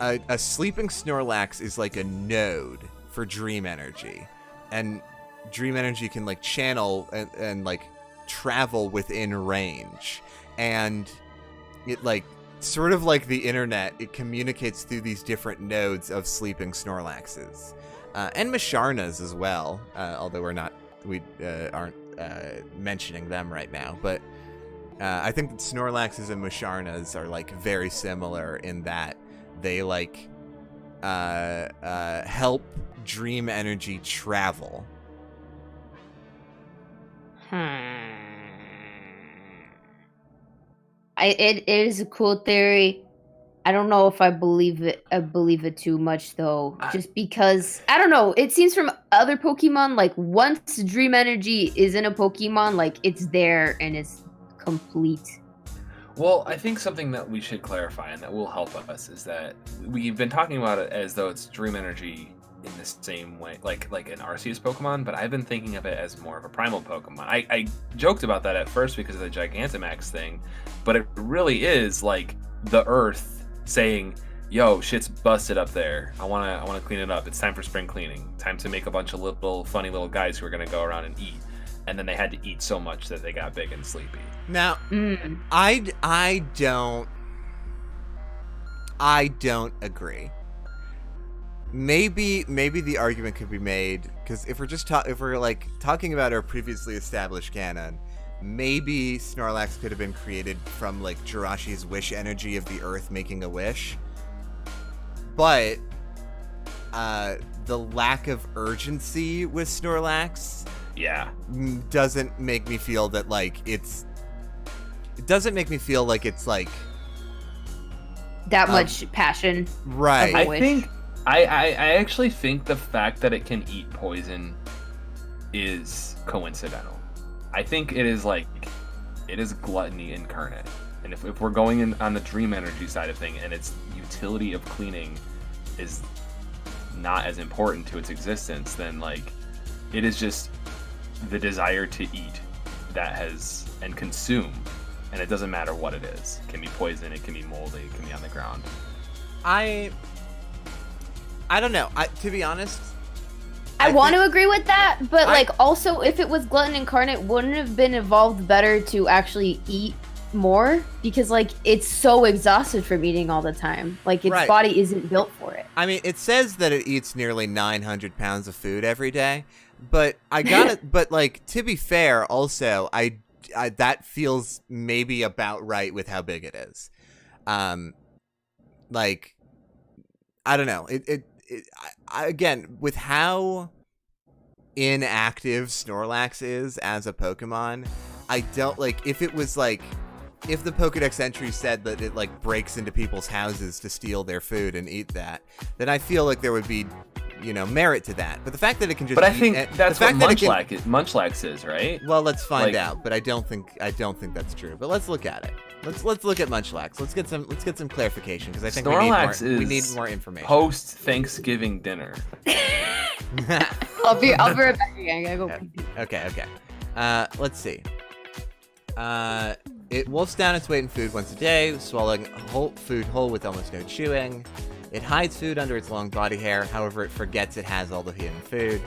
a sleeping Snorlax is like a node for dream energy, and dream energy can like channel and like travel within range, and it like sort of like the internet, it communicates through these different nodes of sleeping Snorlaxes. And Masharnas as well, although we aren't mentioning them right now. But I think that Snorlaxes and Masharnas are like very similar in that they like help dream energy travel. It is a cool theory. I don't know if I believe it too much though, just because I don't know. It seems from other Pokemon, like once dream energy is in a Pokemon, like it's there and it's complete. Well, I think something that we should clarify and that will help us is that we've been talking about it as though it's dream energy in the same way, like an Arceus Pokemon, but I've been thinking of it as more of a primal Pokemon. I joked about that at first because of the Gigantamax thing, but it really is like the Earth saying, yo, shit's busted up there. I wanna clean it up. It's time for spring cleaning. Time to make a bunch of little funny little guys who are gonna go around and eat. And then they had to eat so much that they got big and sleepy. Now, I don't agree. Maybe the argument could be made, because if we're like talking about our previously established canon, maybe Snorlax could have been created from like Jiraiya's wish energy of the earth making a wish. But the lack of urgency with Snorlax doesn't make me feel that like it's like that much passion. Right. I actually think the fact that it can eat poison is coincidental. I think it is gluttony incarnate. And if we're going in on the dream energy side of thing, and its utility of cleaning is not as important to its existence, then like it is just the desire to eat and consume, and it doesn't matter what it is. It can be poison, it can be moldy, it can be on the ground. I don't know. To be honest, I want to agree with that, but like also if it was glutton incarnate, wouldn't it have been evolved better to actually eat more? Because like it's so exhausted from eating all the time. Like its body isn't built for it. I mean, it says that it eats nearly 900 pounds of food every day, but I gotta. But like to be fair, also I that feels maybe about right with how big it is. Like I don't know. Again, with how inactive Snorlax is as a Pokemon, I don't like if it was like if the Pokedex entry said that it like breaks into people's houses to steal their food and eat that, then I feel like there would be, merit to that. But the fact that it can just But I think that's what Munchlax Munchlax is, right? Well, let's find out. But I don't think that's true. But let's look at it. Let's look at Munchlax. Let's get some clarification because I think we need more information. Post Thanksgiving dinner. I'll be right back again. I gotta go. Okay. Let's see. It wolfs down its weight in food once a day, swallowing food whole with almost no chewing. It hides food under its long body hair. However, it forgets it has all the hidden food.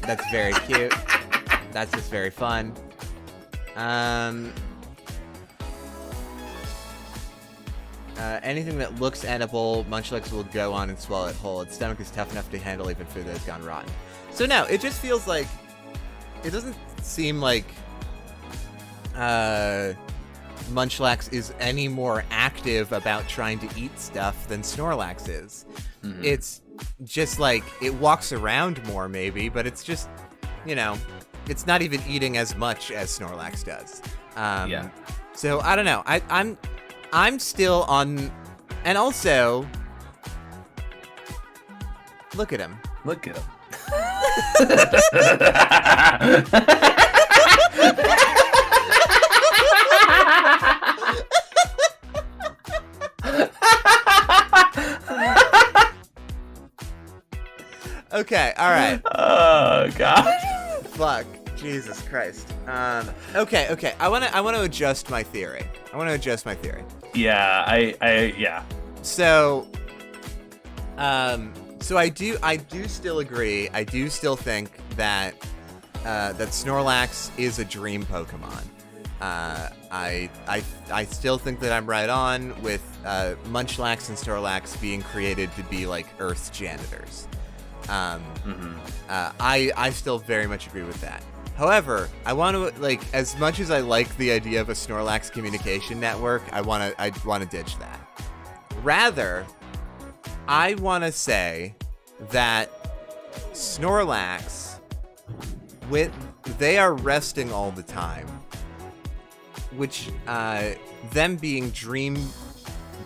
That's very cute. That's just very fun. Anything that looks edible, Munchlax will go on and swallow it whole. Its stomach is tough enough to handle even food that has gone rotten. So no, it just feels like it doesn't seem like Munchlax is any more active about trying to eat stuff than Snorlax is. Mm-hmm. It's just like it walks around more maybe, but it's just, it's not even eating as much as Snorlax does. Yeah. So I don't know. I'm still on, and also look at him. Look at him. Okay, all right. Oh god. Fuck. Jesus Christ. Okay. I want to adjust my theory. Yeah, yeah. So I do still agree. I do still think that that Snorlax is a dream Pokemon. I still think that I'm right on with Munchlax and Snorlax being created to be like Earth's janitors. I still very much agree with that. However, I want to as much as I like the idea of a Snorlax communication network, I want to ditch that. Rather, I want to say that Snorlax, they are resting all the time, which them being dream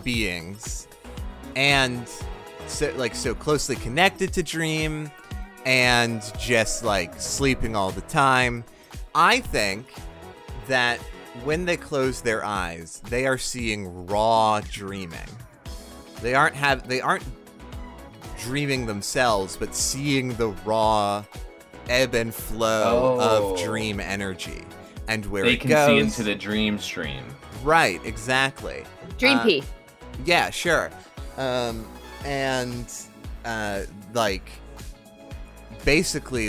beings and so closely connected to Dream and just sleeping all the time. I think that when they close their eyes, they are seeing raw dreaming. They aren't dreaming themselves, but seeing the raw ebb and flow of dream energy and where it goes. They can see into the dream stream. Right, exactly. Dream pea. Yeah, sure. Basically,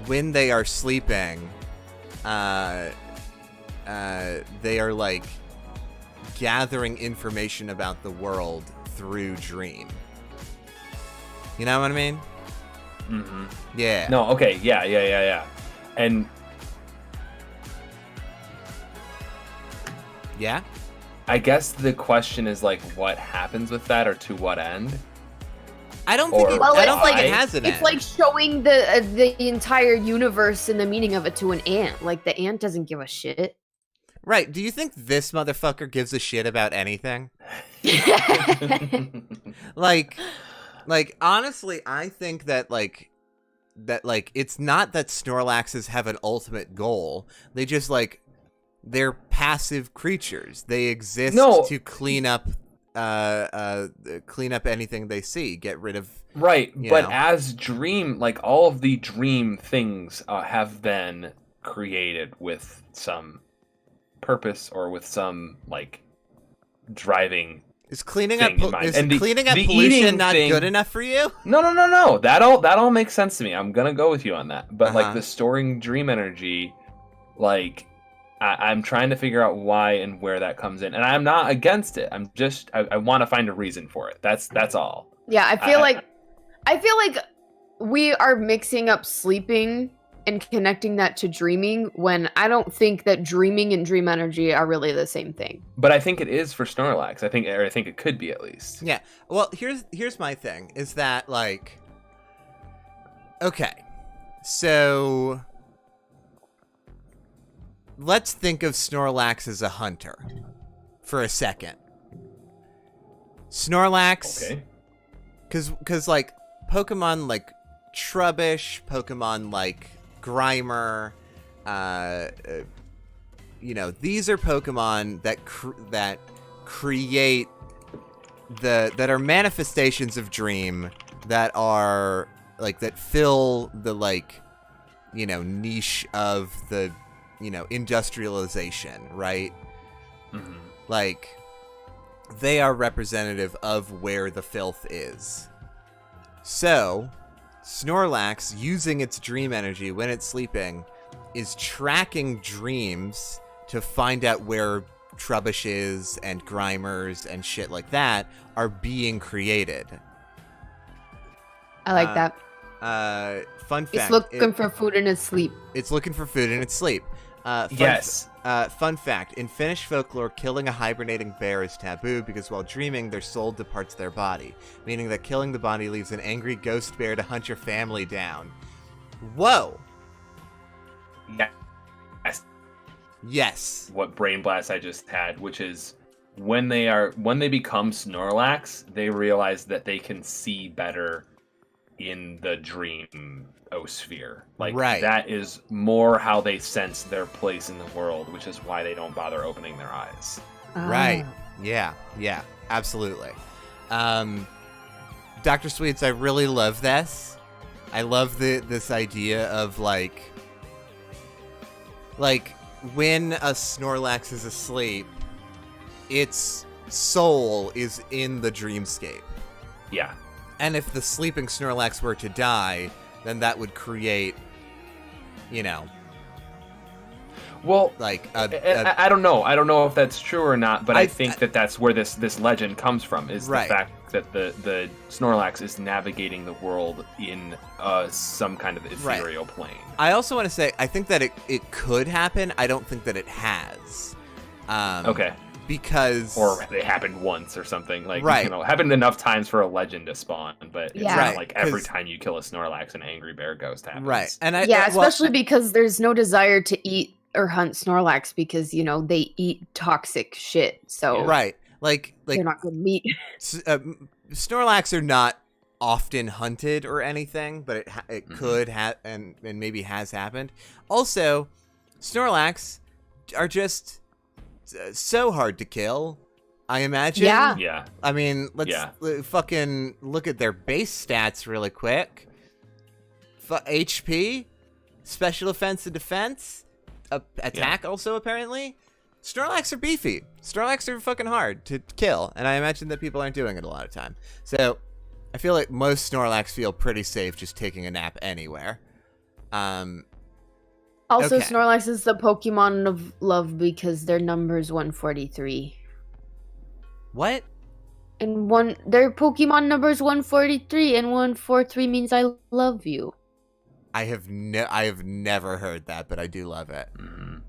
when they are sleeping, they are gathering information about the world through dream. You know what I mean? Mm-hmm. Yeah. No, okay, yeah. And yeah? I guess the question is what happens with that, or to what end? I don't think it has an end. It's like showing the entire universe and the meaning of it to an ant. The ant doesn't give a shit. Right. Do you think this motherfucker gives a shit about anything? Honestly, I think that it's not that Snorlaxes have an ultimate goal. They just they're passive creatures. They exist to clean up clean up anything they see, get rid of. Right, you but know. as dream, like all of the dream things have been created with some purpose or with some like driving. Is cleaning thing up in mind. is And the pollution eating not thing- good enough for you? No. That all makes sense to me. I'm gonna go with you on that. But like Uh-huh. the storing dream energy, like I'm trying to figure out why and where that comes in, and I'm not against it. I'm just I want to find a reason for it. That's all. Yeah, I feel like we are mixing up sleeping and connecting that to dreaming when I don't think that dreaming and dream energy are really the same thing. But I think it is for Snorlax. I think it could be at least. Yeah. Well, here's my thing is that like, okay, so let's think of Snorlax as a hunter for a second. Snorlax, Okay. because like Pokemon like Trubbish, Pokemon like Grimer, these are Pokemon that create that are manifestations of dream that are like that fill the like niche of the industrialization, right? Mm-hmm. Like they are representative of where the filth is. So Snorlax, using its dream energy when it's sleeping, is tracking dreams to find out where Trubbishes and Grimers and shit like that are being created. I like that. Fun fact. It's looking for food in its sleep. It's looking for food in its sleep. Yes. Fun fact. In Finnish folklore, killing a hibernating bear is taboo because while dreaming, their soul departs their body, meaning that killing the body leaves an angry ghost bear to hunt your family down. Whoa! Yes. Yes. What brain blast I just had, which is when they become Snorlax, they realize that they can see better in the dream sphere. Like Right. that is more how they sense their place in the world, which is why they don't bother opening their eyes. Right. Ah. Yeah, absolutely. Dr. Sweets, I really love this. I love this idea of like when a Snorlax is asleep, its soul is in the dreamscape. Yeah. And if the sleeping Snorlax were to die, then that would create, Well, like I don't know. I don't know if that's true or not, but I think I- that's where this legend comes from. Is Right. the fact that the Snorlax is navigating the world in some kind of ethereal plane. I also want to say, I think that it could happen. I don't think that it has. Okay. Because... Or they happened once or something. Like, Right. happened enough times for a legend to spawn, but it's Yeah. not Right, like every 'cause- time you kill a Snorlax, an angry bear ghost happens. Right. And Yeah, especially because there's no desire to eat or hunt Snorlax because, they eat toxic shit. So Right. Like they're not good meat. Snorlax are not often hunted or anything, but it Mhm. could have and maybe has happened. Also, Snorlax are just so hard to kill. I imagine. Yeah. Yeah. I mean, let's Yeah. fucking look at their base stats really quick. HP, special offense and defense, attack also apparently. Snorlax are beefy. Snorlax are fucking hard to kill, and I imagine that people aren't doing it a lot of time. So, I feel like most Snorlax feel pretty safe just taking a nap anywhere. Also, Okay. Snorlax is the Pokemon of love because their number is 143. What? And their Pokemon number is 143, and 143 means I love you. I have never heard that, but I do love it. Mhm.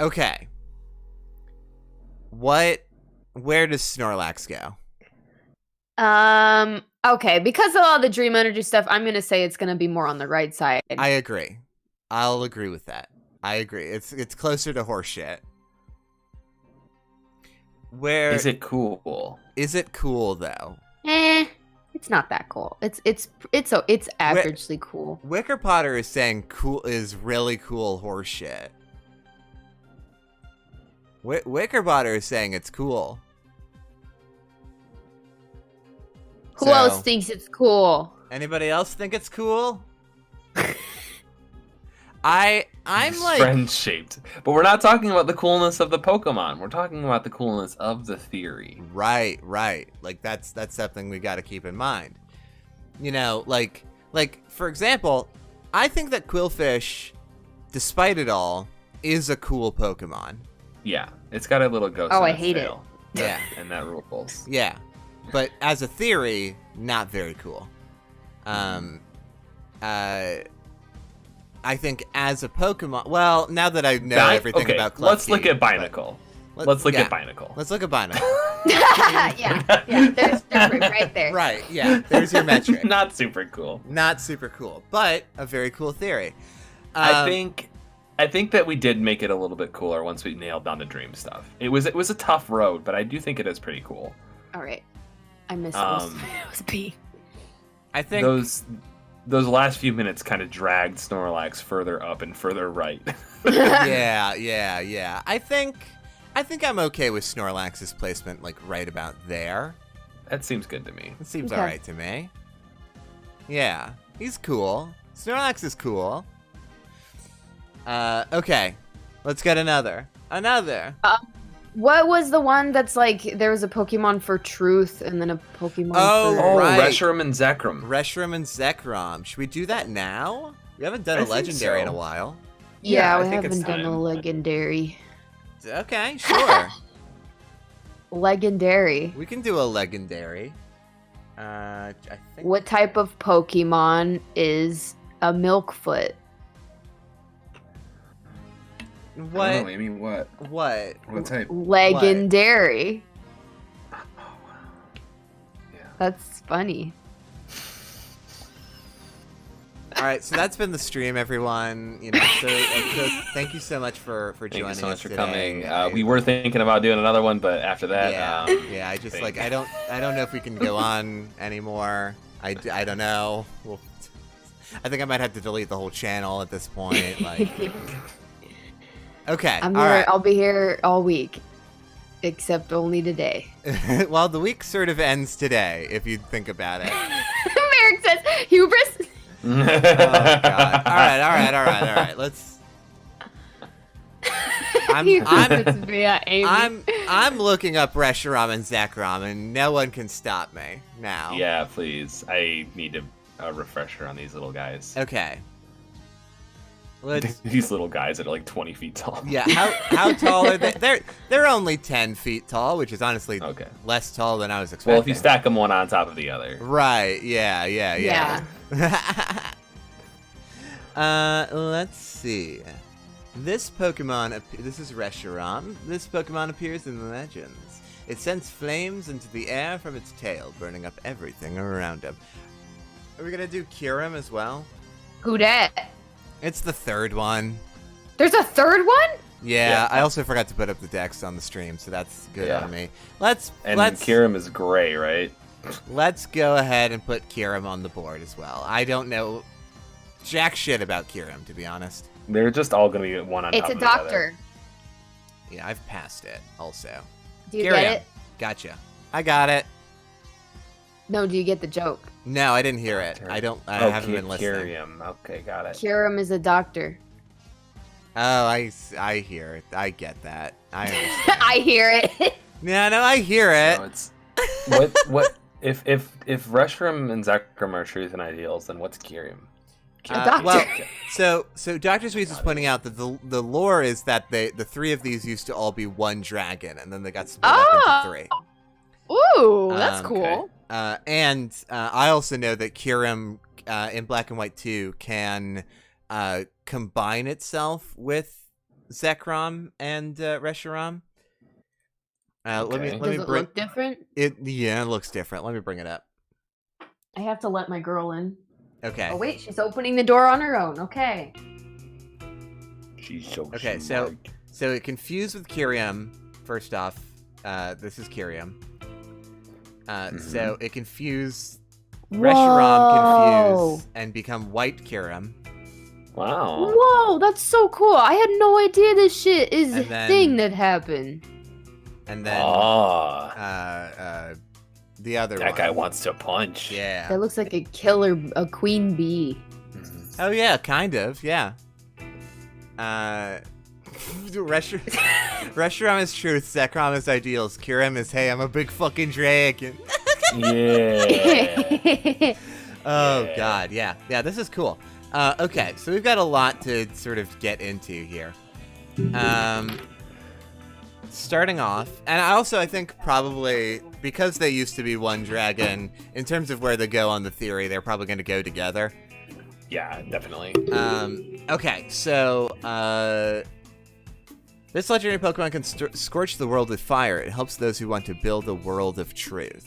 Okay. Where does Snorlax go? Okay, because of all the dream energy stuff, I'm gonna say it's gonna be more on the right side. I agree. I'll agree with that. I agree. It's closer to horseshit. Where Is it cool? is it cool though? It's not that cool. It's averagely cool. Wicker Potter is saying cool is really cool horseshit. Wicker Potter is saying it's cool. Who So- else thinks it's cool? Anybody else think it's cool? I'm It's like, friend-shaped. But we're not talking about the coolness of the Pokemon. We're talking about the coolness of the theory. right. Like that's something we got to keep in mind. You know, like for example, I think that Quillfish, despite it all, is a cool Pokemon. Yeah, it's got a little ghost. Oh, in I its hate it. tail, Yeah, and that rules. yeah. But as a theory, not very cool. I think as a Pokemon, well, now that I know everything okay, about Klefki, let's look at but- Binacle. Let's look at Binacle. Let's look at Binacle. yeah, there's different right there. Right, yeah. There's your metric. Not super cool. Not super cool, but a very cool theory. I think that we did make it a little bit cooler once we nailed down the dream stuff. It was a tough road, but I do think it is pretty cool. All right, I missed those B. I think Those last few minutes kind of dragged Snorlax further up and further right. yeah. I think I'm okay with Snorlax's placement, like right about there. That seems good to me. It seems Okay. alright to me. Yeah, he's cool. Snorlax is cool. Okay, let's get another. What was the one that's like there was a Pokemon for truth and then a Pokemon Oh, for... Oh, right. Reshiram and Zekrom. Reshiram and Zekrom. Should we do that now? We haven't done I a think legendary in so. a while. Yeah, I we think it's haven't done a time. legendary. Okay, sure. Legendary. We can do a legendary. I think. What type of Pokemon is a Milkfoot? I don't What? know, maybe what? What? What type? Legendary. Yeah. That's funny. All right, so that's been the stream, everyone. You know, so thank you so much for Thank joining you so us much for today. coming. We were thinking about doing another one, but after that, yeah. I just think- like I don't know if we can go on anymore. I don't know. Well, I think I might have to delete the whole channel at this point. Like, okay, I'm all here. right. I'll be here all week, except only today. Well, the week sort of ends today, if you think about it. Merrick says hubris. Oh God! All right. Let's. I'm looking up Reshiram and Zekrom, and no one can stop me now. Yeah, please. I need a refresher on these little guys. Okay. Let's. These little guys that are like 20 feet tall. Yeah. How tall are they? They're only 10 feet tall, which is honestly Okay. less tall than I was expecting. Well, if you stack them one on top of the other. Right. Yeah. Let's see. This Pokemon, this is Reshiram. This Pokemon appears in the legends. It sends flames into the air from its tail, burning up everything around him. Are we gonna do Kyurem as well? Who dat? It's the third one. There's a third one? Yeah, Yeah. I also forgot to put up the decks on the stream, so that's good Yeah. on me. Let's Kyurem is gray, right? let's go ahead and put Kyurem on the board as well. I don't know jack shit about Kyurem, to be honest. They're just all going to be one on It's top a of the other. doctor. Yeah, I've passed it also. Do you Kyurem. get it? Gotcha. I got it. No, do you get the joke? No, I didn't hear it. I haven't been listening. Kyurem. Okay, got it. Kyurem is a doctor. Oh, I hear it. I get that. I understand. I hear it. No, I hear it. So it's what if Reshiram and Zekrom are truth and ideals, then what's Kyurem? doctor. Well, so Dr. Sweets is pointing out that the lore is that the three of these used to all be one dragon, and then they got split up into three. Ooh, that's Okay. cool. And I also know that Kyurem in Black and White 2 can combine itself with Zekrom and Reshiram. Let Okay. me Does it bring look different? it. Yeah, it looks different. Let me bring it up. I have to let my girl in. Okay. Oh wait, she's opening the door on her own. Okay. She's so Okay, so it confused with Kyurem. First off, this is Kyurem. So it confused Reshiram confuse and become white Kyurem. Wow. Whoa, that's so cool. I had no idea this shit is a And then- thing that happened. And then Ah. the other one. That guy wants to punch. Yeah. That looks like a queen bee. Oh yeah, kind of. Yeah. Reshiram is truth. Zekrom is ideals. Kirim is hey, I'm a big fucking dragon. Yeah. Oh Yeah. god, yeah. This is cool. Okay, so we've got a lot to sort of get into here. Starting off, and I think probably because they used to be one dragon, in terms of where they go on the theory, they're probably going to go together. Yeah, definitely. Okay, so this legendary Pokemon can scorch the world with fire. It helps those who want to build a world of truth.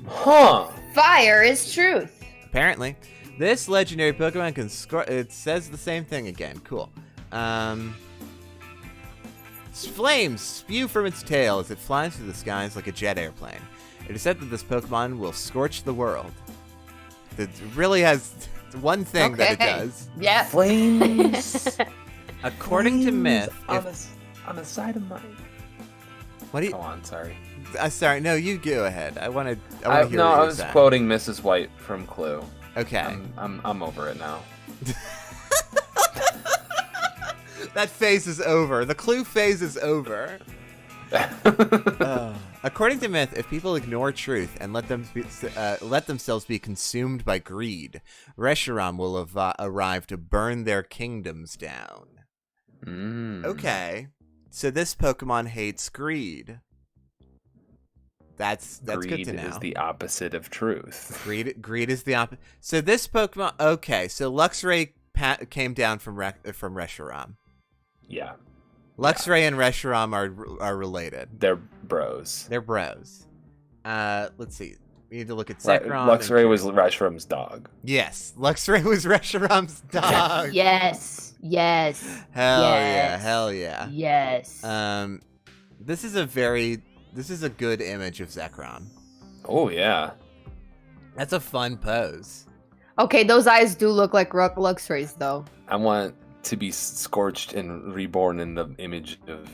Huh. Fire is truth. Apparently. This legendary Pokemon can scorch... It says the same thing again. Cool. Flames spew from its tail as it flies through the skies like a jet airplane. It is said that this Pokemon will scorch the world. It really has one thing that it does. Yeah. Flames. According to myth... on the side of my... What do you... Go on, sorry. Sorry, no, you go ahead. I want to hear I what you're was saying. quoting Mrs. White from Clue. Okay. I'm over it now. That phase is over. The Clue phase is over. According to myth, if people ignore truth and let themselves be consumed by greed, Reshiram will arrive to burn their kingdoms down. Okay, so this Pokemon hates greed. That's greed good to know. Greed is the opposite of truth. Greed is the opposite. So this Pokemon. Okay, so Luxray came down from Reshiram. Yeah. Luxray and Reshiram are related. They're bros. They're bros. Let's see. We need to look at Zekrom. Luxray was Reshiram's dog. Yes, Luxray was Reshiram's dog. Yes. Hell yeah. Yes. This is a good image of Zekrom. Oh yeah. That's a fun pose. Okay, those eyes do look like Luxray's though. I want to be scorched and reborn in the image of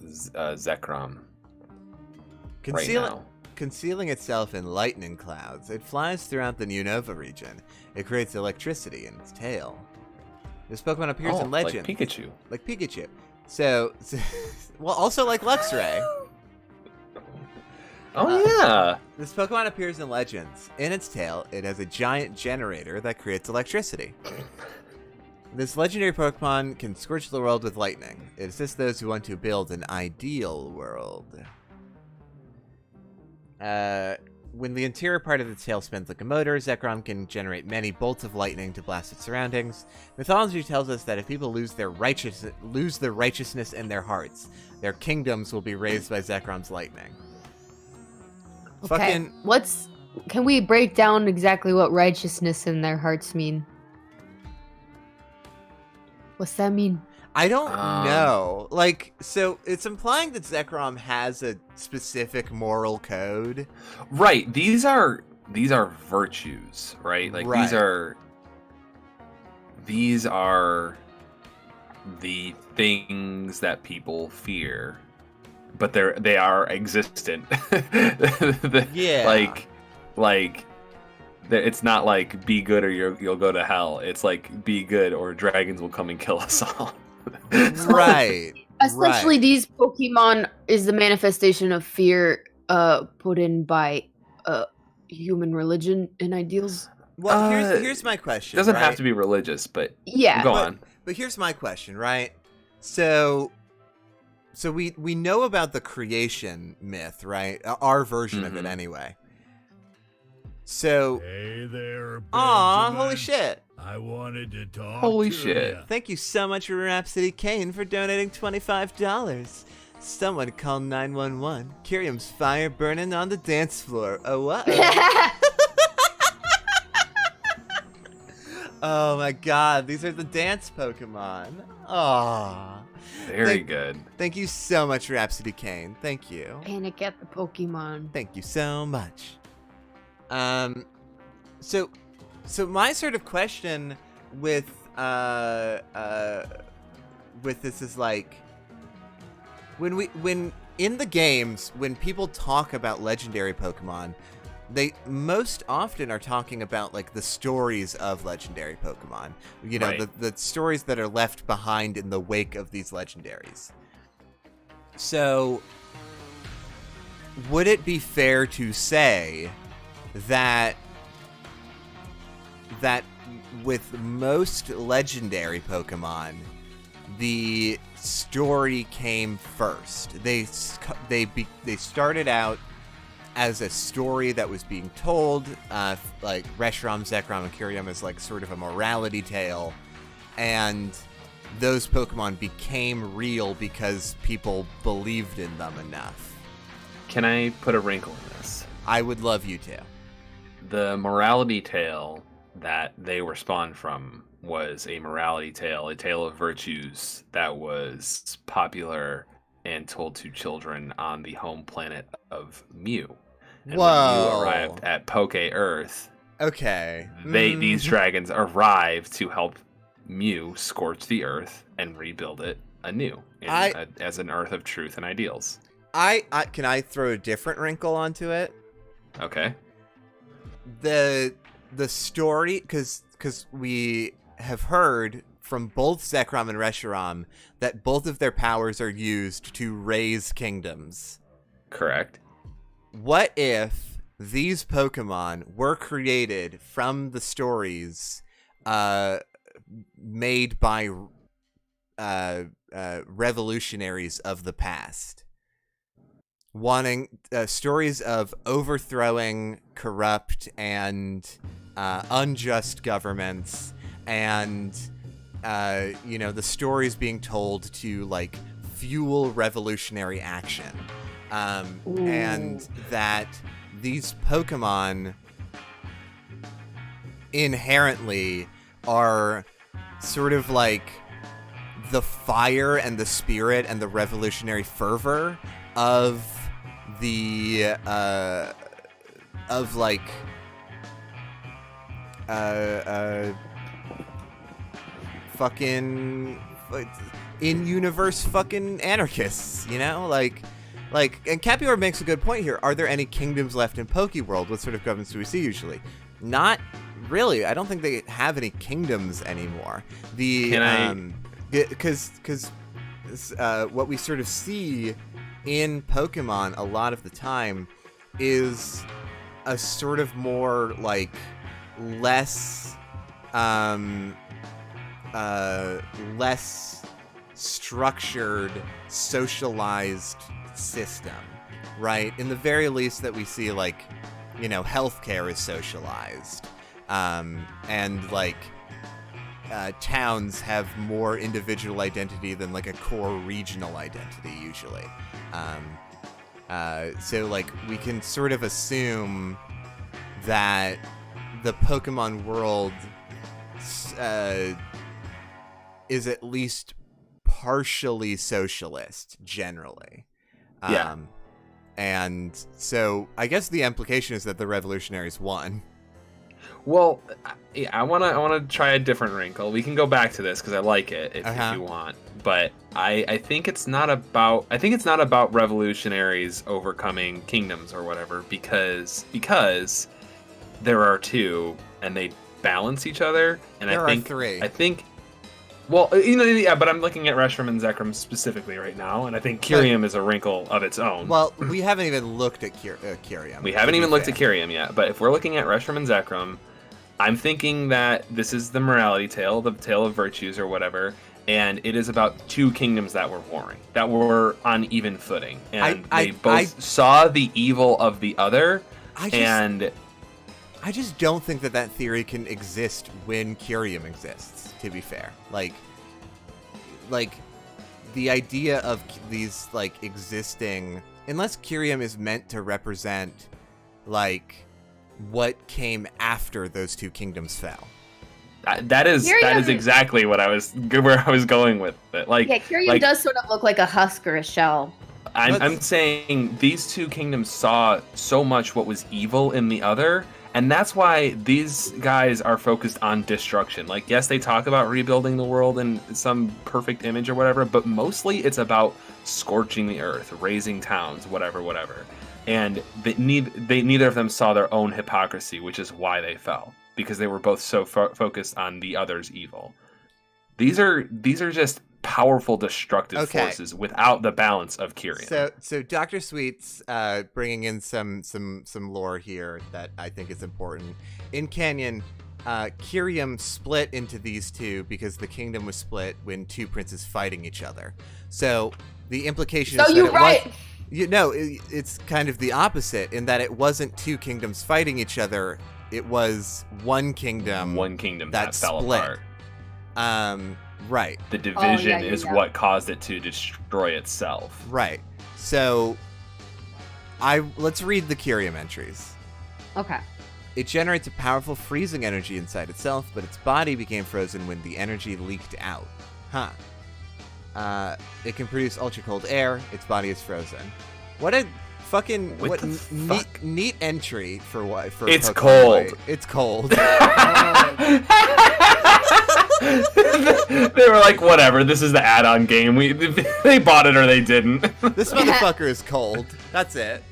Zekrom. Concealing itself in lightning clouds, it flies throughout the Unova region. It creates electricity in its tail. This Pokemon appears in legends. Like Pikachu. So well, also like Luxray. Yeah. This Pokemon appears in legends. In its tail, it has a giant generator that creates electricity. This legendary Pokemon can scorch the world with lightning. It assists those who want to build an ideal world. When the interior part of the tail spins like a motor, Zekrom can generate many bolts of lightning to blast its surroundings. Mythology tells us that if people lose their righteousness in their hearts, their kingdoms will be raised by Zekrom's lightning. Okay. Can we break down exactly what righteousness in their hearts mean? What's that mean? I don't know. So it's implying that Zekrom has a specific moral code. Right. These are virtues, right? Like right. these are the things that people fear, but they are existent. Yeah. Like it's not like be good or you'll go to hell. It's like be good or dragons will come and kill us all. Right. Essentially, these Pokemon is the manifestation of fear put in by human religion and ideals. Well, here's my question. It doesn't have to be religious, but yeah. Go on. But here's my question, right? So we know about the creation myth, right? Our version of it anyway. So hey there, aw, Benjamin. holy shit. I wanted to talk Holy to shit. ya. Thank you so much, Rhapsody Kane, for donating $25. Someone call 911. Kyrium's fire burning on the dance floor. Oh, what? Oh my god, these are the dance Pokemon. Aww. Very good. Thank you so much, Rhapsody Kane. Thank you. Panic at the Pokemon. Thank you so much. So my sort of question with this is like when in the games, when people talk about legendary Pokemon, they most often are talking about like the stories of legendary Pokemon. You know, Right. the stories that are left behind in the wake of these legendaries. So, would it be fair to say that with most legendary Pokemon, the story came first? They started out as a story that was being told, like Reshiram, Zekrom, and Kyurem as like sort of a morality tale, and those Pokemon became real because people believed in them enough. Can I put a wrinkle in this? I would love you to. The morality tale that they were spawned from was a morality tale, a tale of virtues that was popular and told to children on the home planet of Mew. And when Mew arrived at Poke Earth, Okay. these dragons arrived to help Mew scorch the Earth and rebuild it anew as an Earth of truth and ideals. I can I throw a different wrinkle onto it? Okay. The story, because we have heard from both Zekrom and Reshiram that both of their powers are used to raise kingdoms. Correct. What if these Pokemon were created from the stories made by revolutionaries of the past? Wanting stories of overthrowing corrupt and unjust governments, and the stories being told to like fuel revolutionary action, and that these Pokemon inherently are sort of like the fire and the spirit and the revolutionary fervor of the fucking in-universe fucking anarchists, you know? Like, and Capior makes a good point here. Are there any kingdoms left in Pokeworld? What sort of governments do we see usually? Not really. I don't think they have any kingdoms anymore. Because what we sort of see in Pokemon a lot of the time is a sort of more like less structured, socialized system, right? In the very least that we see, like, healthcare is socialized, and like towns have more individual identity than like a core regional identity usually. So like we can sort of assume that the Pokemon world is at least partially socialist generally. Yeah. And so I guess the implication is that the revolutionaries won. Well, I wanna try a different wrinkle. We can go back to this because I like it if you want. But I think it's not about revolutionaries overcoming kingdoms or whatever because there are two and they balance each other. And There I think are three. I think. Well, yeah, but I'm looking at Reshiram and Zekrom specifically right now, and I think Kyurem is a wrinkle of its own. Well, we haven't even looked at Kyurem. We haven't even looked at Kyurem yet, but if we're looking at Reshiram and Zekrom, I'm thinking that this is the morality tale, the tale of virtues or whatever, and it is about two kingdoms that were warring, that were on even footing, and they both saw the evil of the other, I just don't think that theory can exist when Kyurem exists, to be fair. Like the idea of these like existing, unless Kyurem is meant to represent like what came after those two kingdoms fell. That is exactly where I was going with it. Like, yeah, Kyurem does sort of look like a husk or a shell. I'm saying these two kingdoms saw so much what was evil in the other, And that's why these guys are focused on destruction. Like, yes, they talk about rebuilding the world in some perfect image or whatever, but mostly it's about scorching the earth, raising towns, whatever. And neither of them saw their own hypocrisy, which is why they fell, because they were both so focused on the other's evil. These are just powerful destructive forces without the balance of Kyrian. So Dr. Sweet's bringing in some lore here that I think is important. In Canyon, Kyrian split into these two because the kingdom was split when two princes fighting each other. So the implication is that it's kind of the opposite in that it wasn't two kingdoms fighting each other. It was one kingdom that fell apart. Right. The division is what caused it to destroy itself. Right. So let's read the Kyrian entries. Okay. It generates a powerful freezing energy inside itself, but its body became frozen when the energy leaked out. It can produce ultra cold air. Its body is frozen. What a fucking neat entry for what? For it's Pokemon cold. White. It's cold. They were like, whatever. This is the add-on game. They bought it or they didn't. This motherfucker is cold. That's it.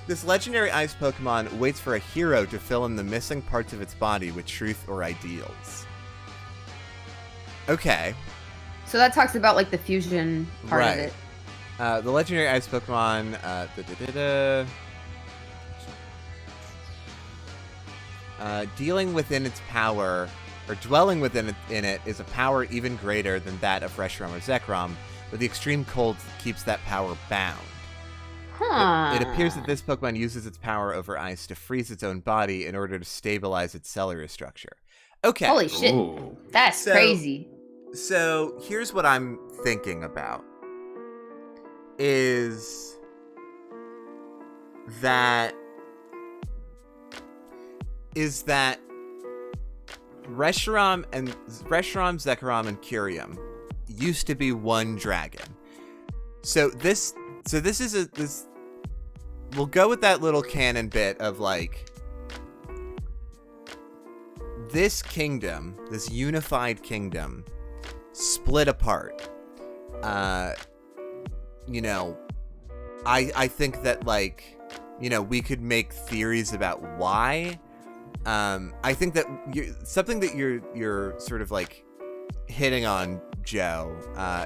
This legendary ice Pokemon waits for a hero to fill in the missing parts of its body with truth or ideals. Okay. So that talks about like the fusion part of it. The legendary ice Pokemon, dealing within its power, or dwelling within it is a power even greater than that of Reshiram or Zekrom, but the extreme cold keeps that power bound. It appears that this Pokemon uses its power over ice to freeze its own body in order to stabilize its cellular structure. Okay. Holy shit. Ooh. That's crazy. So here's what I'm thinking about. Is that Reshiram, Zekrom, and Kyrian used to be one dragon. So this we'll go with that little canon bit of like this kingdom, this unified kingdom, split apart. I think that we could make theories about why. I think that something that you're sort of like hitting on, Joe,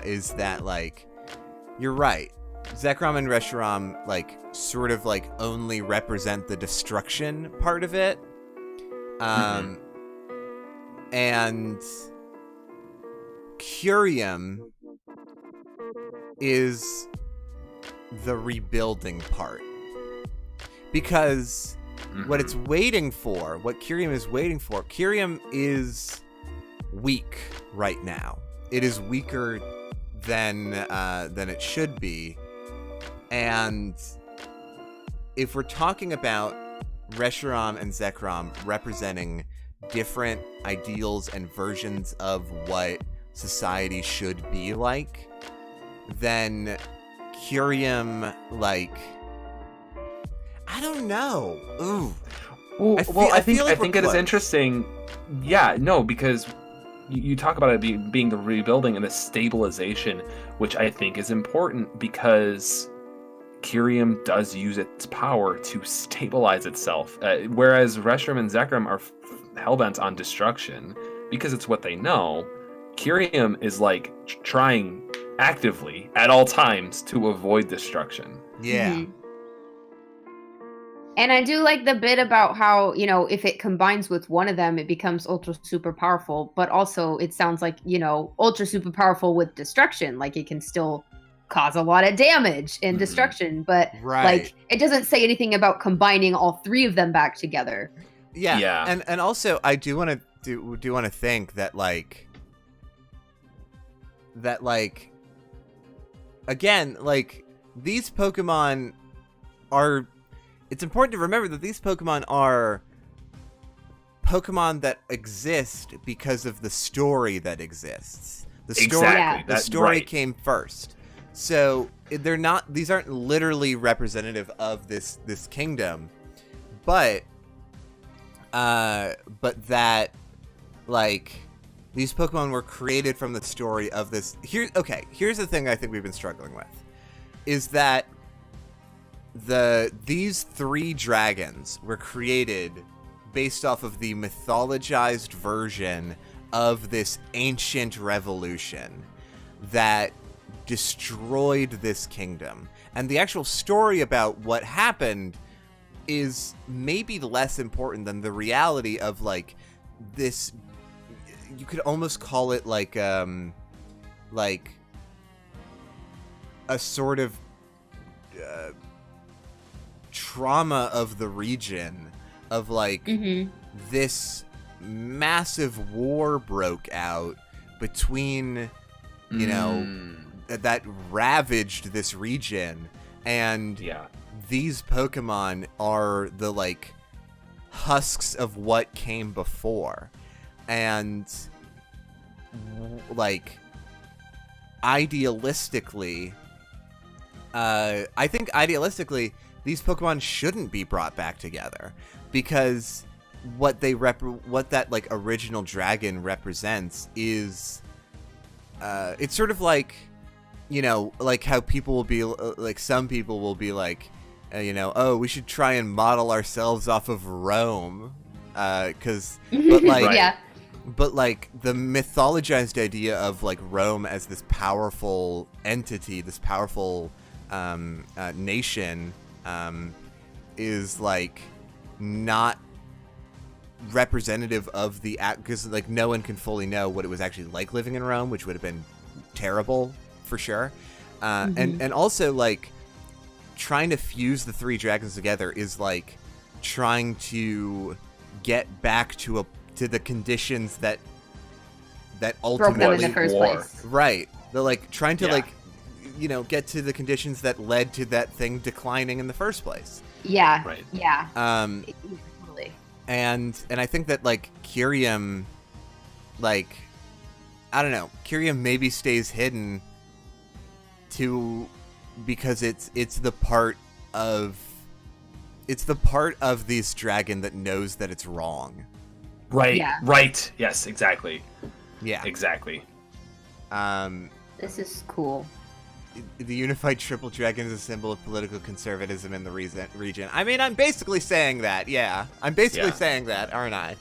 is that you're right. Zekrom and Reshiram sort of only represent the destruction part of it. And Kyrian is the rebuilding part. Because what it's waiting for, what Kyrian is waiting for, Kyrian is weak right now. It is weaker than it should be. And if we're talking about Reshiram and Zekrom representing different ideals and versions of what society should be like, then Kyrian, I don't know. Ooh. I think it is interesting. Yeah, no, because you talk about it being the rebuilding and the stabilization, which I think is important because Kyrian does use its power to stabilize itself, whereas Reshiram and Zekrom are hellbent on destruction because it's what they know. Kyrian is trying actively at all times to avoid destruction. Yeah. Mm-hmm. And I do like the bit about how, if it combines with one of them, it becomes ultra super powerful, but also it sounds like, ultra super powerful with destruction. It can still cause a lot of damage and destruction, but it doesn't say anything about combining all three of them back together. Yeah. And also I do want to think that again, these Pokemon are, it's important to remember that these Pokemon are Pokemon that exist because of the story that exists. The story came first. So these aren't literally representative of this kingdom, but but that like these Pokemon were created from the story of this. Here's the thing I think we've been struggling with, is that these 3 dragons were created based off of the mythologized version of this ancient revolution that destroyed this kingdom. And the actual story about what happened is maybe less important than the reality of like this. You could almost call it like a sort of trauma of the region of like this massive war broke out between, you know, that ravaged this region, and these Pokemon are the like husks of what came before. And like idealistically, I think idealistically these Pokemon shouldn't be brought back together, because what that like original dragon represents is it's sort of like, you know, like how people will be like, some people will be like, you know, oh, we should try and model ourselves off of Rome, because but like Yeah. but like the mythologized idea of like Rome as this powerful entity, this powerful nation, is like not representative of the act, because like no one can fully know what it was actually like living in Rome, which would have been terrible for sure. And also like trying to fuse the 3 dragons together is like trying to get back to the conditions that ultimately Broke them in the first place. Right. They're like trying to like, you know, get to the conditions that led to that thing declining in the first place. Yeah. Right. Yeah. Totally. And I think that like Kyurem, like, I don't know, Kyurem maybe stays hidden because it's the part of this dragon that knows that it's wrong. Right. Yeah. Right. Yes, exactly. Yeah. Exactly. This is cool. The unified triple dragon is a symbol of political conservatism in the region. I mean, I'm basically saying that. Yeah, I'm basically saying that, aren't I?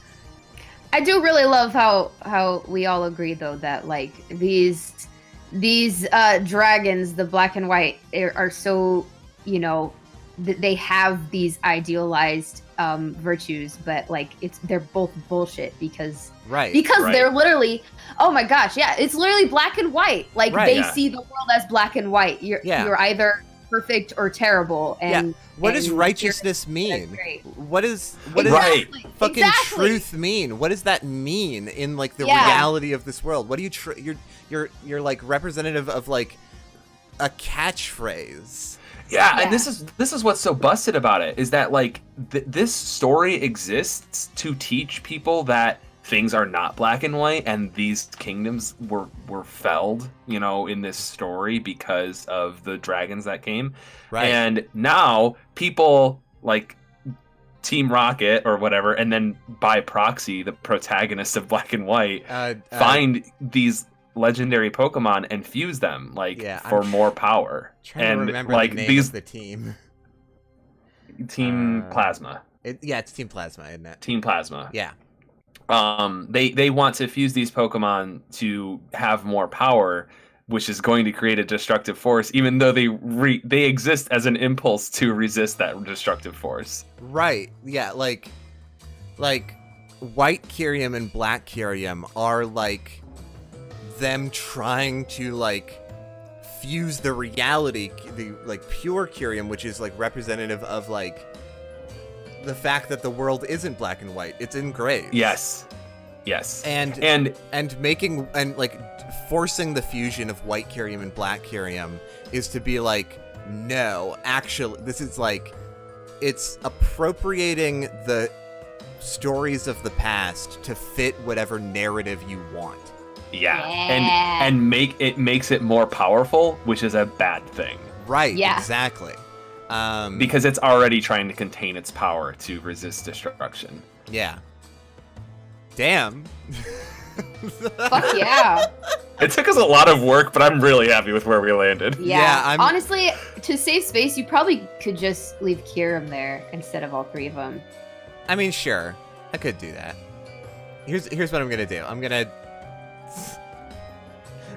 I do really love how we all agree though that like these dragons, the black and white, are so, you know, they have these idealized virtues, but like they're both bullshit because they're literally, oh my gosh, yeah, it's literally black and white. Like they see the world as black and white. You're either perfect or terrible. And what does righteousness mean? What does fucking truth mean? What does that mean in like the reality of this world? What do you you're like representative of like a catchphrase. Yeah, and this is what's so busted about it, is that like this story exists to teach people that things are not black and white, and these kingdoms were felled, you know, in this story because of the dragons that came. Right. And now people like Team Rocket or whatever, and then by proxy the protagonists of Black and White find these legendary Pokemon and fuse them for more power. Trying to remember like the name these of the team. Team Plasma. It's Team Plasma, isn't it? Team Plasma. Yeah. They want to fuse these Pokemon to have more power, which is going to create a destructive force, even though they exist as an impulse to resist that destructive force. Right. Yeah. Like White Kyurem and Black Kyurem are like them trying to like fuse the reality, the like pure Kyurem, which is like representative of like the fact that the world isn't black and white, it's in gray. Yes. And making and like forcing the fusion of White Kyurem and Black Kyurem is to be like, no, actually this is like, it's appropriating the stories of the past to fit whatever narrative you want. Yeah. And makes it more powerful, which is a bad thing. Right. Yeah. Exactly. Because it's already trying to contain its power to resist destruction. Yeah. Damn. Fuck yeah. It took us a lot of work, but I'm really happy with where we landed. Yeah, honestly, to save space, you probably could just leave Kirim there instead of all three of them. I mean, sure. I could do that. Here's what I'm gonna do. I'm gonna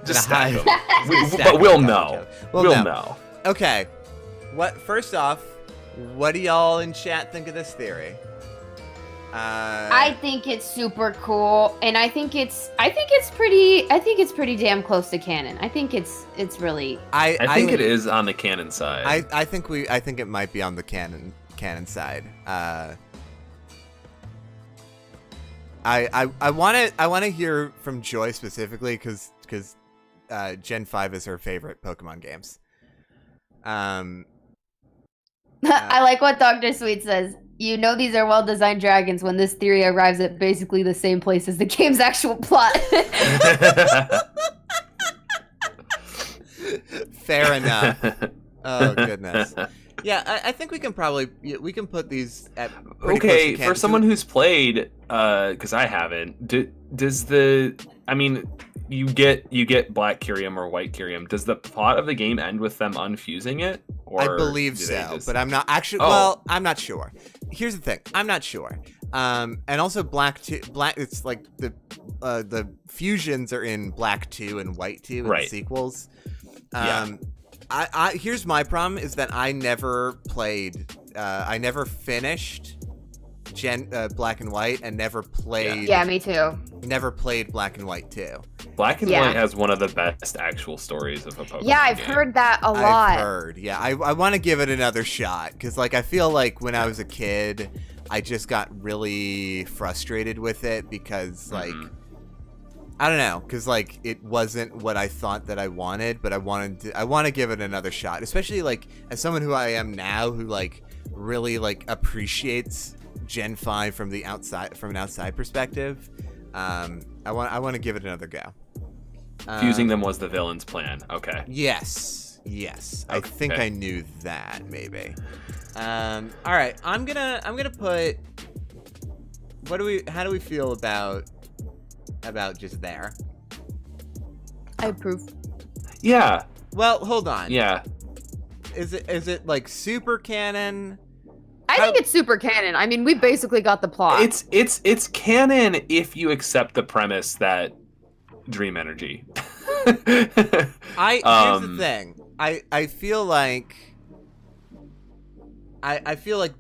Just stack them. Stack But them we'll on top know. of each other. We'll know. Okay. First off, what do y'all in chat think of this theory? I think it's super cool, and I think it's pretty damn close to canon. I think it's really. I think it is on the canon side. I think it might be on the canon side. I want to hear from Joy specifically because Gen 5 is her favorite Pokemon games. I like what Dr. Sweet says. You know these are well-designed dragons when this theory arrives at basically the same place as the game's actual plot. Fair enough. Oh goodness. Yeah, I think we can put these at pretty close to canon. For someone who's played, because I haven't, you get black Kyrium or white Kyrium. Does the plot of the game end with them unfusing it? Or I believe so, but I'm not actually. Oh. Well, I'm not sure. Here's the thing: I'm not sure. And also black. It's like the fusions are in black 2 and white 2 in the sequels. Here's my problem: is that I never played. I never finished Black and White, and never played. Yeah, me too. Never played Black and White 2. Black and White has one of the best actual stories of a Pokemon. Yeah, I've heard that a lot. I've heard. Yeah, I want to give it another shot because, like, I feel like when I was a kid, I just got really frustrated with it because, like, I don't know, because like it wasn't what I thought that I wanted, but I want to give it another shot, especially like as someone who I am now, who like really like appreciates Gen 5 from an outside perspective. I want to give it another go. Fusing them was the villain's plan. Okay. Yes. I think I knew that maybe. All right. I'm gonna put. How do we feel about just there? I approve. Yeah. Well, hold on. Yeah. Is it like super canon? I think it's super canon. I mean, we basically got the plot. It's canon if you accept the premise that dream energy. Here's the thing. I feel like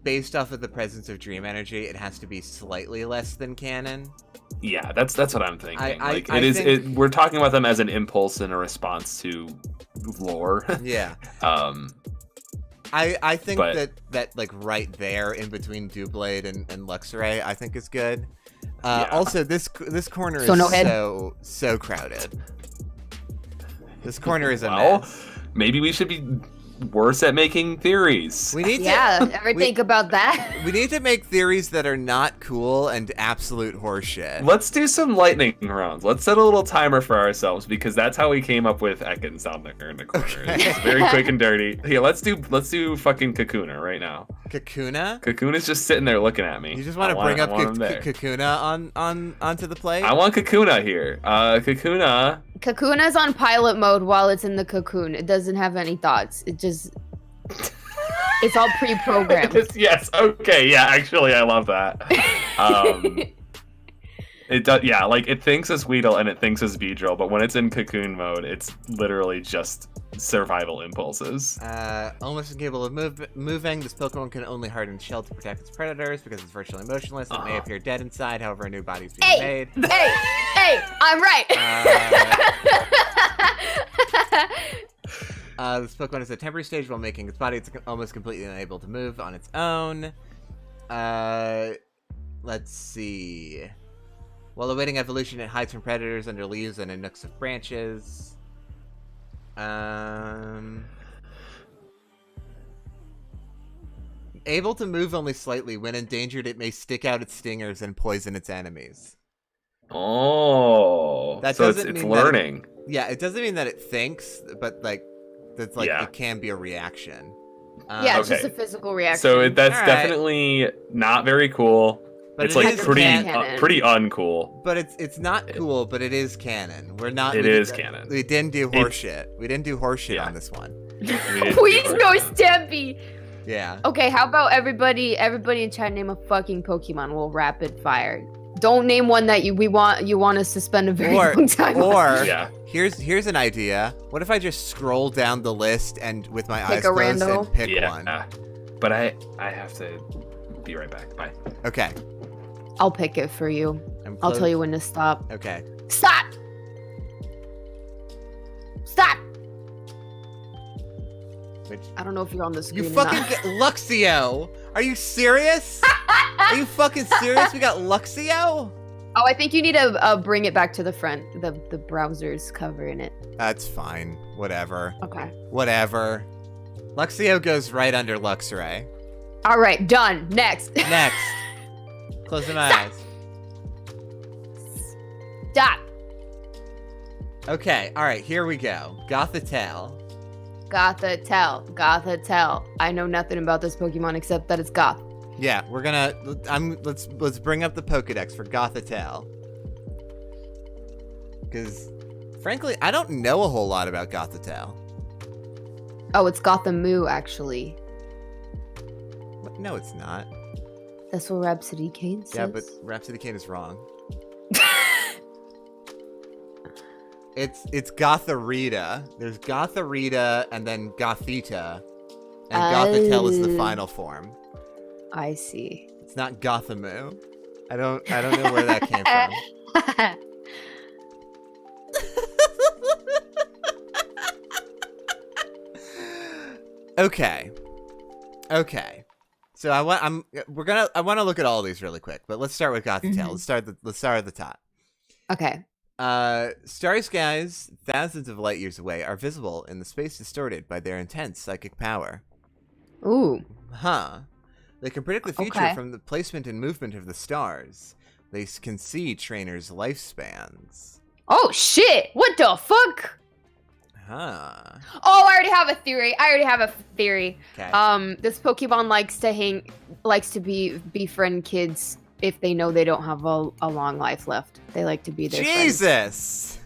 based off of the presence of dream energy, it has to be slightly less than canon. Yeah, that's what I'm thinking. We're talking about them as an impulse and a response to lore. Yeah. I think that like right there in between Doublade and Luxray, I think is good. Also, this corner is so crowded. This corner is a mess. Maybe we should be worse at making theories. We need ever think about that? We need to make theories that are not cool and absolute horseshit. Let's do some lightning rounds. Let's set a little timer for ourselves because that's how we came up with Ekans down there in the corner. Okay. It's very quick and dirty. Yeah, let's do fucking Kakuna right now. Kakuna? Kakuna's just sitting there looking at me. You just want to bring up Kakuna onto the plate? I want Kakuna here. Kakuna's on pilot mode while it's in the cocoon. It doesn't have any thoughts. It's all pre-programmed. Yes. Okay. Yeah. Actually, I love that. It does. Yeah. Like it thinks as Weedle and it thinks as Beedrill, but when it's in cocoon mode, it's literally just survival impulses. Almost incapable of moving. This Pokemon can only harden shell to protect its predators because it's virtually motionless. It may appear dead inside. However, a new body is being made. Hey! I'm right. This Pokemon is at a temporary stage while making its body. It's almost completely unable to move on its own. Let's see. While awaiting evolution, it hides from predators under leaves and in nooks of branches. Able to move only slightly. When endangered, it may stick out its stingers and poison its enemies. Oh, so it's learning. It doesn't mean that it thinks, but like that's like it can be a reaction. It's just a physical reaction. So that's definitely not very cool. But it's it like is canon. pretty uncool. But it's not cool, but it is canon. We're not. It is canon. We didn't do horseshit. We didn't do horseshit Yeah. on this one. Please no Stampy. Yeah. Okay, how about everybody in chat name a fucking Pokemon? We'll rapid fire. Don't name one that you want us to spend a very long time on. Or Yeah. here's an idea. What if I just scroll down the list and with my eyes Pick a closed rando? and pick Yeah. one? But I have to be right back. Bye. Okay. I'll pick it for you. I'll tell you when to stop. Okay. Stop! Stop! Which I don't know if you're on the screen you or fucking not. get Luxio. Are you serious? Are you fucking serious? We got Luxio? Oh, I think you need to bring it back to the front. The browser's covering it. That's fine. Whatever. Okay. Whatever. Luxio goes right under Luxray. All right, done. Next. Next. Closing my Stop. eyes. Stop. Okay, alright, here we go. Gothitelle. Gothitelle. I know nothing about this Pokemon except that it's Goth. Yeah, we're gonna let's bring up the Pokedex for Gothitelle. Because frankly, I don't know a whole lot about Gothitelle. Oh, it's Gothamoo, actually. No, it's not. That's what Rhapsody Kane says. Yeah, but Rhapsody Kane is wrong. It's Gotharita. There's Gotharita and then Gothita. And Gothitelle is the final form. I see. It's not Gothamoo. I don't know where that came from. Okay. So I want to look at all these really quick, but let's start with Gothitelle. Let's start at the top. Okay. Starry skies thousands of light years away are visible in the space distorted by their intense psychic power. Ooh. Huh. They can predict the future Okay. from the placement and movement of the stars. They can see trainers' lifespans. Oh shit! What the fuck? Huh. Oh, I already have a theory. Okay. This Pokemon likes to befriend kids if they know they don't have a long life left. They like to be their friends. Jesus.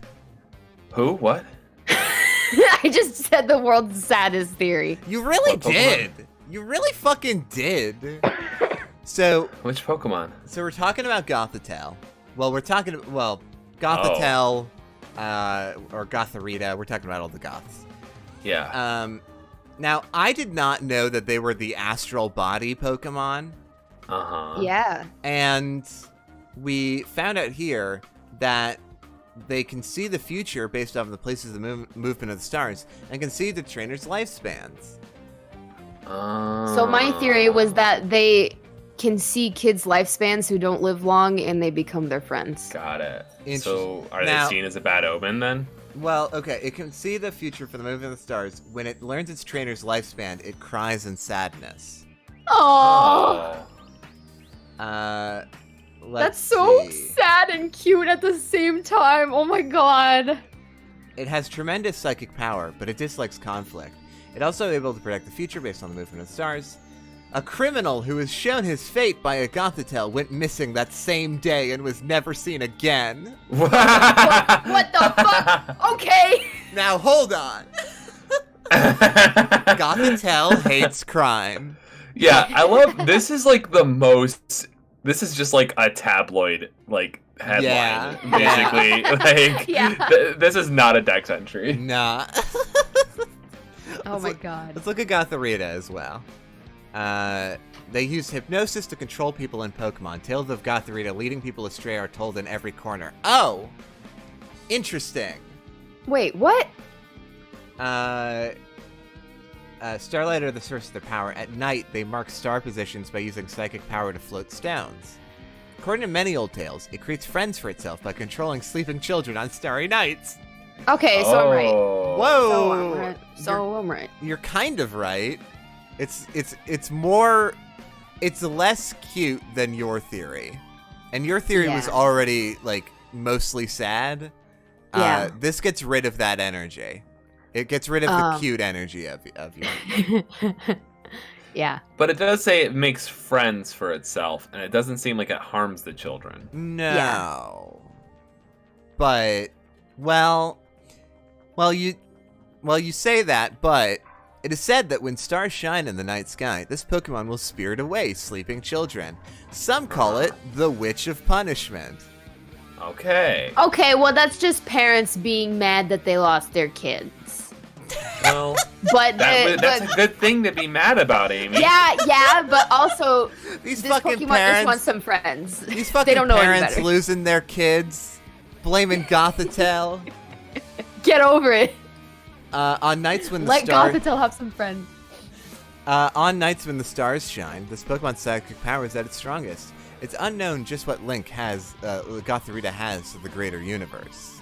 Who? What? I just said the world's saddest theory. You really What Pokemon? did. You really fucking did. So Which Pokemon? we're talking about Gothitelle. Gothitelle, or Gotharita. We're talking about all the Goths. Yeah. Now I did not know that they were the astral body Pokemon, Uh-huh. Yeah. and we found out here that they can see the future based off of the places of the movement of the stars, and can see the trainers' lifespans. So my theory was that they can see kids' lifespans who don't live long, and they become their friends. Got it. Interest- So are Now- they seen as a bad omen then? Well, okay, it can see the future for the movement of the stars. When it learns its trainer's lifespan, it cries in sadness. Oh, Let's that's so see. sad and cute at the same time. Oh my god. It has tremendous psychic power, but it dislikes conflict. It also able to predict the future based on the movement of the stars. A criminal who was shown his fate by a Gothitelle went missing that same day and was never seen again. What the fuck? Okay. Now hold on. Gothitelle hates crime. Yeah, I love this is like the most this is just like a tabloid like headline Yeah. basically. Like Yeah. this is not a Dex entry. Nah. Oh my god. Let's look at Gotharita as well. They use hypnosis to control people in Pokemon. Tales of Gotharita leading people astray are told in every corner. Oh! Interesting. Wait, what? Starlight are the source of their power. At night, they mark star positions by using psychic power to float stones. According to many old tales, it creates friends for itself by controlling sleeping children on starry nights. Okay, so I'm right. Oh. Whoa! I'm right. You're kind of right. It's more, it's less cute than your theory, and your theory was Yeah. already like mostly sad. Yeah. This gets rid of that energy. It gets rid of the cute energy of you. Yeah. But it does say it makes friends for itself, and it doesn't seem like it harms the children. No. Yeah. But, well, you say that, but it is said that when stars shine in the night sky, this Pokemon will spirit away sleeping children. Some call it the Witch of Punishment. Okay. Okay, well, that's just parents being mad that they lost their kids. Well, But that's a good thing to be mad about, Amy. yeah, but also These this fucking Pokemon just parents, wants some friends. these fucking they don't know any parents better. losing their kids, blaming Gothitelle. Get over it. On nights when the Let stars Gothitelle have some friends. on nights when the stars shine, this Pokemon's psychic power is at its strongest. It's unknown just what link Gothorita has to the greater universe.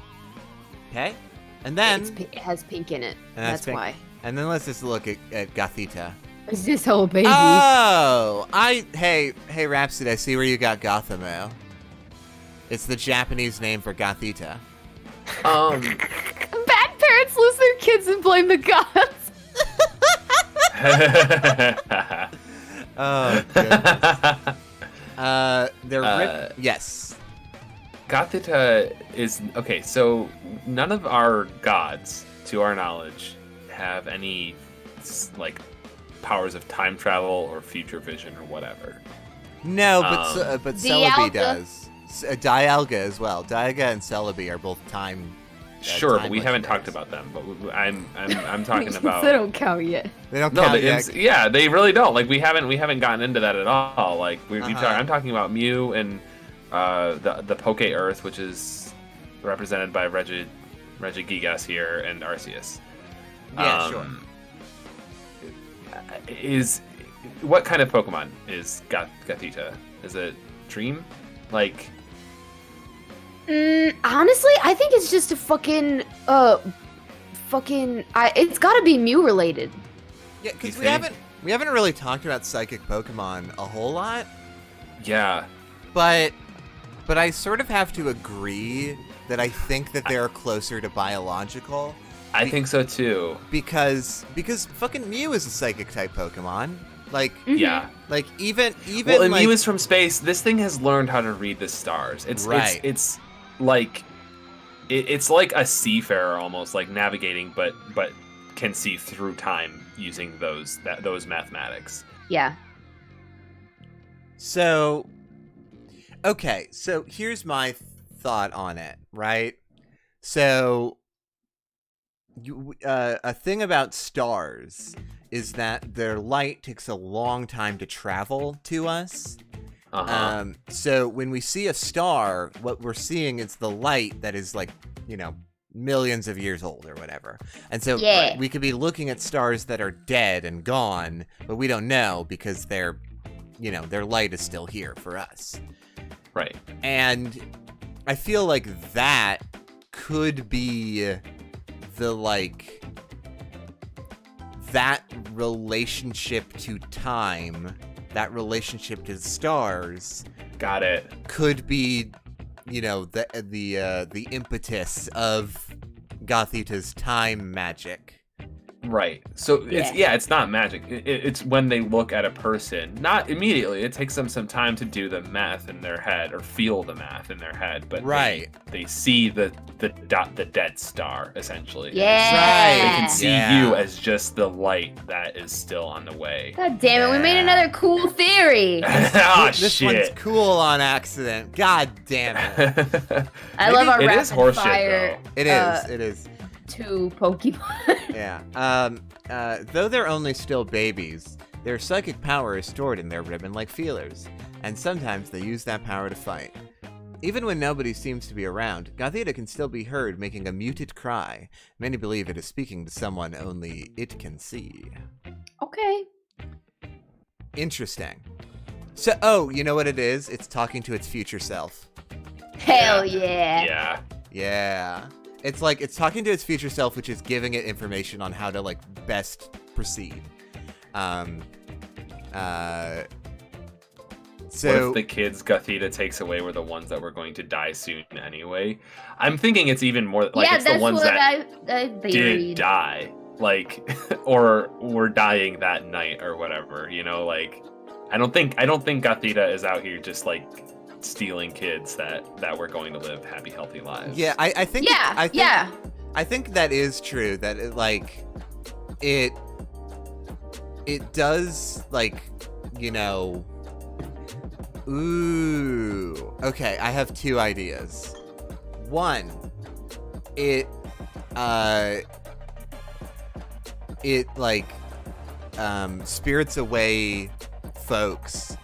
Okay? And then... It has pink in it. and That's pink. why. And then let's just look at Gothita. It's this whole baby. Oh! Hey, Rhapsody, I see where you got Gothamo. It's the Japanese name for Gothita. Bad parents lose their kids and blame the gods. Oh, goodness. Yes. Gothita is okay. So none of our gods, to our knowledge, have any like powers of time travel or future vision or whatever. No, but Celebi Dialga. does. Dialga as well. Dialga and Celebi are both time. Sure, but we time haven't legendaries. talked about them. But I'm talking about. They don't count yet. They don't No, count yet. yeah, they really don't. Like we haven't gotten into that at all. Like I'm talking about Mew and the Poke Earth, which is represented by Regigigas here and Arceus. Yeah, sure. Is what kind of Pokemon is Gothita? Is it Dream? Like, Honestly, I think it's just a fucking it's gotta be Mew related. Yeah, because You we think? haven't really talked about psychic Pokemon a whole lot, yeah, but I sort of have to agree that I think that they're closer to biological. I think so too. Because fucking Mew is a psychic type Pokemon. Like Yeah. like even Well, and like, Mew is from space. This thing has learned how to read the stars. It's like it's like a seafarer almost, like navigating, but can see through time using those mathematics. Yeah. So, okay, so here's my thought on it, right? So, a thing about stars is that their light takes a long time to travel to us. So when we see a star, what we're seeing is the light that is like, millions of years old or whatever. And so we could be looking at stars that are dead and gone, but we don't know because their light is still here for us. Right. And I feel like that could be that relationship to time, that relationship to stars. Got it. Could be, the impetus of Gothita's time magic. Right. So it's not magic. It's when they look at a person, not immediately. It takes them some time to do the math in their head or feel the math in their head, but they see the dead star essentially. Yeah. They can see you as just the light that is still on the way. God damn it, we made another cool theory. This one's cool on accident. God damn it. I love our it rapid is horseshit, fire. It is. 2 Pokemon. Yeah. Though they're only still babies, their psychic power is stored in their ribbon-like feelers, and sometimes they use that power to fight. Even when nobody seems to be around, Gothita can still be heard making a muted cry. Many believe it is speaking to someone only it can see. Okay. Interesting. So, you know what it is? It's talking to its future self. Hell yeah. Yeah. Yeah. It's like, it's talking to its future self, which is giving it information on how to, best proceed. So So what if the kids Gothita takes away were the ones that were going to die soon anyway? I'm thinking it's even more like it's the ones that I did die. like, or were dying that night or whatever. You know, like, I don't think Gothita is out here just like stealing kids that were going to live happy, healthy lives. Yeah, I think. Yeah. I think that is true. That it does, like, you know. Ooh. Okay, I have two ideas. One, it like spirits away folks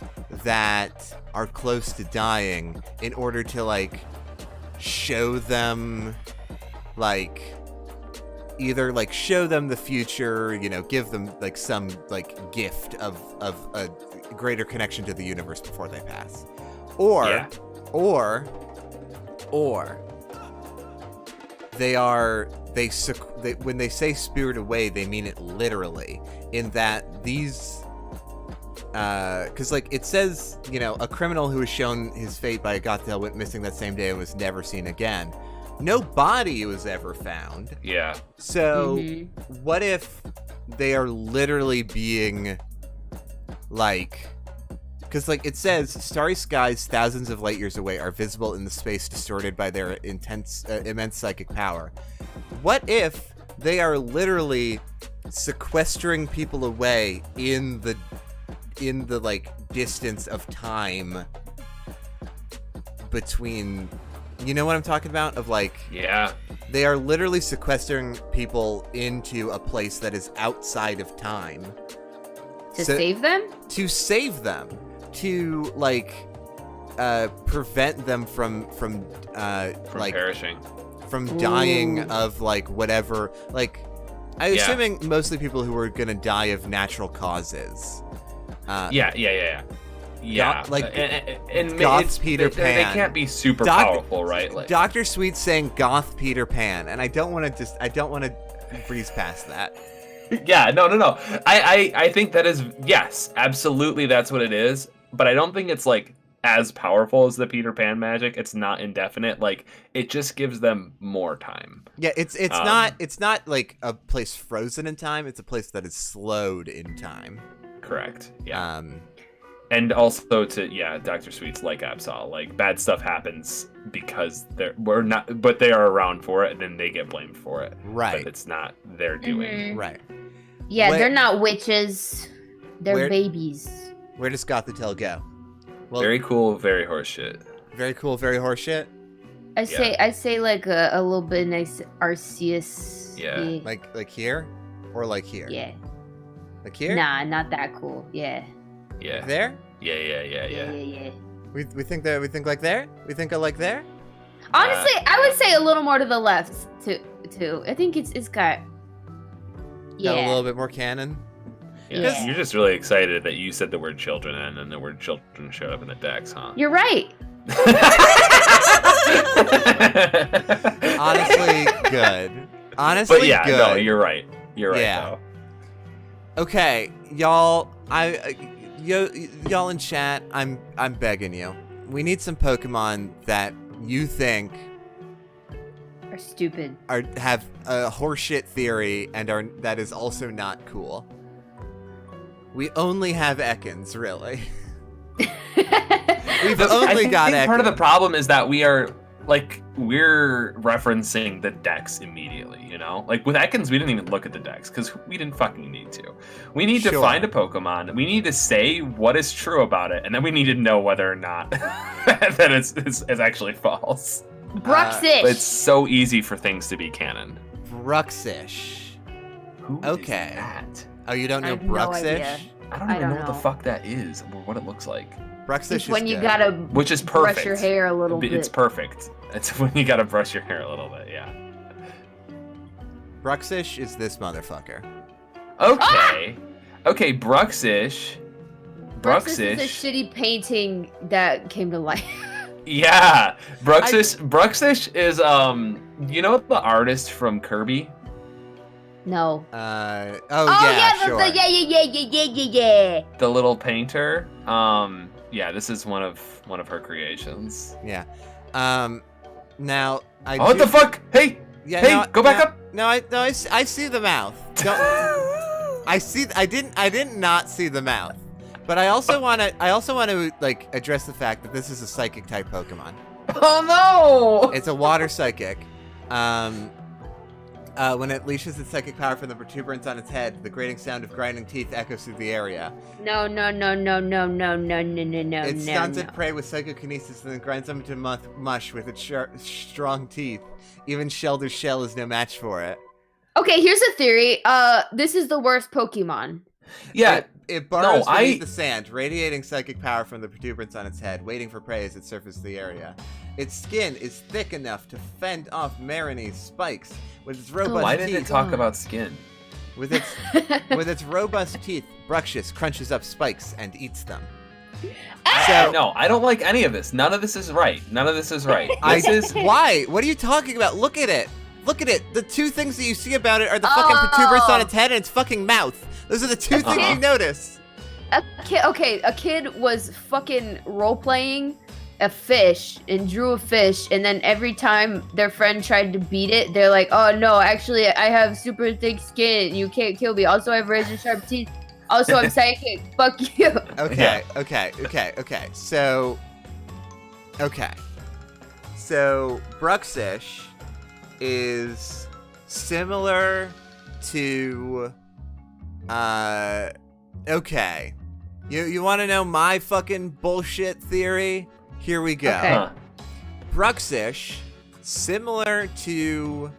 that are close to dying in order to, like, show them, like, either, like, show them the future, you know, give them, like, some, like, gift of a greater connection to the universe before they pass. Or when they say spirit away, they mean it literally, in that these because, like, it says, you know, a criminal who was shown his fate by a Gothel went missing that same day and was never seen again. No body was ever found. Yeah. So what if they are literally being, like, because, like, it says starry skies thousands of light years away are visible in the space distorted by their immense psychic power. What if they are literally sequestering people away in the like distance of time between, you know what I'm talking about? Of, like, Yeah. they are literally sequestering people into a place that is outside of time. To save them? To save them. To, like, prevent them from like, perishing. from dying of, like, whatever. Like, I'm assuming mostly people who are gonna die of natural causes. Yeah. Like, and Goth's Peter they Pan. can't be super powerful, right? Like, Dr. Sweet's saying Goth Peter Pan, and I don't want to breeze past that. Yeah, no. I think that is, yes, absolutely, that's what it is. But I don't think it's, like, as powerful as the Peter Pan magic. It's not indefinite. Like, it just gives them more time. Yeah, it's not like a place frozen in time. It's a place that is slowed in time. Correct. Yeah. And also to Dr. Sweet's, like Absol, like, bad stuff happens because they are around for it, and then they get blamed for it. Right. But it's not their doing. Right. Yeah, they're not witches. They're babies. Where does Gothitelle go? Well, Very cool, very horseshit. Very cool, very horseshit. I say like a little bit nice Arceus. Yeah. Like here, or like here? Yeah. Like here? Nah, not that cool. Yeah. Yeah. There? Yeah. We think like there? We think of like there? Honestly, I would say a little more to the left too. I think it's got. Yeah. Got a little bit more canon. Yeah. You're just really excited that you said the word children and then the word children showed up in the decks, huh? You're right. Honestly, good. Honestly, but yeah, good. No, you're right. You're right. Yeah. Okay, y'all. Y'all in chat. I'm begging you. We need some Pokemon that you think Are stupid. have a horseshit theory and that is also not cool. We only have Ekans, really. We've only got Ekans. Part of the problem is that we're referencing the decks immediately, you know? Like, with Ekans, we didn't even look at the decks, because we didn't fucking need to. We need to find a Pokemon, we need to say what is true about it, and then we need to know whether or not that it's actually false. Bruxish! It's so easy for things to be canon. Bruxish. Who is that? Oh, you don't know I have Bruxish? no idea. I don't even know what the fuck that is, or what it looks like. Bruxish It's is when you good. gotta Which is perfect. brush your hair a little bit. It's perfect. It's when you gotta brush your hair a little bit, yeah. Bruxish is this motherfucker. Okay. Okay, Bruxish. Bruxish is a shitty painting that came to life. Yeah. Bruxish is you know the artist from Kirby? No. Sure. Yeah. The little painter. Yeah, this is one of her creations. Yeah. Now what the fuck? Hey! Yeah, hey, go back up! I see the mouth. I didn't not see the mouth. But I also want to like address the fact that this is a psychic type Pokemon. Oh no! It's a water psychic. When it leashes its psychic power from the protuberance on its head, the grating sound of grinding teeth echoes through the area. No. It stuns its prey with psychokinesis and then grinds them into mush with its strong teeth. Even Shelter's shell is no match for it. Okay, here's a theory. This is the worst Pokemon. Yeah. It burrows beneath the sand, radiating psychic power from the protuberance on its head, waiting for prey as it surfaces the area. Its skin is thick enough to fend off Marine's spikes with its robust teeth. Why did it talk about skin? With its robust teeth, Bruxish crunches up spikes and eats them. No, I don't like any of this. None of this is right. Why? What are you talking about? Look at it. Look at it. The two things that you see about it are the fucking protuberance on its head and its fucking mouth. Those are the two things you notice. A kid was fucking role-playing a fish and drew a fish, and then every time their friend tried to beat it, they're like, oh no, actually I have super thick skin, you can't kill me. Also I have razor sharp teeth. Also I'm psychic. Fuck you. Okay. So Bruxish is similar to okay. You want to know my fucking bullshit theory? Here we go. Okay. Bruxish, similar to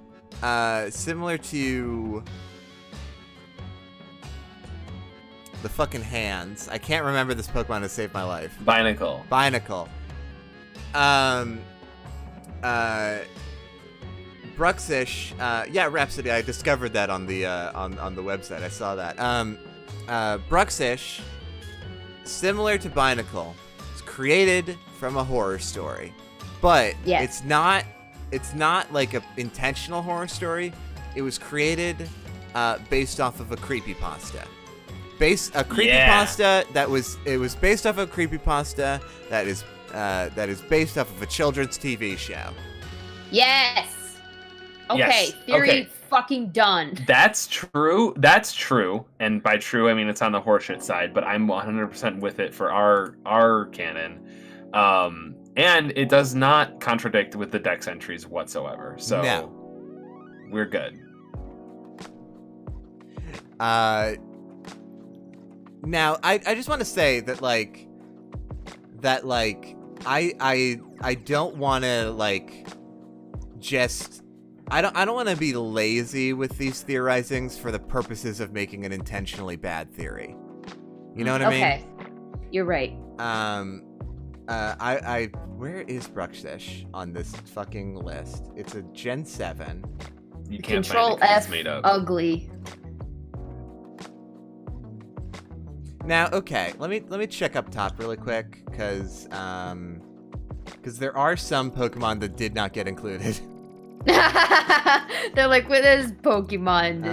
the fucking hands. I can't remember this Pokemon to save my life. Binacle. Bruxish, yeah, Rhapsody. I discovered that on the website. I saw that. Bruxish, similar to Binacle, is created from a horror story, but it's not like a intentional horror story. It was created based off of a creepypasta. It was based off of a creepypasta that is based off of a children's TV show. Yes. Okay, Yes. theory Okay. fucking done. That's true. And by true, I mean it's on the horseshit side, but I'm 100% with it for our canon. And it does not contradict with the dex entries whatsoever. So we're good. Now I just want to say that I don't want to I don't want to be lazy with these theorizings for the purposes of making an intentionally bad theory. You know what I mean? Okay. You're right. Where is Bruxish on this fucking list? It's a Gen 7. You can't Control find it 'cause it's F made up. ugly. Now, okay, let me check up top really quick, because there are some Pokemon that did not get included. They're like, with this Pokemon,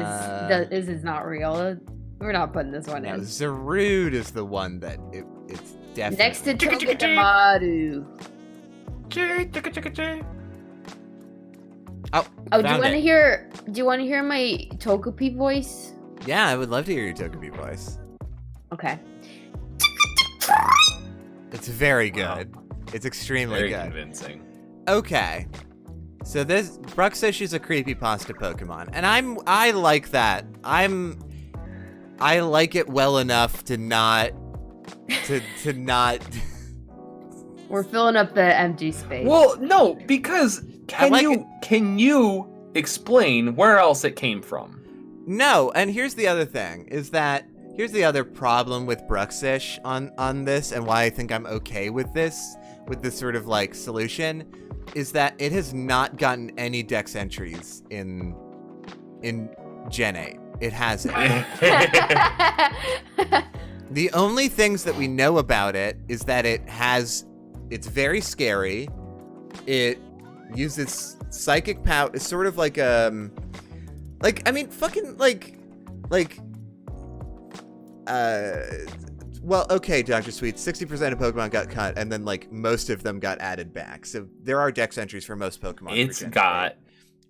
this is not real. We're not putting this one Now, in. Zarude is the one that it's definitely... Next to Togedemaru. Oh, do you found want to it. hear? Do you want to hear my Togepi voice? Yeah, I would love to hear your Togepi voice. Okay. It's very good. It's extremely Very good. convincing. Okay. So this Bruxish is a creepypasta Pokemon, and I like that. I like it well enough to not to not. We're filling up the empty space. Well, no, because can you explain where else it came from? No, and here's the other thing: here's the other problem with Bruxish on this, and why I think I'm okay with this sort of solution, is that it has not gotten any dex entries in Gen 8. It hasn't. The only things that we know about it is that it's very scary. It uses psychic power. It's sort of well, okay, Dr. Sweet, 60% of Pokemon got cut, and then most of them got added back. So there are dex entries for most Pokemon. It's got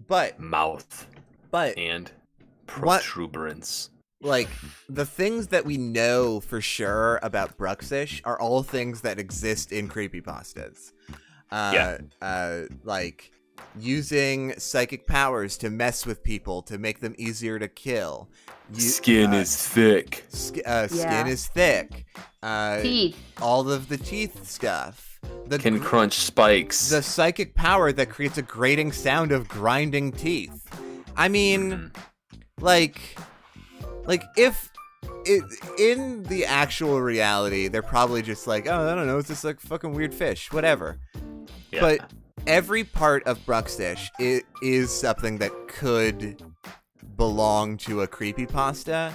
but mouth. But and what- protuberance. like the things that we know for sure about Bruxish are all things that exist in creepypastas. Like using psychic powers to mess with people to make them easier to kill. Skin is thick. Skin is thick. Teeth. All of the teeth stuff. Can crunch spikes. The psychic power that creates a grating sound of grinding teeth. I mean, like if in the actual reality, they're probably just like, oh, I don't know, it's just like fucking weird fish, whatever. Yeah. But every part of Bruxish is something that could belong to a creepypasta.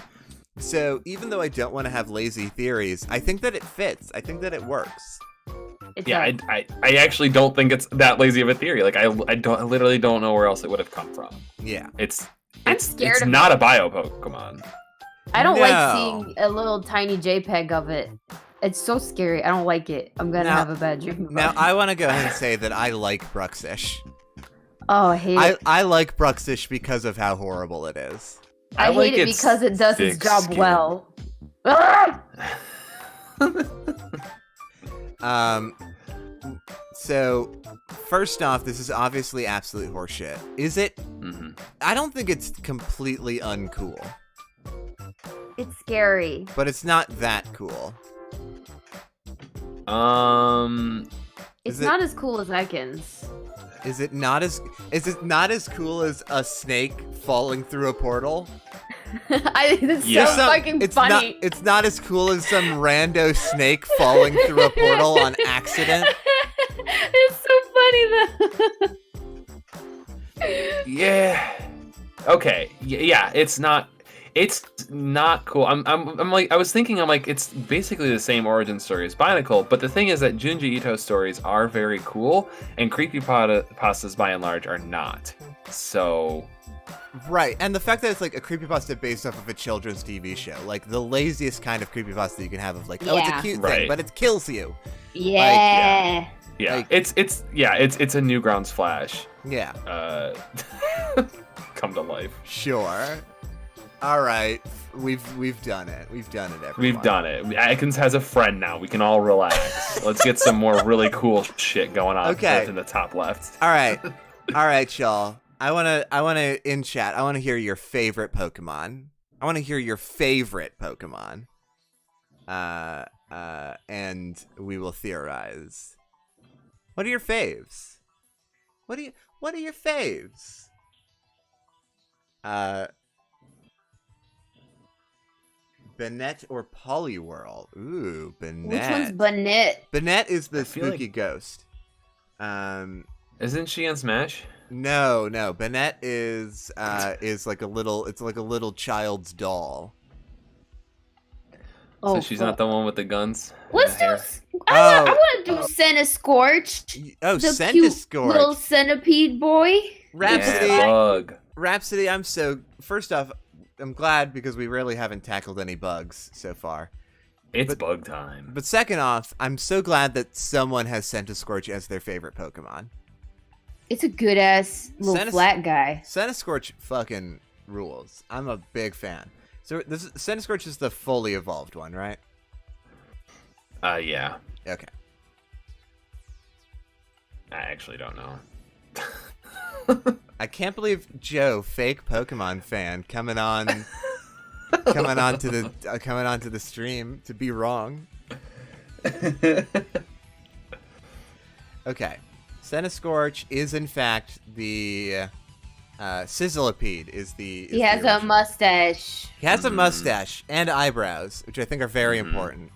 So even though I don't want to have lazy theories, I think that it fits. I think that it works. I actually don't think it's that lazy of a theory. Like I literally don't know where else it would have come from. Yeah. I'm scared it's of not it. a bio Pokemon. I don't like No. seeing a little tiny JPEG of it. It's so scary. I don't like it. I'm gonna have a bad dream. Now, about it. I want to go ahead and say that I like Bruxish. Oh, I hate it. I like Bruxish because of how horrible it is. I like hate it its because it does its thick job skin. well. Ah! So, first off, this is obviously absolute horseshit. Is it? Mm-hmm. I don't think it's completely uncool, It's scary. but it's not that cool. It's Is it- not as cool as Ekans. Is it not as cool as a snake falling through a portal? It's Yeah. so fucking funny. It's not as cool as some rando snake falling through a portal on accident. It's so funny though. Yeah. Okay. Yeah. It's not cool. I'm like, I was thinking, I'm like, it's basically the same origin story as Binacle, but the thing is that Junji Ito stories are very cool, and creepypastas by and large are not. So. Right, and the fact that it's like a creepypasta based off of a children's TV show, like the laziest kind of creepypasta you can have of like, oh, it's a Yeah. cute thing, Right. but it kills you. Yeah. Yeah. Like- it's a Newgrounds Flash. Yeah, Come to life. sure. All right, we've done it. We've done it, everyone. We've done it. Atkins has a friend now. We can all relax. Let's get some more really cool shit going on. Okay. In the top left. All right, y'all. I wanna in chat. I wanna hear your favorite Pokemon. I wanna hear your favorite Pokemon. And we will theorize. What are your faves? What are your faves? Bennett or Poliwhirl? Ooh, Bennett. Which one's Bennett? Bennett is the I feel spooky like- ghost. Isn't she on Smash? No. Bennett is like a little child's doll. So she's not the one with the guns. and Let's the do. hair? I want to do Centiscorch. Oh, The cute Centiscorch. little centipede boy. Rhapsody. Yeah, bug. Rhapsody, first off, I'm glad because we really haven't tackled any bugs so far. It's But- bug time. But second off, I'm so glad that someone has Centiscorch as their favorite Pokemon. It's a good ass little Centis- flat guy. Centiscorch fucking rules. I'm a big fan. So Centiscorch is the fully evolved one, right? Yeah. Okay. I actually don't know. I can't believe Joe, fake Pokemon fan, coming on to the stream to be wrong. Okay, Centiscorch is in fact the Sizzlipede is the. He has a mustache. He has a mustache and eyebrows, which I think are very important.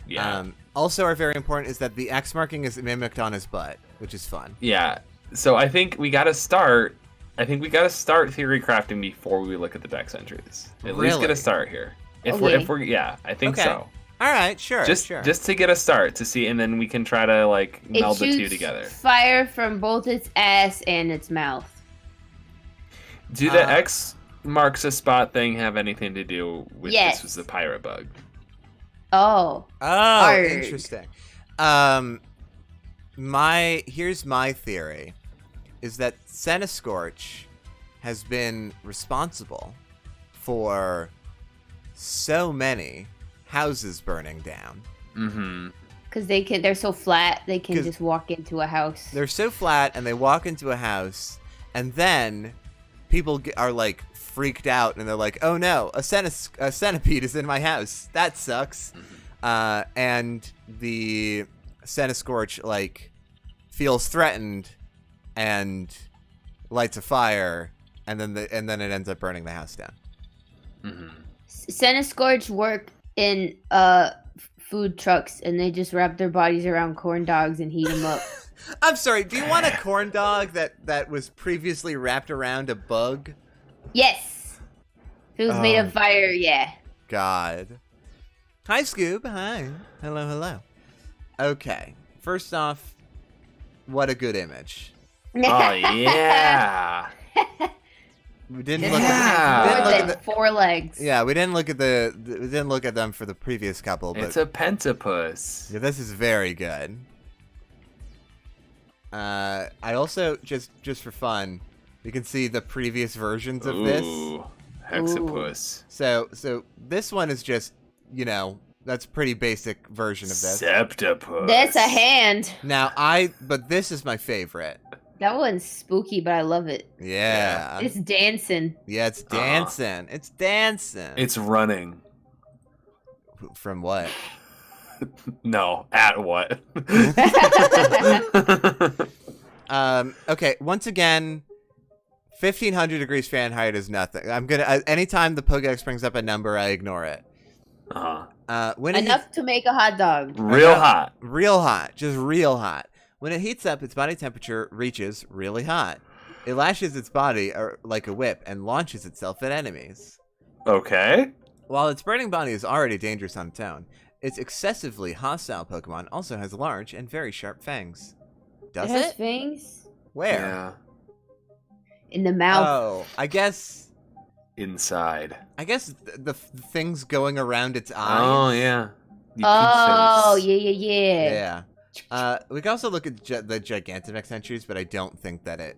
Yeah. Also, are very important is that the X marking is mimicked on his butt, which is fun. Yeah. So I think we gotta start. Theory crafting before we look at the dex entries. At least Really? get a start here. If Okay. we're I think Okay. so. All right, sure. Just to get a start to see, and then we can try to like It meld the two shoots together. fire from both its ass and its mouth. Do the X marks a spot thing have anything to do with Yes. this was the pirate bug? Oh. Oh, Arg. interesting. Here's my theory, is that Centiscorch has been responsible for so many houses burning down. Mm-hmm. Because they're so flat, they can just walk into a house. They're so flat, and they walk into a house, and then people are like freaked out, and they're like, "Oh no, a centipede is in my house. That sucks." And the Centiskorch like feels threatened and lights a fire, and then it ends up burning the house down. Mm-hmm. Centiskorch work in food trucks, and they just wrap their bodies around corn dogs and heat them up. I'm sorry, do you want a corn dog that was previously wrapped around a bug? Yes. If it was made of fire, yeah. God. Hi, Scoob. Hi. Hello, hello. Okay. First off, what a good image. Oh, yeah. We didn't Yeah. look at More than 4 legs. Yeah, we didn't look at them for the previous couple, but It's a pentapus. yeah, this is very good. I also just for fun, you can see the previous versions of this. Ooh, hexapus. So this one is just, that's a pretty basic version of this. Septipus. That's a hand. Now but this is my favorite. That one's spooky, but I love it. Yeah. It's dancing. Yeah, it's dancing. It's dancing. It's running. From what? No, at what? Okay, once again, 1500 degrees Fahrenheit is nothing. I'm gonna anytime the Pokedex brings up a number, I ignore it. When Enough to make a hot dog. Real hot. Real hot, just real hot. When it heats up, its body temperature reaches really hot. It lashes its body like a whip and launches itself at enemies. Okay. While its burning body is already dangerous on its own, its excessively hostile Pokemon also has large and very sharp fangs. Does It has it? fangs Where? Yeah. in the mouth. Oh, I guess Inside. the things going around its eyes. Oh, yeah. Oh, yeah. Yeah. We can also look at the Gigantamax entries, but I don't think that it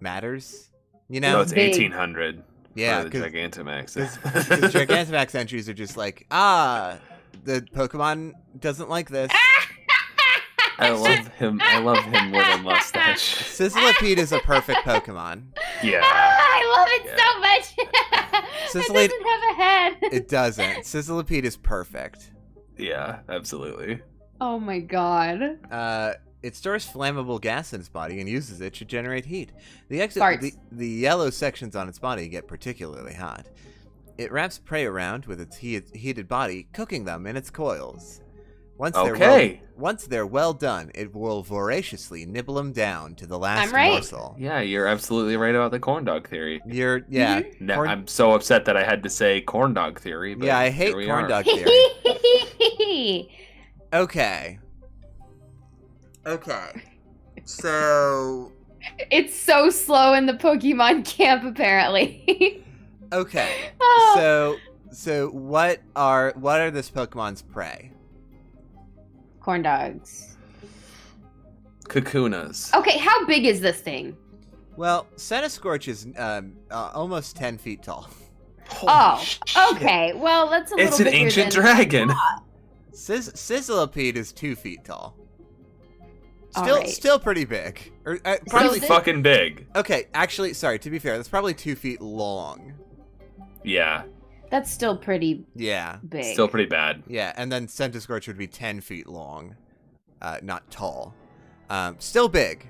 matters. No, it's Big. 1800. Yeah, for the Gigantamax. because Gigantamax entries are just like, the Pokemon doesn't like this. I love him. I love him with a mustache. Sizzlipede is a perfect Pokemon. Yeah. I love it so much. Sizzlipede- It doesn't have a head. It doesn't. Sizzlipede is perfect. Yeah, absolutely. Oh my god. It stores flammable gas in its body and uses it to generate heat. Farts. The yellow sections on its body get particularly hot. It wraps prey around with its heated body, cooking them in its coils. Once they're well done, it will voraciously nibble them down to the last I'm right. morsel. Yeah, you're absolutely right about the corn dog theory. Corn- I'm so upset that I had to say corn dog theory. But yeah, I hate here we corn are. dog theory. Okay. So It's so slow in the Pokemon camp, apparently. okay. Oh. So what are this Pokemon's prey? Corn dogs. Kakunas. Okay, how big is this thing? Well, Centiskorch is almost 10 feet tall. Oh, okay. Well, that's a little It's an bigger ancient than... dragon. Sizzlipede is 2 feet tall. All right. Still pretty big. Or, Pretty fucking big. Okay, actually, sorry, to be fair, that's probably 2 feet long. Yeah. That's still pretty Yeah. big. Still pretty bad. Yeah, and then Centiskorch would be 10 feet long. Not tall. Still big.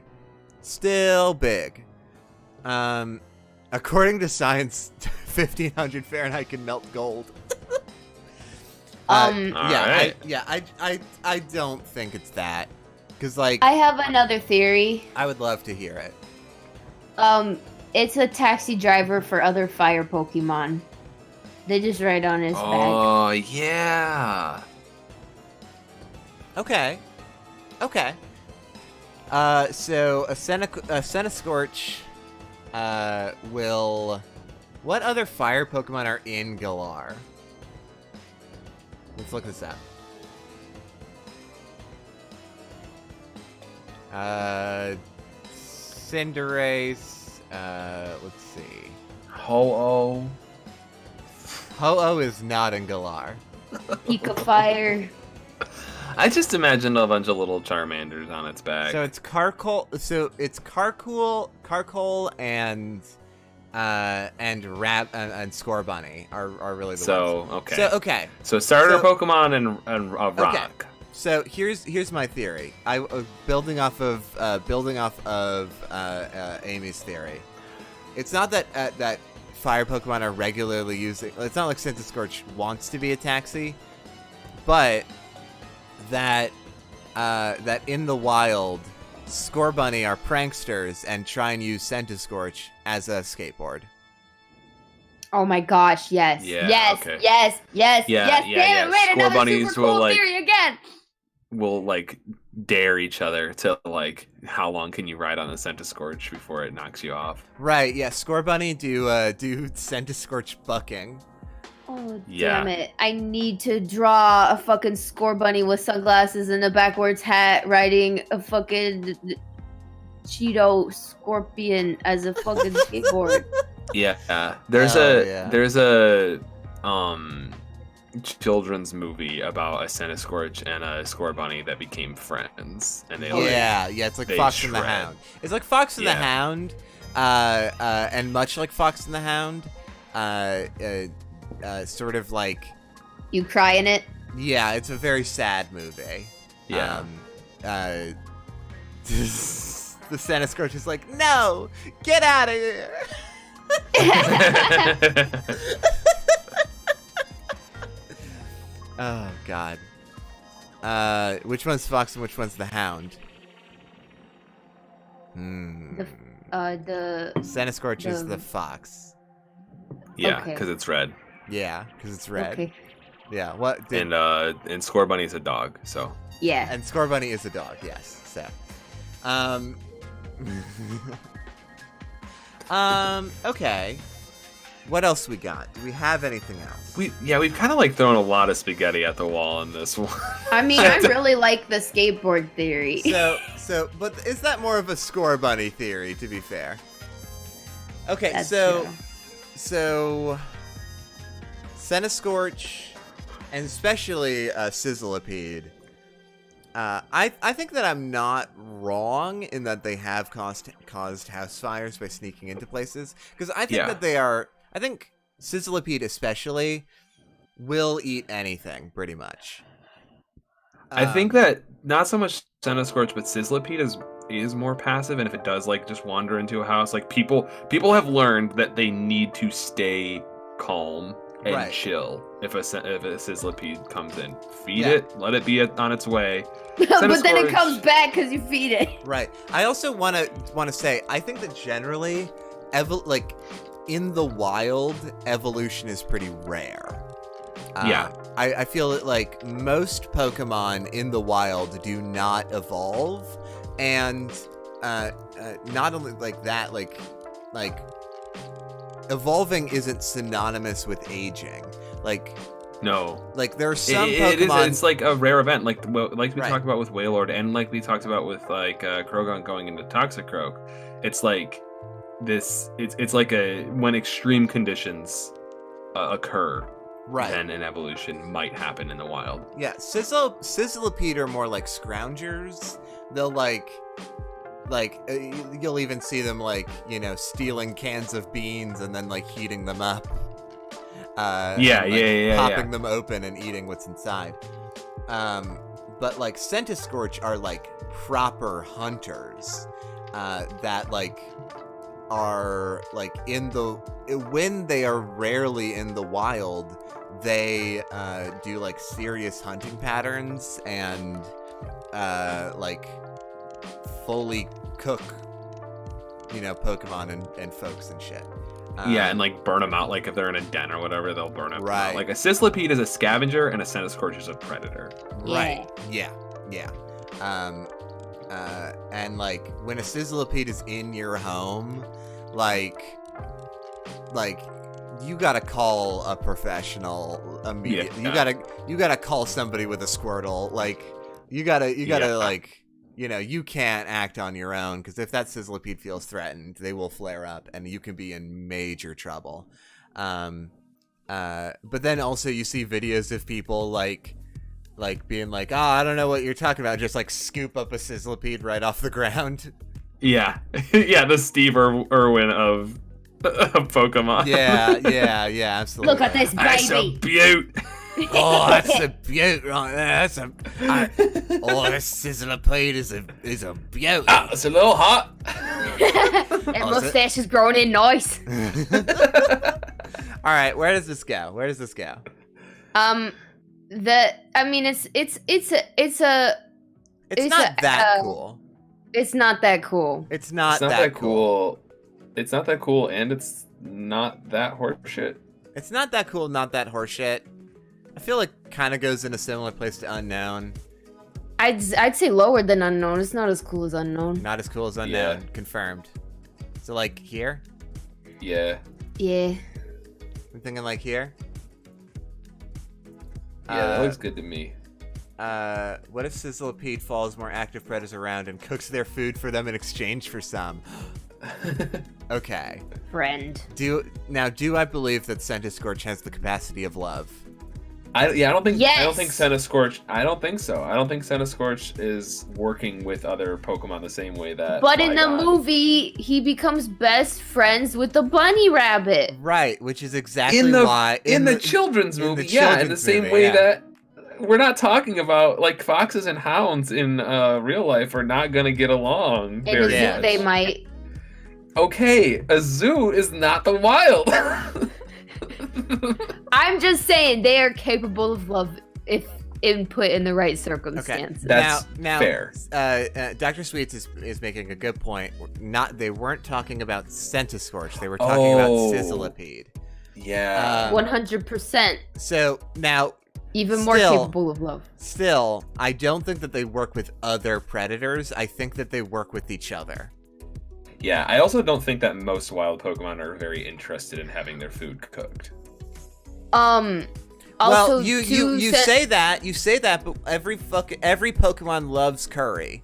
Still big. According to science, 1500 Fahrenheit can melt gold. Alright. I don't think it's that. Because, like, I have another theory. I would love to hear it. It's a taxi driver for other fire Pokemon. They just ride on his back. Oh, yeah. Okay. So a Centiskorch will... What other fire Pokemon are in Galar? Let's look this up. Cinderace, Let's see. Ho-Oh. Ho-Oh is not in Galar. Peak of Fire. I just imagined a bunch of little Charmanders on its back. So it's Carcoal. So it's Carcoal, and Scorbunny are really the ones. Okay. So okay. So starter Pokemon and Rock. Okay. So here's my theory. I building off of Amy's theory. It's not that fire Pokemon are regularly using. It's not like Centiskorch wants to be a taxi, but that in the wild, Scorbunny are pranksters and try and use Centiskorch as a skateboard. Oh my gosh! Yes. Yeah, yes. okay. Yes. Yes. Yeah, yes. yeah, Damn yeah. it! Wait, another Scorbunnies super will, cool like- theory again. Will like dare each other to like how long can you ride on a Centiskorch before it knocks you off? Right. Yeah. Scorbunny do Centiskorch bucking. Oh Yeah. damn it! I need to draw a fucking Scorbunny with sunglasses and a backwards hat, riding a fucking Cheeto scorpion as a fucking skateboard. Yeah. There's a children's movie about a Centiskorch and a Scorbunny that became friends, and they It's like they Fox and the shred. Hound. It's like Fox and the Yeah. Hound, and much like Fox and the Hound, sort of like, You cry in it. yeah, it's a very sad movie. Yeah. The Centiskorch is like, no, get out of here. Oh God. Which one's Fox and which one's the Hound? The Centiskorch is the- the fox. Yeah, Okay. because it's red. Yeah, because it's red. Okay. Yeah. What? And Scorbunny's a dog, so Yeah. And Scorbunny is a dog. Yes. So. Okay. What else we got? Do we have anything else? we've kind of like thrown a lot of spaghetti at the wall in this one. I mean, I really like the skateboard theory. But is that more of a Scorbunny theory? To be fair. Okay. That's so. true. So, Centiskorch, and especially Sizzlipede, I think that I'm not wrong in that they have caused house fires by sneaking into places, because I think that they are. I think Sizzlipede especially will eat anything, pretty much. I think that not so much Centiskorch, but Sizzlipede is more passive, and if it does like just wander into a house, like people have learned that they need to stay calm and chill if a Sizzlipede comes in. Feed it, let it be on its way. But then it Centiskorch- comes back because you feed it. Right. I also want to say I think that generally, in the wild, evolution is pretty rare. I feel that like most Pokemon in the wild do not evolve, and not only like that, like evolving isn't synonymous with aging. Like No. like there are some Pokemon. It's like a rare event, like we Right. talked about with Wailord, and like we talked about with like Krogon going into Toxicroak. It's like this. It's like when extreme conditions occur. Right. Then an evolution might happen in the wild. Yeah, Sizzlipede are more like scroungers. They'll you'll even see them stealing cans of beans and then heating them up. Popping them open and eating what's inside. But Centiskorch are proper hunters that are when they are rarely in the wild, they do serious hunting patterns and fully cook Pokemon and folks and shit. And burn them out. If they're in a den or whatever, they'll burn them Right. out. Like a Sizzlipede is a scavenger and a Centiskorch is a predator. Right. Yeah. And when a Sizzlipede is in your home, you gotta call a professional immediately. Yeah. You gotta call somebody with a Squirtle. You gotta you can't act on your own, because if that Sizzlipede feels threatened, they will flare up, and you can be in major trouble. But then also you see videos of people like being like, oh, I don't know what you're talking about, just like scoop up a Sizzlipede right off the ground. Yeah, yeah, the Steve Irwin of Pokemon. Yeah, absolutely. Look at this That's a baby. beaut. Oh, that's a beaut right there. This Sizzlipede is a beaut. It's a little hot. That mustache is growing in nice. All right, where does this go? It's not that cool. It's not that cool. It's not It's not that that cool. It's not that cool, and it's not that horseshit. It's not that cool, not that horseshit. I feel like kind of goes in a similar place to Unknown. I'd say lower than Unknown. It's not as cool as Unknown. Not as cool as Unknown. Yeah. Confirmed. So like here? Yeah. Yeah. I'm thinking like here. Yeah, that looks good to me. What if Sizzlipede follows more active predators around and cooks their food for them in exchange for some? Okay. Friend. Do I believe that Centiskorch has the capacity of love? I don't think Yes! Centiskorch. I don't think so. I don't think Centiskorch is working with other Pokemon the same way that. But in the Flygon. movie, he becomes best friends with the bunny rabbit. Right, which is exactly in in the children's in the movie, in the children's same movie, way yeah. that we're not talking about like foxes and hounds in real life are not gonna get along. In a very zoo, much. they might. Okay, a zoo is not the wild. I'm just saying they are capable of love if input in the right circumstances. That's now, fair. Dr. Sweets is making a good point. They weren't talking about Centiskorch. They were talking about Sizzlipede. Yeah. 100%. So now, Even more Still- capable of love. still, I don't think that they work with other predators. I think that they work with each other. Yeah, I also don't think that most wild Pokemon are very interested in having their food cooked. Also, Well, you say that, but every Pokemon loves curry.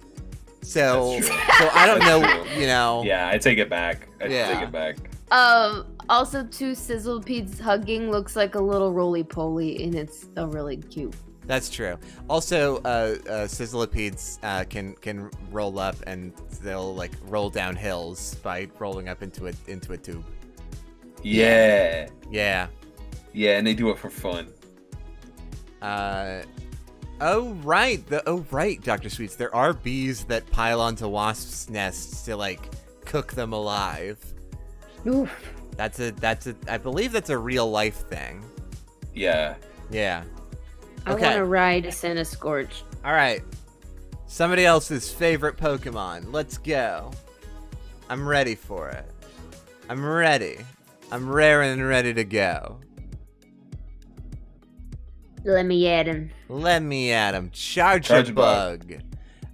So, That's true. so I don't That's know, true. Yeah, I take it back. I Yeah. take it back. Also, two Sizzlepedes hugging looks like a little roly-poly, and it's really cute. That's true. Also, Sizzlipedes can roll up, and they'll like roll down hills by rolling up into a tube. Yeah. Yeah. Yeah, and they do it for fun. Oh right, Dr. Sweets. There are bees that pile onto wasps' nests to like cook them alive. Oof. I believe that's a real life thing. Yeah. Yeah. I Okay. want to ride a Centiskorch. All right. Somebody else's favorite Pokemon. Let's go. I'm ready for it. I'm ready. I'm raring and ready to go. Let me at him. Let me at him. Charjabug.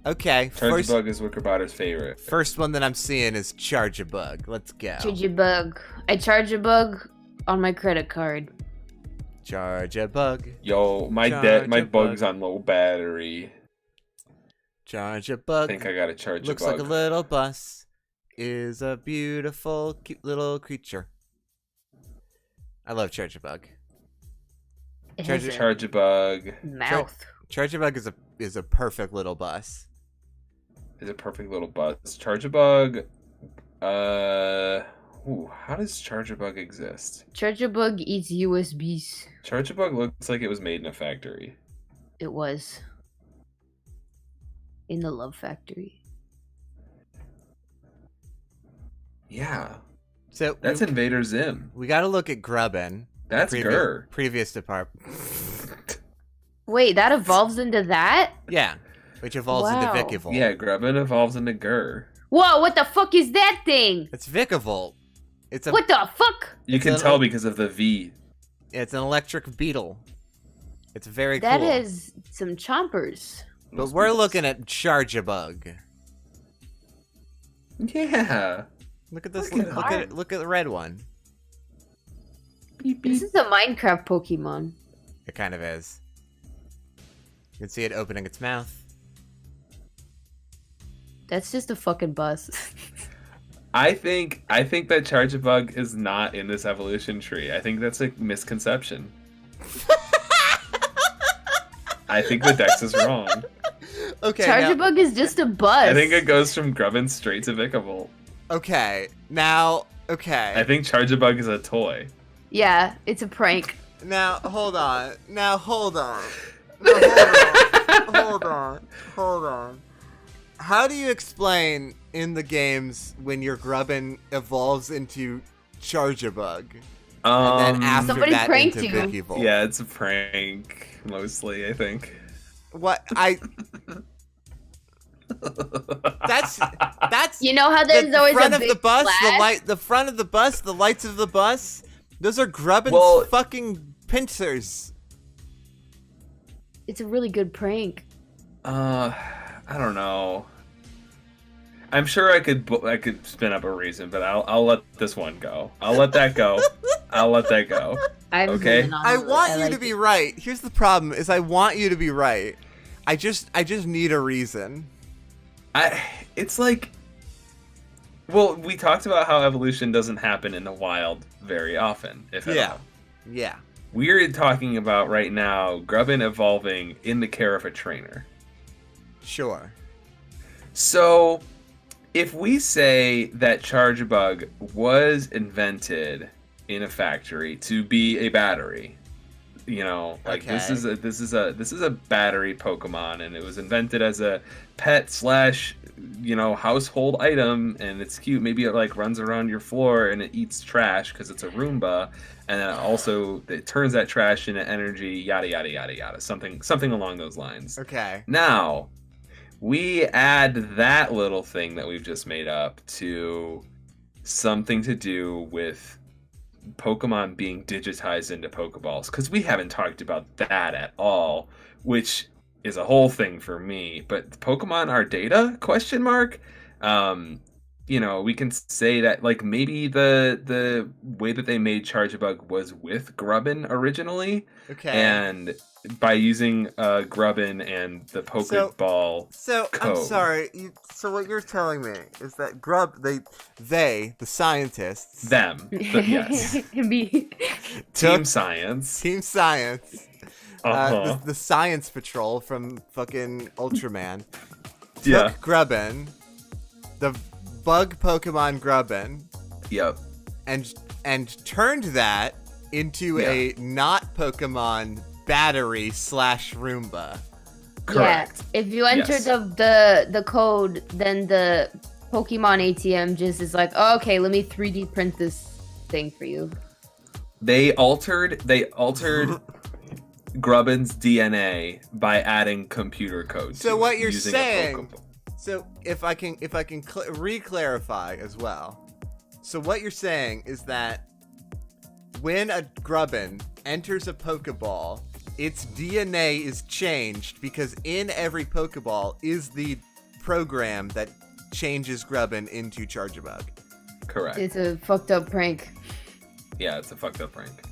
Okay. Charjabug is Wickerbotter's favorite. First one that I'm seeing is Charjabug. Let's go. Charjabug. I charge a bug on my credit card. Charjabug. Yo, my Charjabug. bug's on low battery. Charjabug. I think I gotta charge Looks a bug. like a little bus. Is a beautiful, cute little creature. I love Charjabug. It Charge- has a Charjabug mouth. Charjabug is a perfect little bus. is a perfect little buzz. Charjabug, how does Charjabug exist? Charjabug eats USBs. Charjabug looks like it was made in a factory. It was. In the Love Factory. Yeah, So that's Invader Zim. we got to look at Grubbin. That's Gur. Previous department. Wait, that evolves into that? Yeah, which evolves Wow. into Vikavolt. Yeah, Grubbin evolves into Gur. Whoa, what the fuck is that thing? It's Vikavolt. It's a What the fuck? You It's can a- tell because of the V. it's an electric beetle. It's very That cool. has some chompers. But we're looking at Charjabug. Yeah. Look at this. Look at Look at the red one. Beep, This beep. is a Minecraft Pokemon. It kind of is. You can see it opening its mouth. That's just a fucking bus. I think that Charjabug is not in this evolution tree. I think that's a misconception. I think the Dex is wrong. Okay. Charjabug is just a bus. I think it goes from Grubbin straight to Vikavolt. Okay. Now. Okay. I think Charjabug is a toy. Yeah, it's a prank. Now hold on. Hold on. How do you explain in the games when your Grubbin evolves into Charjabug? And then after Somebody that pranked into you. Vikavolt? Yeah, it's a prank mostly, I think. What That's You know how there's always front a of big the bus, flash? the front of the bus, the lights of the bus. Those are Grubbin's fucking pincers. It's a really good prank. I don't know. I'm sure I could spin up a reason, but I'll let this one go. I'll let that go. Okay. I want you to be right. Here's the problem: is I want you to be right. I just need a reason. It's like, well, we talked about how evolution doesn't happen in the wild very often, if at all. Yeah. We're talking about right now Grubbin evolving in the care of a trainer. Sure. So, if we say that Charjabug was invented in a factory to be a battery, you know, like this is a battery Pokemon, and it was invented as a pet / household item, and it's cute. Maybe it like runs around your floor and it eats trash because it's a Roomba, and then it turns that trash into energy. Yada yada yada yada. Something along those lines. Okay. Now, we add that little thing that we've just made up to something to do with Pokemon being digitized into Pokeballs, because we haven't talked about that at all, which is a whole thing for me. But Pokemon are data? ? We can say that like maybe the way that they made Charjabug was with Grubbin originally. Okay. And by using Grubbin and the Pokeball code. I'm sorry. So what you're telling me is that the scientists, yes, Team Science, the Science Patrol from fucking Ultraman, took Grubbin, the bug Pokemon Grubbin, and turned that into a not Pokemon battery / Roomba. Correct. Yeah. If you enter the code, then the Pokemon ATM just is like, oh, okay, let me 3D print this thing for you. They altered Grubbin's DNA by adding computer code. So what you're saying? So if I can re-clarify as well. So what you're saying is that when a Grubbin enters a Pokeball, its DNA is changed because in every Pokeball is the program that changes Grubbin into Charjabug. Correct. It's a fucked up prank. Yeah, it's a fucked up prank.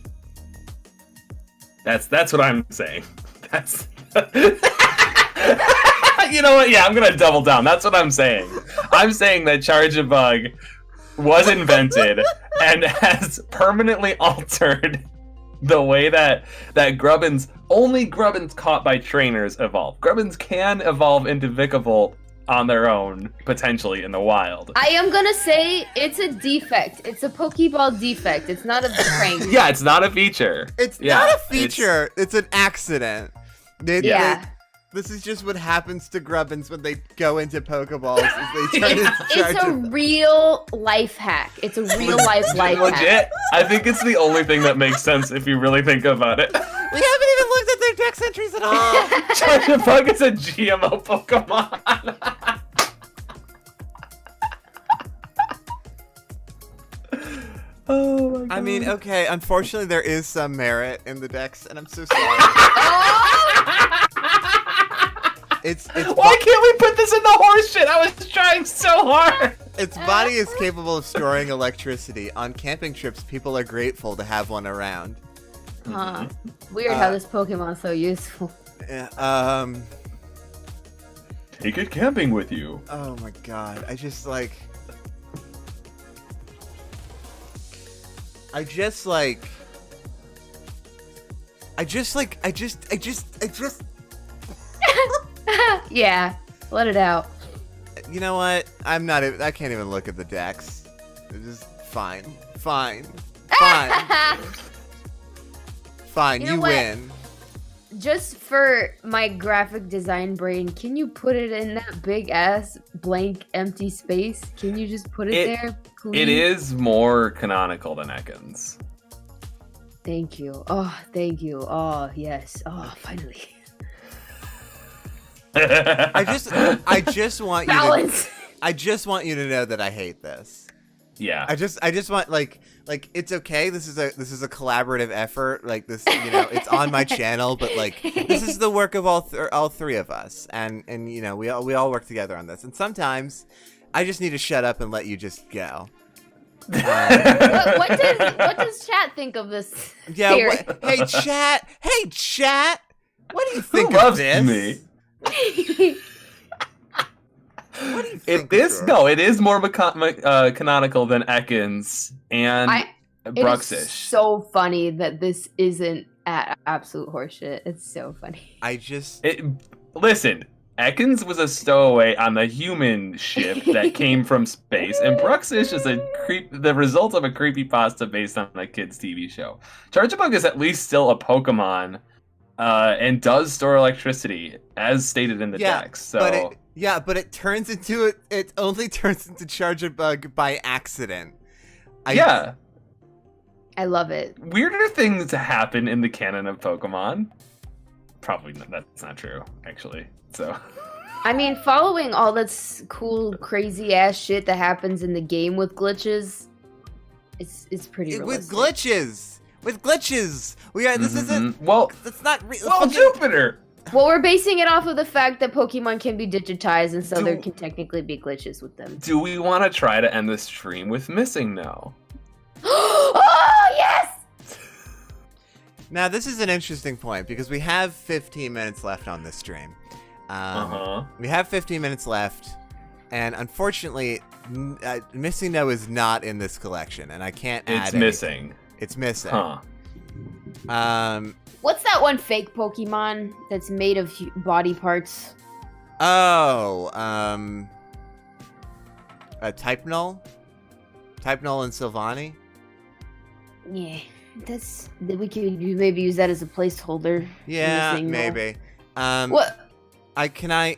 That's what I'm saying. That's you know what? Yeah, I'm gonna double down. That's what I'm saying. I'm saying that Charjabug was invented and has permanently altered the way that Grubbins caught by trainers evolve. Grubbins can evolve into Vikavolt on their own, potentially in the wild. I am gonna say it's a defect. It's a Pokeball defect. It's not a prank. Yeah, it's not a feature. It's not a feature. It's an accident. This is just what happens to Grubbins when they go into Pokeballs. Is they turn into It's a real life hack. It's a real life Legit. hack. I think it's the only thing that makes sense if you really think about it. We haven't even looked at their dex entries at all. Charjabug is a GMO Pokemon. Oh my God. I mean, okay, unfortunately there is some merit in the dex, and I'm so sorry. Why can't we put this in the horse shit? I was trying so hard. Its body is capable of storing electricity. On camping trips, people are grateful to have one around. Huh. Weird how this Pokemon's so useful. Take it camping with you. Oh my god, I just like Yeah, let it out. You know what? I can't even look at the decks. It's just fine. Fine, You know you what? win. Just for my graphic design brain, can you put it in that big ass blank empty space? Can you just put it there, please? It is more canonical than Ekans. Thank you. Oh, thank you. Oh, yes. Oh, finally. I just want you Balance. I just want you to know that I hate this. Yeah. I just want like it's okay. This is a collaborative effort. Like this, you know, it's on my channel, but like this is the work of all three of us, and you know, we all work together on this. And sometimes I just need to shut up and let you just go. what does chat think of this? Yeah. theory? Hey chat. What do you think Who loves of this? me? What do you think? It is more canonical than Ekans and It Bruxish. is so funny that this isn't absolute horseshit. It's so funny. Listen, Ekans was a stowaway on the human ship that came from space, and Bruxish is the result of a creepypasta based on a kid's TV show. Charjabug is at least still a Pokemon, and does store electricity, as stated in the decks. So. But it only turns into Charjabug by accident. I love it. Weirder things happen in the canon of Pokemon. Probably that's not true, actually. So. I mean, following all this cool, crazy ass shit that happens in the game with glitches, it's pretty realistic. With glitches. This isn't. Well, that's not. Jupiter. Well, we're basing it off of the fact that Pokemon can be digitized, and so there can technically be glitches with them. Do we want to try to end the stream with Missing No? Oh, yes! Now, this is an interesting point, because we have 15 minutes left on this stream. We have 15 minutes left, and unfortunately, Missing No is not in this collection, and I can't add It's missing. It's missing. Huh. What's that one fake Pokemon that's made of body parts? Oh, Type Null? Type Null and Sylvani? Yeah, we could maybe use that as a placeholder. Yeah, maybe. What? Can I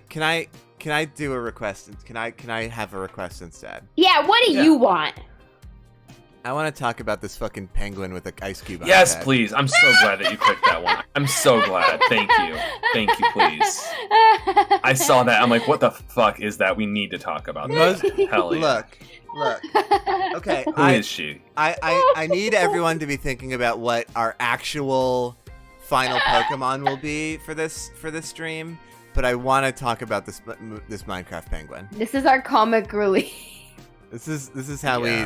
do a request? Can I have a request instead? Yeah, what do you want? I want to talk about this fucking penguin with an ice cube on Yes, his head. please. I'm so glad that you clicked that one. I'm so glad. Thank you, please. I saw that. I'm like, what the fuck is that? We need to talk about that. Hell yeah. Look. Okay. Who is she? I need everyone to be thinking about what our actual final Pokemon will be for this stream, but I want to talk about this Minecraft penguin. This is our comic relief. This is how we.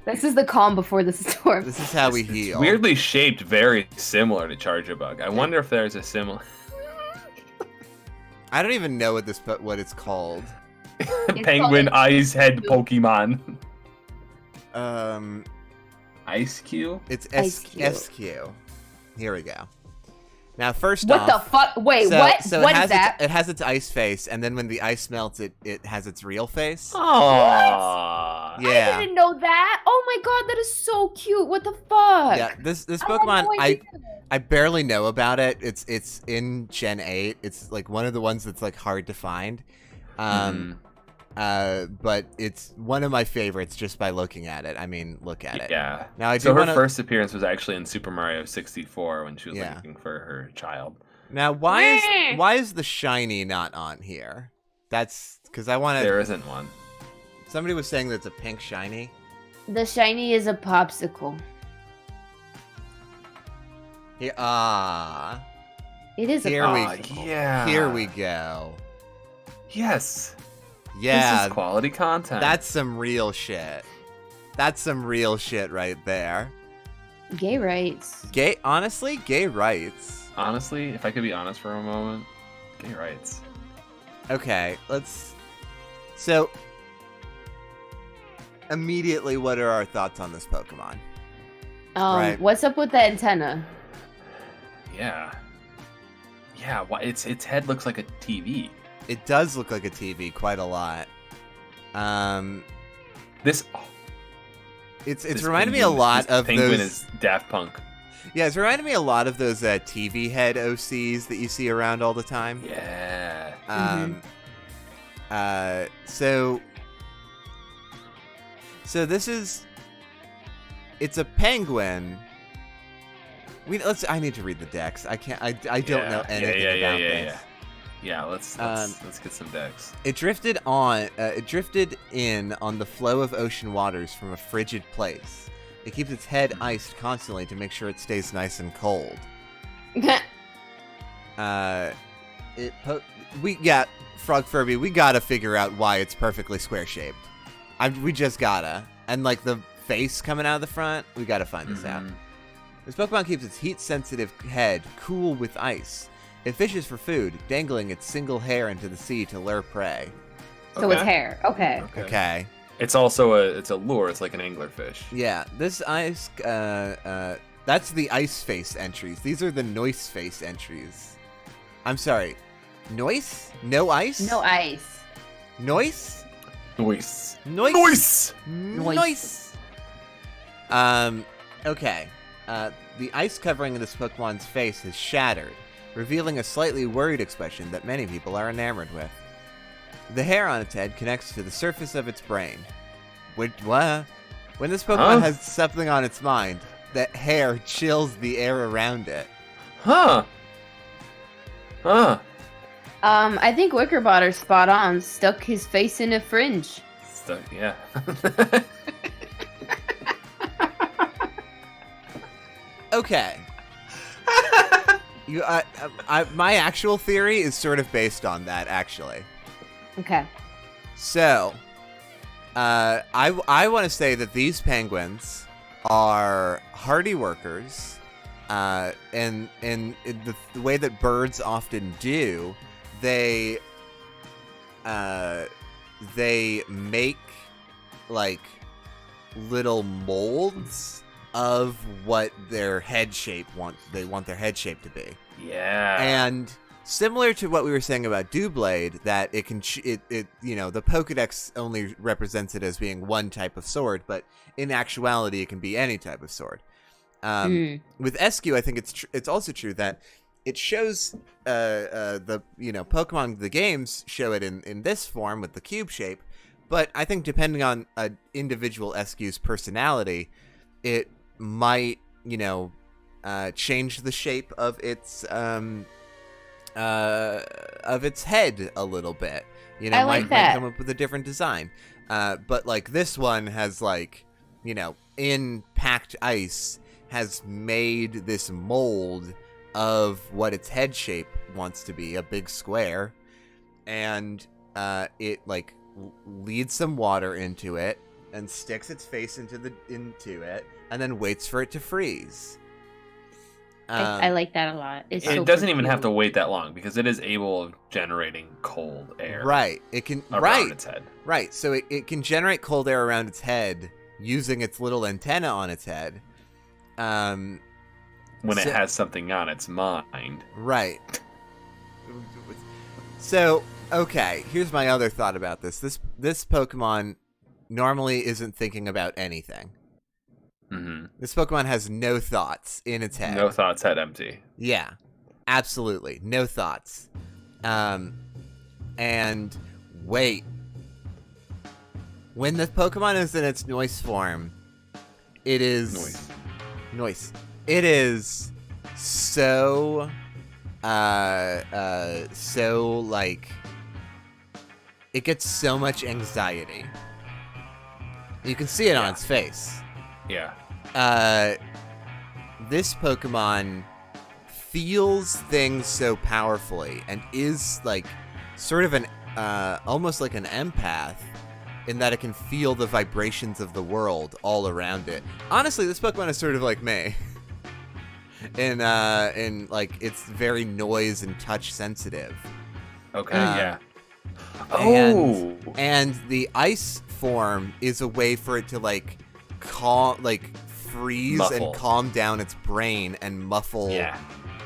This is the calm before the storm. This is how we heal. Weirdly shaped, very similar to Charjabug. I wonder if there's a similar. I don't even know what it's called. Penguin Ice Head Pokemon. Ice Q? It's SQ. Here we go. Now, first what off... What the fuck? Wait, what? So what is that? It has its ice face, and then when the ice melts, it has its real face. Aww. Yeah. I didn't know that. Oh my god, that is so cute. What the fuck? Yeah, this Pokemon, I barely know about it. It's in Gen 8. It's like one of the ones that's like hard to find. But it's one of my favorites just by looking at it. I mean, look at it. Yeah. Now her first appearance was actually in Super Mario 64 when she was looking for her child. Now, why is the shiny not on here? That's because I want to. There isn't one. Somebody was saying that it's a pink shiny. The shiny is a popsicle. Yeah. It is a popsicle. Yeah. Here we go. Yes. Yeah. This is quality content. That's some real shit. That's some real shit right there. Gay rights. Honestly, gay rights. Honestly, if I could be honest for a moment, gay rights. Okay, so immediately, what are our thoughts on this Pokemon? Right. What's up with the antenna? Yeah. Yeah, its head looks like a TV. It does look like a TV quite a lot. It's reminded me a lot of penguin those. Is Daft Punk. Yeah, it's reminded me a lot of those TV head OCs that you see around all the time. Yeah. So this is. It's a penguin. I need to read the decks. I can't. I don't know anything about this. Yeah, let's get some decks. It drifted in on the flow of ocean waters from a frigid place. It keeps its head iced constantly to make sure it stays nice and cold. Frog Furby, we gotta figure out why it's perfectly square shaped. We just gotta. And like the face coming out of the front, we gotta find this out. This Pokemon keeps its heat-sensitive head cool with ice. It fishes for food, dangling its single hair into the sea to lure prey. So it's hair. Okay. It's also a lure. It's like an anglerfish. Yeah, this ice. That's the ice face entries. These are the noise face entries. I'm sorry. Noise? No ice? No ice. Noise? Noise. Noise. Noise. Okay. The ice covering of this Pokemon's face has shattered, revealing a slightly worried expression that many people are enamored with. The hair on its head connects to the surface of its brain. When this Pokemon has something on its mind, that hair chills the air around it. Huh. I think Wickerbotter's spot on. Stuck his face in a fringe. Yeah. Okay. My actual theory is sort of based on that, actually. Okay. So, I want to say that these penguins are hardy workers, and the way that birds often do, they make like little molds of what their head shape they want their head shape to be. Yeah. And similar to what we were saying about Doublade, that it can the Pokedex only represents it as being one type of sword, but in actuality it can be any type of sword. With Eskew, I think it's also true that it shows the Pokemon the games show it in this form with the cube shape, but I think depending on an individual Eskew's personality, it might change the shape of its head a little bit. I like that. Might come up with a different design. But like this one has in packed ice has made this mold of what its head shape wants to be, a big square, and it leads some water into it and sticks its face into it and then waits for it to freeze. I like that a lot. It doesn't even have to wait that long because it is able of generating cold air. Right. It can around its head. Right. So it can generate cold air around its head using its little antenna on its head. When it has something on its mind. Right. So, okay, here's my other thought about this. This Pokemon normally isn't thinking about anything. Mm-hmm. This Pokemon has no thoughts in its head. No thoughts, head empty. Yeah, absolutely. No thoughts. And wait. When the Pokemon is in its noise form, it is... Noise. It is so... it gets so much anxiety. You can see it on its face. Yeah. This Pokemon feels things so powerfully and is sort of an almost like an empath in that it can feel the vibrations of the world all around it. Honestly, this Pokemon is sort of like me. in it's very noise and touch sensitive. Okay, yeah. Oh. And the ice form is a way for it to like freeze Muffle. and calm down its brain and muffle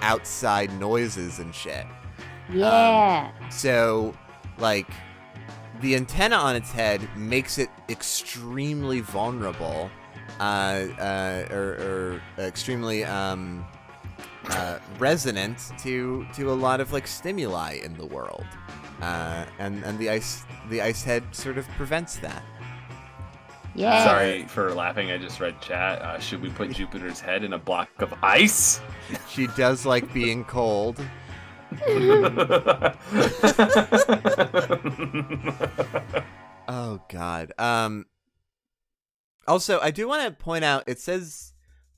outside noises and shit. Yeah. So, like, the antenna on its head makes it extremely vulnerable, or extremely resonant to a lot of like stimuli in the world, and the ice head sort of prevents that. Yeah. Sorry for laughing. I just read chat. Should we put Jupiter's head in a block of ice? She does like being cold. Oh God. Also, I do want to point out. It says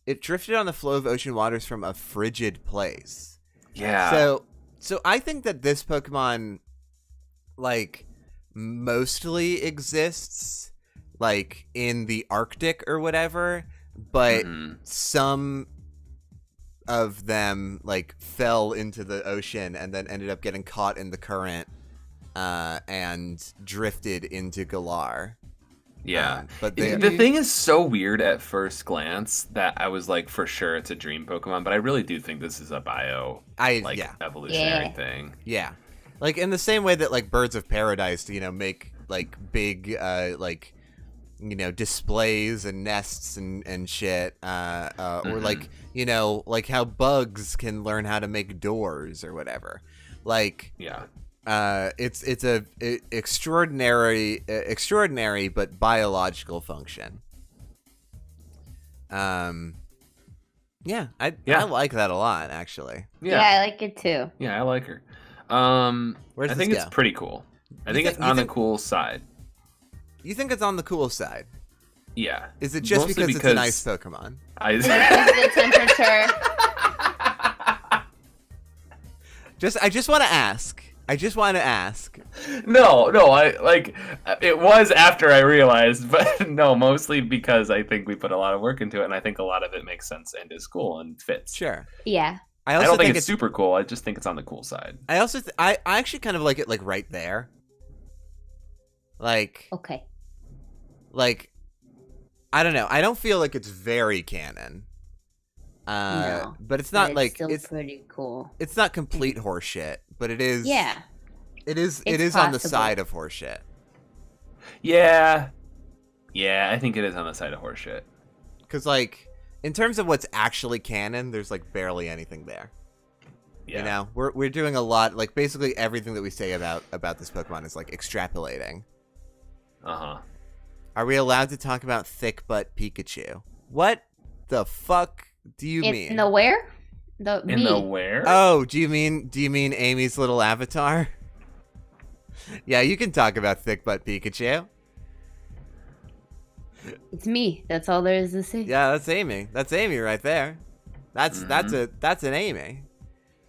it drifted on the flow of ocean waters from a frigid place. Yeah. So I think that this Pokemon, like, mostly exists, like, in the Arctic or whatever, but some of them, like, fell into the ocean and then ended up getting caught in the current and drifted into Galar. Yeah. But the thing is so weird at first glance that I was like, for sure it's a dream Pokemon, but I really do think this is a evolutionary thing. Yeah. Like, in the same way that, like, Birds of Paradise, you know, make, like, big, like, you know, displays and nests and shit, or, like, you know, like how bugs can learn how to make doors or whatever. Like, it's a extraordinary but biological function. I like that a lot, actually. Yeah, I like it too. Yeah, I like her. Where's I think it's pretty cool. I think it's on the cool side. You think it's on the cool side? Yeah. Is it just because it's a nice Pokemon? The temperature. I just want to ask. No, I like it was after I realized, but no, mostly because I think we put a lot of work into it, and I think a lot of it makes sense and is cool and fits. Sure. Yeah. I don't think it's super cool. I just think it's on the cool side. I also I actually kind of like it, like, right there. Like, okay. Like, I don't know. I don't feel like it's very canon. No, but it's not like still pretty cool. It's not complete horseshit, but it is. Yeah. It is It's on the possible. side of horseshit. Yeah. Yeah, I think it is on the side of horseshit. Because, like, in terms of what's actually canon, there's, like, barely anything there. Yeah. You know, we're doing a lot. Like, basically everything that we say about this Pokemon is, like, extrapolating. Uh-huh. Are we allowed to talk about thick butt Pikachu? What the fuck do you mean? In the where? In the where? Oh, do you mean Amy's little avatar? Yeah, you can talk about thick butt Pikachu. It's me. That's all there is to say. Yeah, that's Amy. That's Amy right there. That's an Amy.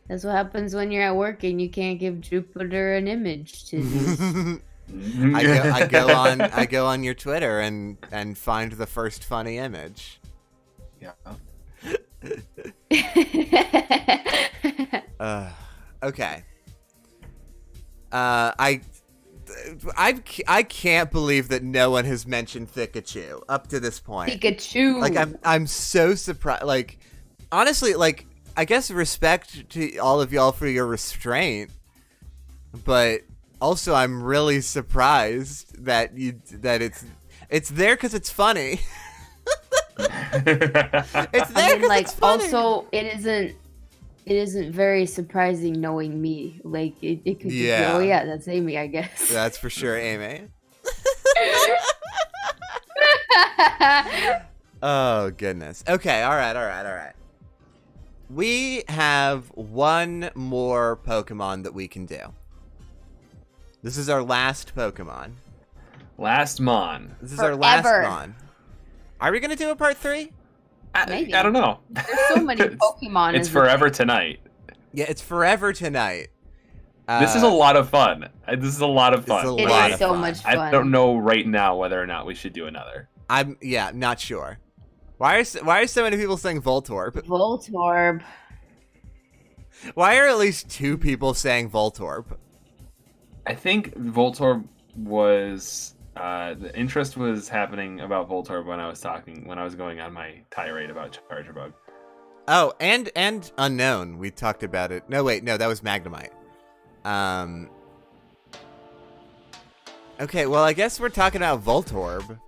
That's what happens when you're at work and you can't give Jupiter an image to use. I go on your Twitter and find the first funny image. Yeah. Okay. I can't believe that no one has mentioned Pikachu up to this point. Pikachu. Like, I'm so surprised. Like, honestly, like, I guess respect to all of y'all for your restraint, but also I'm really surprised that it's there because it's funny. It's there because it's funny. Also, it isn't very surprising knowing me. Like, it could just be, oh yeah, that's Amy, I guess. That's for sure, Amy. Oh, goodness. Okay, all right. We have one more Pokemon that we can do. This is our last Pokemon. Last Mon. This is our last Mon. Are we going to do a part 3? Maybe. I don't know. There's so many Pokemon. It's forever tonight. Yeah, it's forever tonight. This is a lot of fun. This is a lot of fun. It is so much fun. I don't know right now whether or not we should do another. I'm not sure. Why are so many people saying Voltorb? Voltorb. Why are at least 2 people saying Voltorb? I think Voltorb was the interest was happening about Voltorb when I was going on my tirade about Charjabug. Oh, and Unknown. We talked about it. No, wait, no, that was Magnemite. Okay, well, I guess we're talking about Voltorb.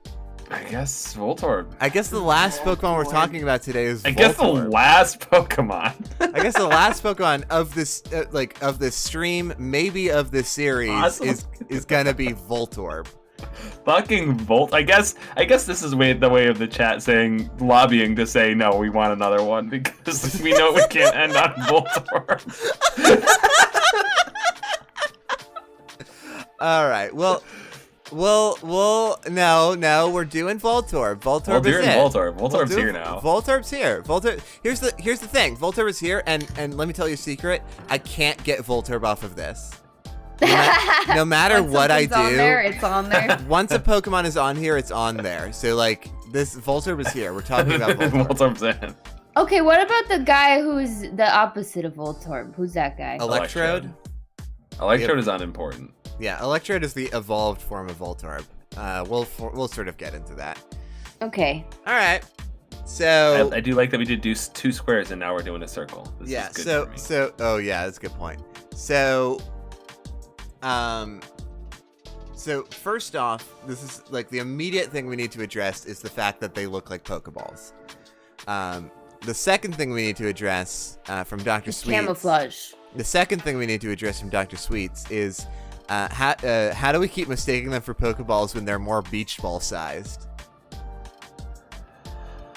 I guess Voltorb. I guess the last Pokemon we're talking about today is Voltorb. I guess the last Pokemon. I guess the last Pokemon of this, of this stream, maybe of this series, Awesome. is gonna be Voltorb. Fucking Volt. I guess this is the way of the chat saying, lobbying to say, no, we want another one because we know we can't end on Voltorb. All right, well, no, we're doing Voltorb. Voltorb is it. Voltorb's here now. Voltorb's here. Here's the thing. Voltorb is here, and let me tell you a secret. I can't get Voltorb off of this. No matter what I do, it's on there. Once a Pokemon is on here, it's on there. So like this Voltorb is here. We're talking about Voltorb. Voltorb's in. Okay, what about the guy who's the opposite of Voltorb? Who's that guy? Electrode. Electrode is unimportant. Yeah, Electrode is the evolved form of Voltorb. We'll sort of get into that. Okay. All right. So I do like that we did do 2 squares and now we're doing a circle. This yeah. is good for me. Oh yeah, that's a good point. So first off, this is like the immediate thing we need to address is the fact that they look like Pokeballs. The second thing we need to address from Dr. Sweets. Camouflage. The second thing we need to address from Dr. Sweets is how do we keep mistaking them for Pokeballs when they're more beach ball sized?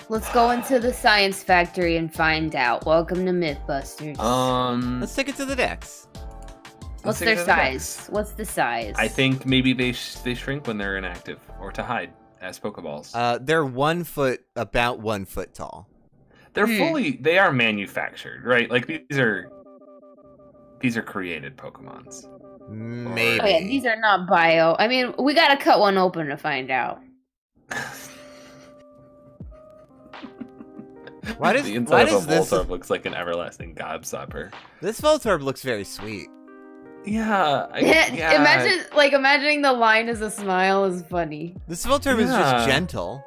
Let's go into the science factory and find out. Welcome to Mythbusters. Let's take it to the decks. What's their size? What's the size? I think maybe they shrink when they're inactive or to hide as Pokeballs. They're 1 foot, about 1 foot tall. They are manufactured, right? Like these are created Pokemons. Maybe. Oh, yeah, these are not bio. I mean, we gotta cut one open to find out. The inside of a Voltorb looks like an everlasting gobstopper. This Voltorb looks very sweet. Yeah. Imagining the line as a smile is funny. This Voltorb is just gentle.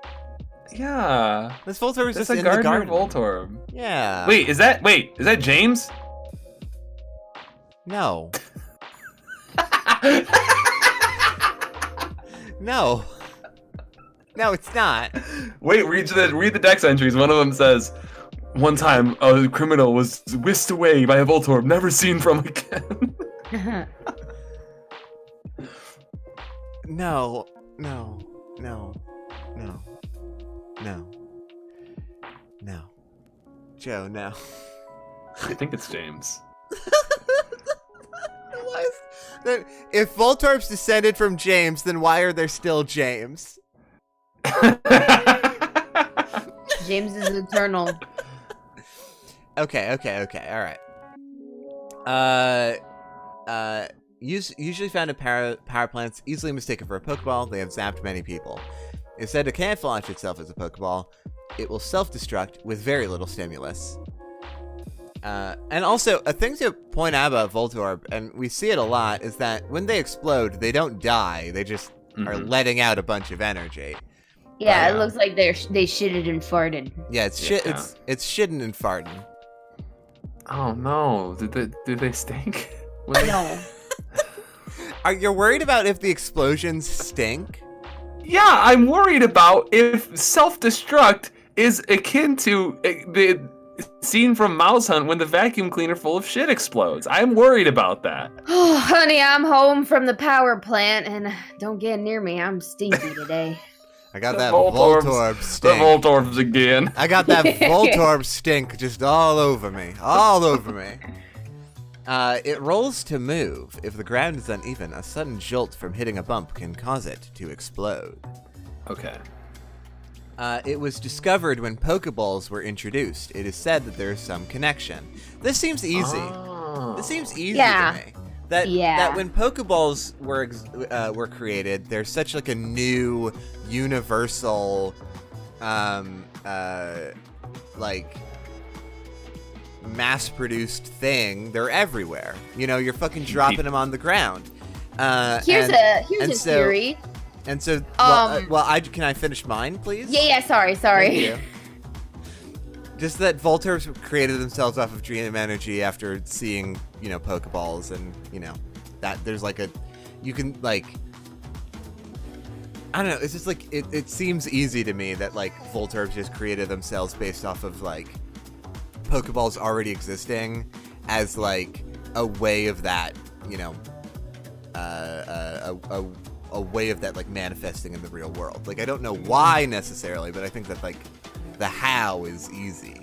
Yeah. This Voltorb is That's just a in the gardener garden. Voltorb. Yeah. Wait, is that James? No. No. No, it's not. Wait, read the dex entries. One of them says, "One time, a criminal was whisked away by a Voltorb, never seen from again." No. Joe, no. I think it's James. If Voltorb's descended from James, then why are there still James? James is eternal. Okay, all right. Usually found in power plants, easily mistaken for a Pokeball, they have zapped many people. It's said to camouflage itself as a Pokeball. It will self-destruct with very little stimulus. And also, a thing to point out about Voltorb, and we see it a lot, is that when they explode, they don't die. They just are letting out a bunch of energy. Yeah, it looks like they shitted and farted. Yeah, it's shitting and farting. Oh no! Did they stink? No. Are you worried about if the explosions stink? Yeah, I'm worried about if self-destruct is akin to the scene from Mouse Hunt when the vacuum cleaner full of shit explodes. I'm worried about that. Oh, honey, I'm home from the power plant, and don't get near me. I'm stinky today. I got that Voltorb stink. The Voltorbs again. I got that Voltorb stink just all over me. All over me. It rolls to move. If the ground is uneven, a sudden jolt from hitting a bump can cause it to explode. Okay. It was discovered when Pokeballs were introduced. It is said that there is some connection. This seems easy. Oh. This seems easy Yeah. to me. That when Pokeballs were created, there's such like a new universal, like mass-produced thing. They're everywhere. You know, you're fucking dropping them on the ground. Here's a theory. And so, can I finish mine, please? Yeah. Sorry. Thank you. Just that Voltorbs created themselves off of dream energy after seeing, Pokeballs, and that there's like you can like. I don't know. It's just like it seems easy to me that like Voltorbs just created themselves based off of like Pokeballs already existing as like a way of that, a way of that like manifesting in the real world. Like I don't know why necessarily, but I think that like the how is easy.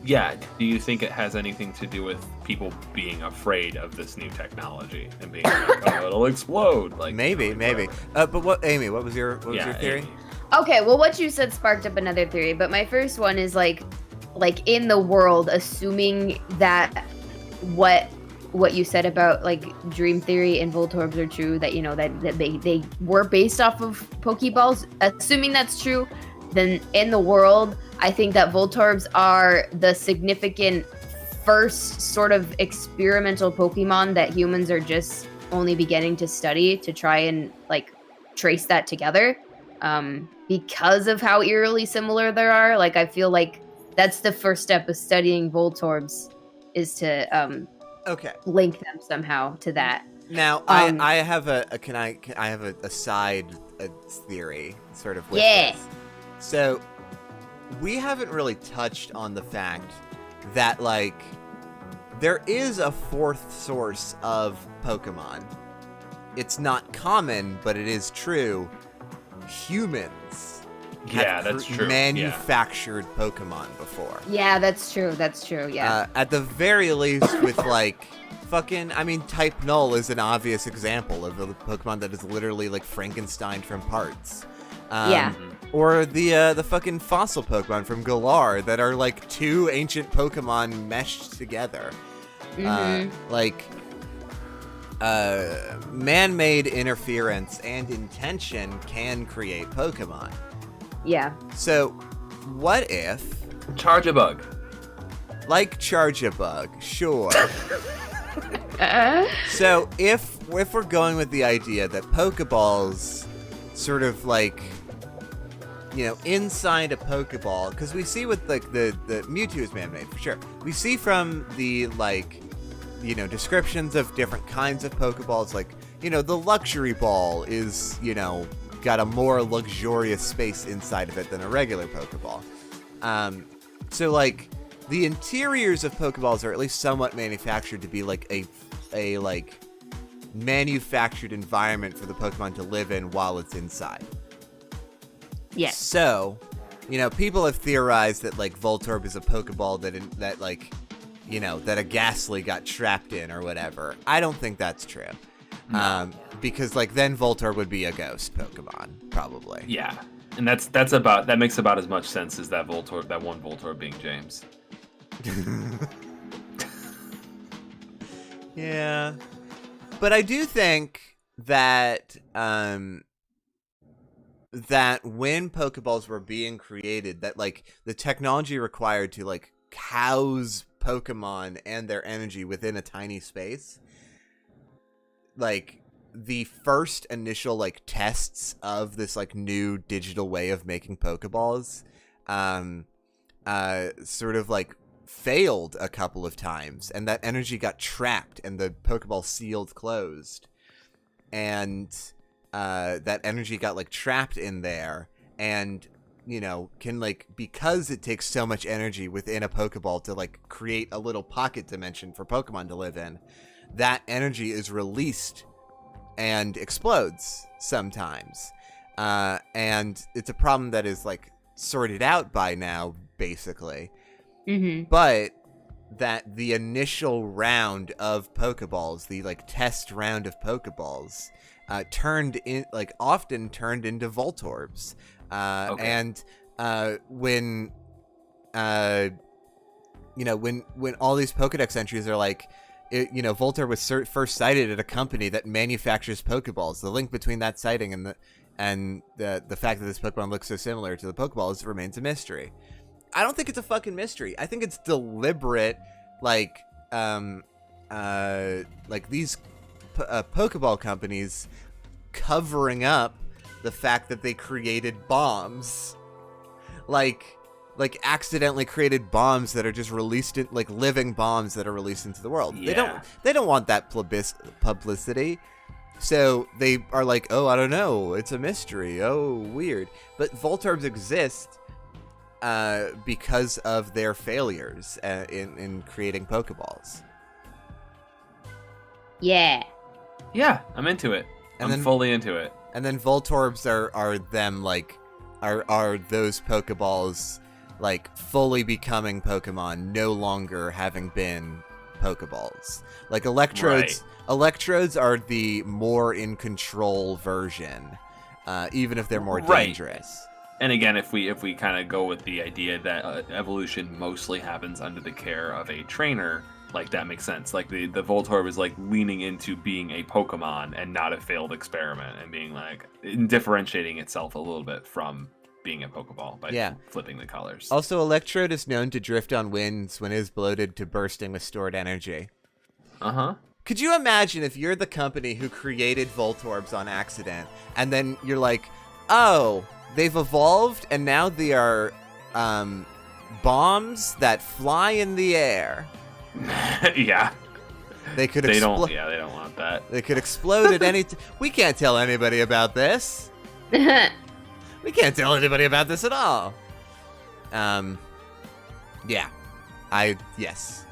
Yeah. Do you think it has anything to do with people being afraid of this new technology and being like, oh, it'll explode? Like maybe. But what, Amy? What was your theory? Amy. Okay, well, what you said sparked up another theory, but my first one is like in the world, assuming that what you said about like dream theory and Voltorbs are true, that that they were based off of Pokeballs. Assuming that's true, then in the world, I think that Voltorbs are the significant first sort of experimental Pokemon that humans are just only beginning to study to try and like trace that together. Because of how eerily similar they are, like I feel like that's the first step of studying Voltorbs, is to link them somehow to that. Now I have I have a side theory sort of with this. So we haven't really touched on the fact that like there is a fourth source of Pokemon. It's not common, but it is true. Humans that's true. Manufactured Pokemon before. Yeah, that's true. Yeah. At the very least, with like Type Null is an obvious example of a Pokemon that is literally like Frankenstein from parts. Or the fucking fossil Pokemon from Galar that are like two ancient Pokemon meshed together. Man-made interference and intention can create Pokemon. Yeah. So, what if... Charge a bug. Like Charge a Bug, sure. So, if we're going with the idea that Pokeballs sort of like... inside a Pokeball, because we see with like the Mewtwo is man-made for sure. We see from the like, descriptions of different kinds of Pokeballs, like the luxury ball is got a more luxurious space inside of it than a regular Pokeball. So like the interiors of Pokeballs are at least somewhat manufactured to be like a like manufactured environment for the Pokemon to live in while it's inside. Yes. So, people have theorized that like Voltorb is a Pokeball that like, that a Ghastly got trapped in or whatever. I don't think that's true. No. Because like then Voltorb would be a ghost Pokemon, probably. Yeah. And that makes about as much sense as that one Voltorb being James. Yeah. But I do think that that when Pokeballs were being created, that like the technology required to like house Pokemon and their energy within a tiny space, like the first initial like tests of this like new digital way of making Pokeballs sort of like failed a couple of times, and that energy got trapped and the Pokeball sealed closed, and that energy got like trapped in there, and can like, because it takes so much energy within a Pokeball to like create a little pocket dimension for Pokemon to live in, that energy is released and explodes sometimes, and it's a problem that is like sorted out by now basically. But that the initial round of Pokeballs, the like test round of Pokeballs, often turned into Voltorbs. And when all these Pokedex entries are like, Voltorb was first sighted at a company that manufactures Pokeballs. The link between that sighting and the fact that this Pokemon looks so similar to the Pokeballs remains a mystery. I don't think it's a fucking mystery. I think it's deliberate, like these Pokeball companies covering up the fact that they created bombs, like accidentally created bombs that are just released in, like living bombs that are released into the world. Yeah. They don't want that publicity. So they are like, oh, I don't know, it's a mystery. Oh, weird. But Voltorbs exist because of their failures in creating Pokeballs. Yeah. Yeah, I'm into it. I'm fully into it. And then Voltorbs are them, like, are those Pokeballs, like, fully becoming Pokemon, no longer having been Pokeballs. Like, Electrodes are the more in control version, even if they're more dangerous. And again, if we kind of go with the idea that evolution mostly happens under the care of a trainer, like, that makes sense. Like, the Voltorb is, like, leaning into being a Pokemon and not a failed experiment, and being, like, differentiating itself a little bit from being a Pokeball by flipping the colors. Also, Electrode is known to drift on winds when it is bloated to bursting with stored energy. Uh-huh. Could you imagine if you're the company who created Voltorbs on accident, and then you're like, oh, they've evolved, and now they are bombs that fly in the air. Yeah. They don't want that. They could explode at any we can't tell anybody about this. We can't tell anybody about this at all. Yeah. Yes.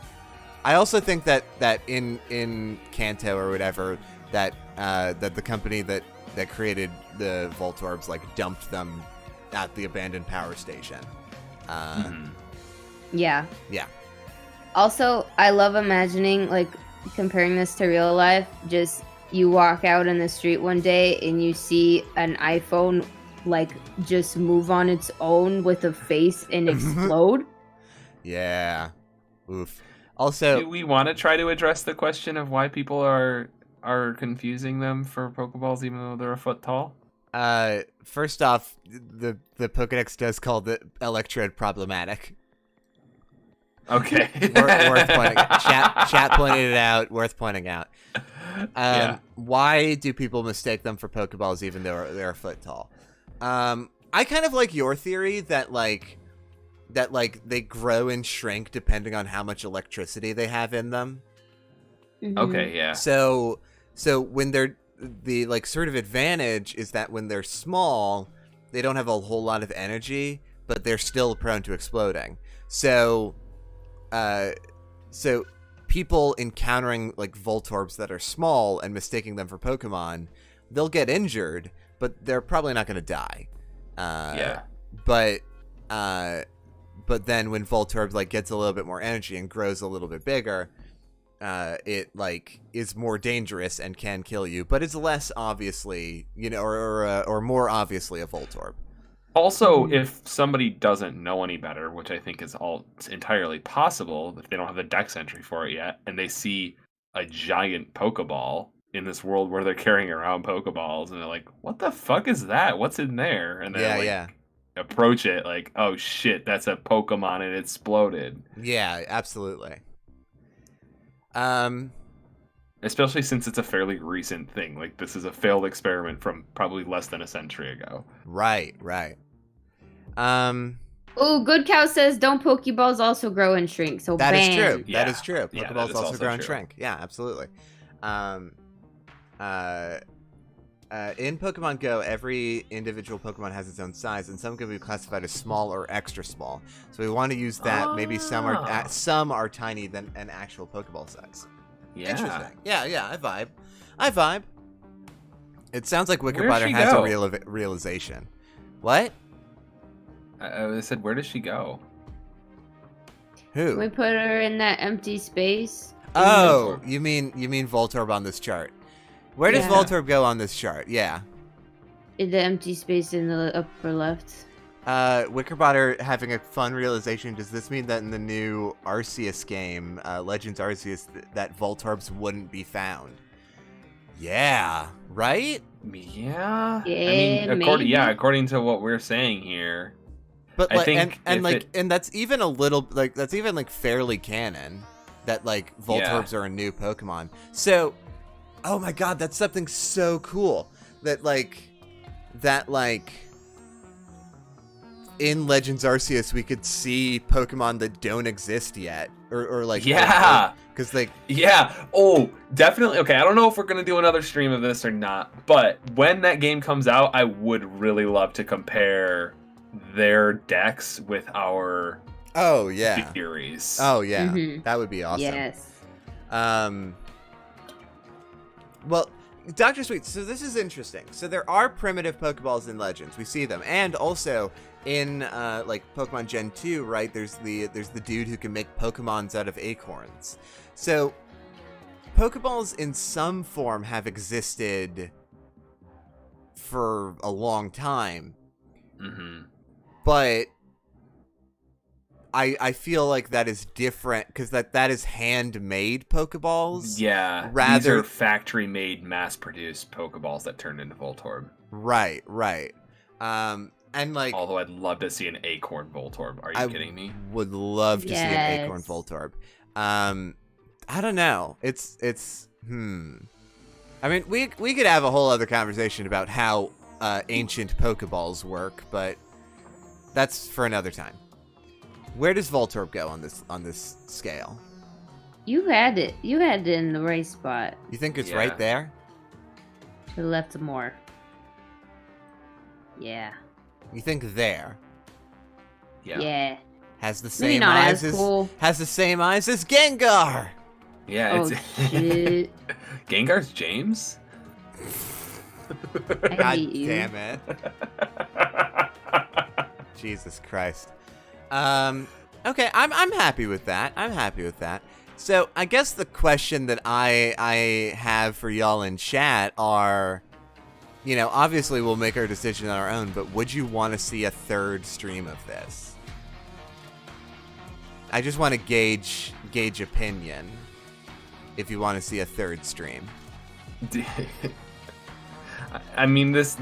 I also think that in Kanto or whatever, that the company that created the Voltorbs, like, dumped them at the abandoned power station. Yeah. Yeah. Also, I love imagining, like, comparing this to real life. Just, you walk out in the street one day and you see an iPhone, like, just move on its own with a face and explode. Yeah. Oof. Also, do we want to try to address the question of why people are confusing them for Pokeballs even though they're a foot tall? First off, the Pokedex does call the Electrode problematic. Okay. Worth pointing. Chat pointed it out. Worth pointing out. Why do people mistake them for Pokeballs even though they're a foot tall? I kind of like your theory that they grow and shrink depending on how much electricity they have in them. Mm-hmm. Okay, yeah. So when they're the, like, sort of advantage is that when they're small, they don't have a whole lot of energy, but they're still prone to exploding. So people encountering, like, Voltorbs that are small and mistaking them for Pokemon, they'll get injured, but they're probably not going to die. But then when Voltorb, like, gets a little bit more energy and grows a little bit bigger, it, like, is more dangerous and can kill you, but it's less obviously, or more obviously a Voltorb. Also, if somebody doesn't know any better, which I think is all entirely possible, if they don't have the dex entry for it yet, and they see a giant Pokeball in this world where they're carrying around Pokeballs, and they're like, what the fuck is that? What's in there? And then approach it like, oh shit, that's a Pokemon and it exploded. Yeah, absolutely. Especially since it's a fairly recent thing. Like, this is a failed experiment from probably less than a century ago. Right. Oh, Good Cow says, don't Pokeballs also grow and shrink? So that bam. is true. Yeah. That is true. Yeah, Pokeballs that is also grow and true. shrink. Yeah, absolutely. In Pokemon Go, every individual Pokemon has its own size, and some can be classified as small or extra small. So we want to use that. Maybe some are tiny than an actual Pokeball size. Yeah. Interesting. Yeah, I vibe. It sounds like Wickerbutter has a realization. What? I said, where does she go? Who? We put her in that empty space. Oh, you mean Voltorb on this chart? Where does Voltorb go on this chart? Yeah. In the empty space in the upper left. Wickerbutter having a fun realization. Does this mean that in the new Arceus game, Legends Arceus, that Voltorbs wouldn't be found? Yeah. Right? Yeah. Yeah, I mean, according to what we're saying here. But I like, think and that's even a little that's even like fairly canon that, like, Voltorbs are a new Pokemon. So Oh my god, that's something so cool. That in Legends Arceus we could see Pokemon that don't exist yet. Or like Yeah. Because like Yeah. Oh, definitely. Okay, I don't know if we're gonna do another stream of this or not, but when that game comes out, I would really love to compare their decks with our theories. Oh yeah. Mhm. That would be awesome. Yes. Well, Dr. Sweet, so this is interesting. So there are primitive Pokeballs in Legends. We see them. And also in like Pokemon Gen 2, right? There's the dude who can make Pokemons out of acorns. So Pokeballs in some form have existed for a long time. Mm-hmm. But I feel like that is different because that is handmade Pokeballs. Yeah, these are factory-made, mass-produced Pokeballs that turn into Voltorb. Right. And like, although I'd love to see an Acorn Voltorb. Are you kidding me? Would love to see an Acorn Voltorb. I don't know. It's I mean, we could have a whole other conversation about how ancient Pokeballs work, but that's for another time. Where does Voltorb go on this scale? You had it. You had it in the right spot. You think it's right there? To the left some more. Yeah. You think there? Yeah. Has the Maybe same not eyes as cool. Has the same eyes as Gengar. Yeah. Oh shit. Gengar's James. I God hate you. damn it. Jesus Christ. Okay, I'm happy with that. So I guess the question that I have for y'all in chat are, you know, obviously we'll make our decision on our own, but would you want to see a third stream of this? I just want to gauge opinion. If you want to see a third stream. I mean, this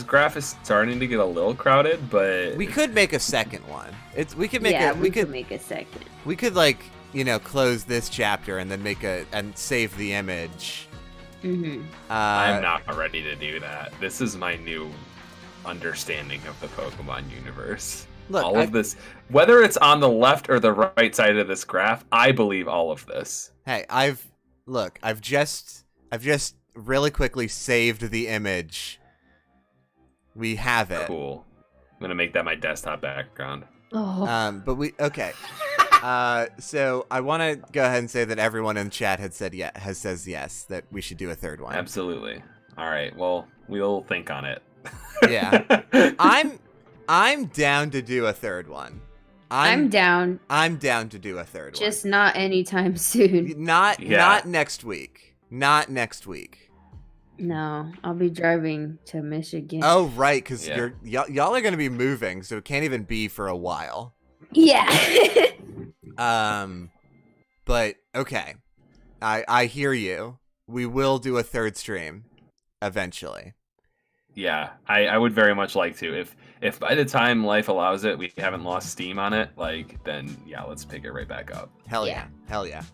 graph is starting to get a little crowded, but we could make a second one. We could make we could make a second. We could, like, you know, close this chapter and then and save the image. Mm-hmm. I'm not ready to do that. This is my new understanding of the Pokemon universe. Look, all of this, whether it's on the left or the right side of this graph, I believe all of this. Hey, I've just really quickly saved the image. We have it. Cool. I'm gonna make that my desktop background. Oh. Okay. So I want to go ahead and say that everyone in chat says yes, that we should do a third one. Absolutely. All right. Well, we'll think on it. Yeah. I'm down to do a third one. I'm down. I'm down to do a third one. Just not anytime soon. Not next week. Not next week. No, I'll be driving to Michigan. Oh, right, because y'all are going to be moving, so it can't even be for a while. Yeah. But okay, I hear you. We will do a third stream eventually. Yeah, I would very much like to. If by the time life allows it, we haven't lost steam on it, like, then yeah, let's pick it right back up. Hell yeah. Hell yeah.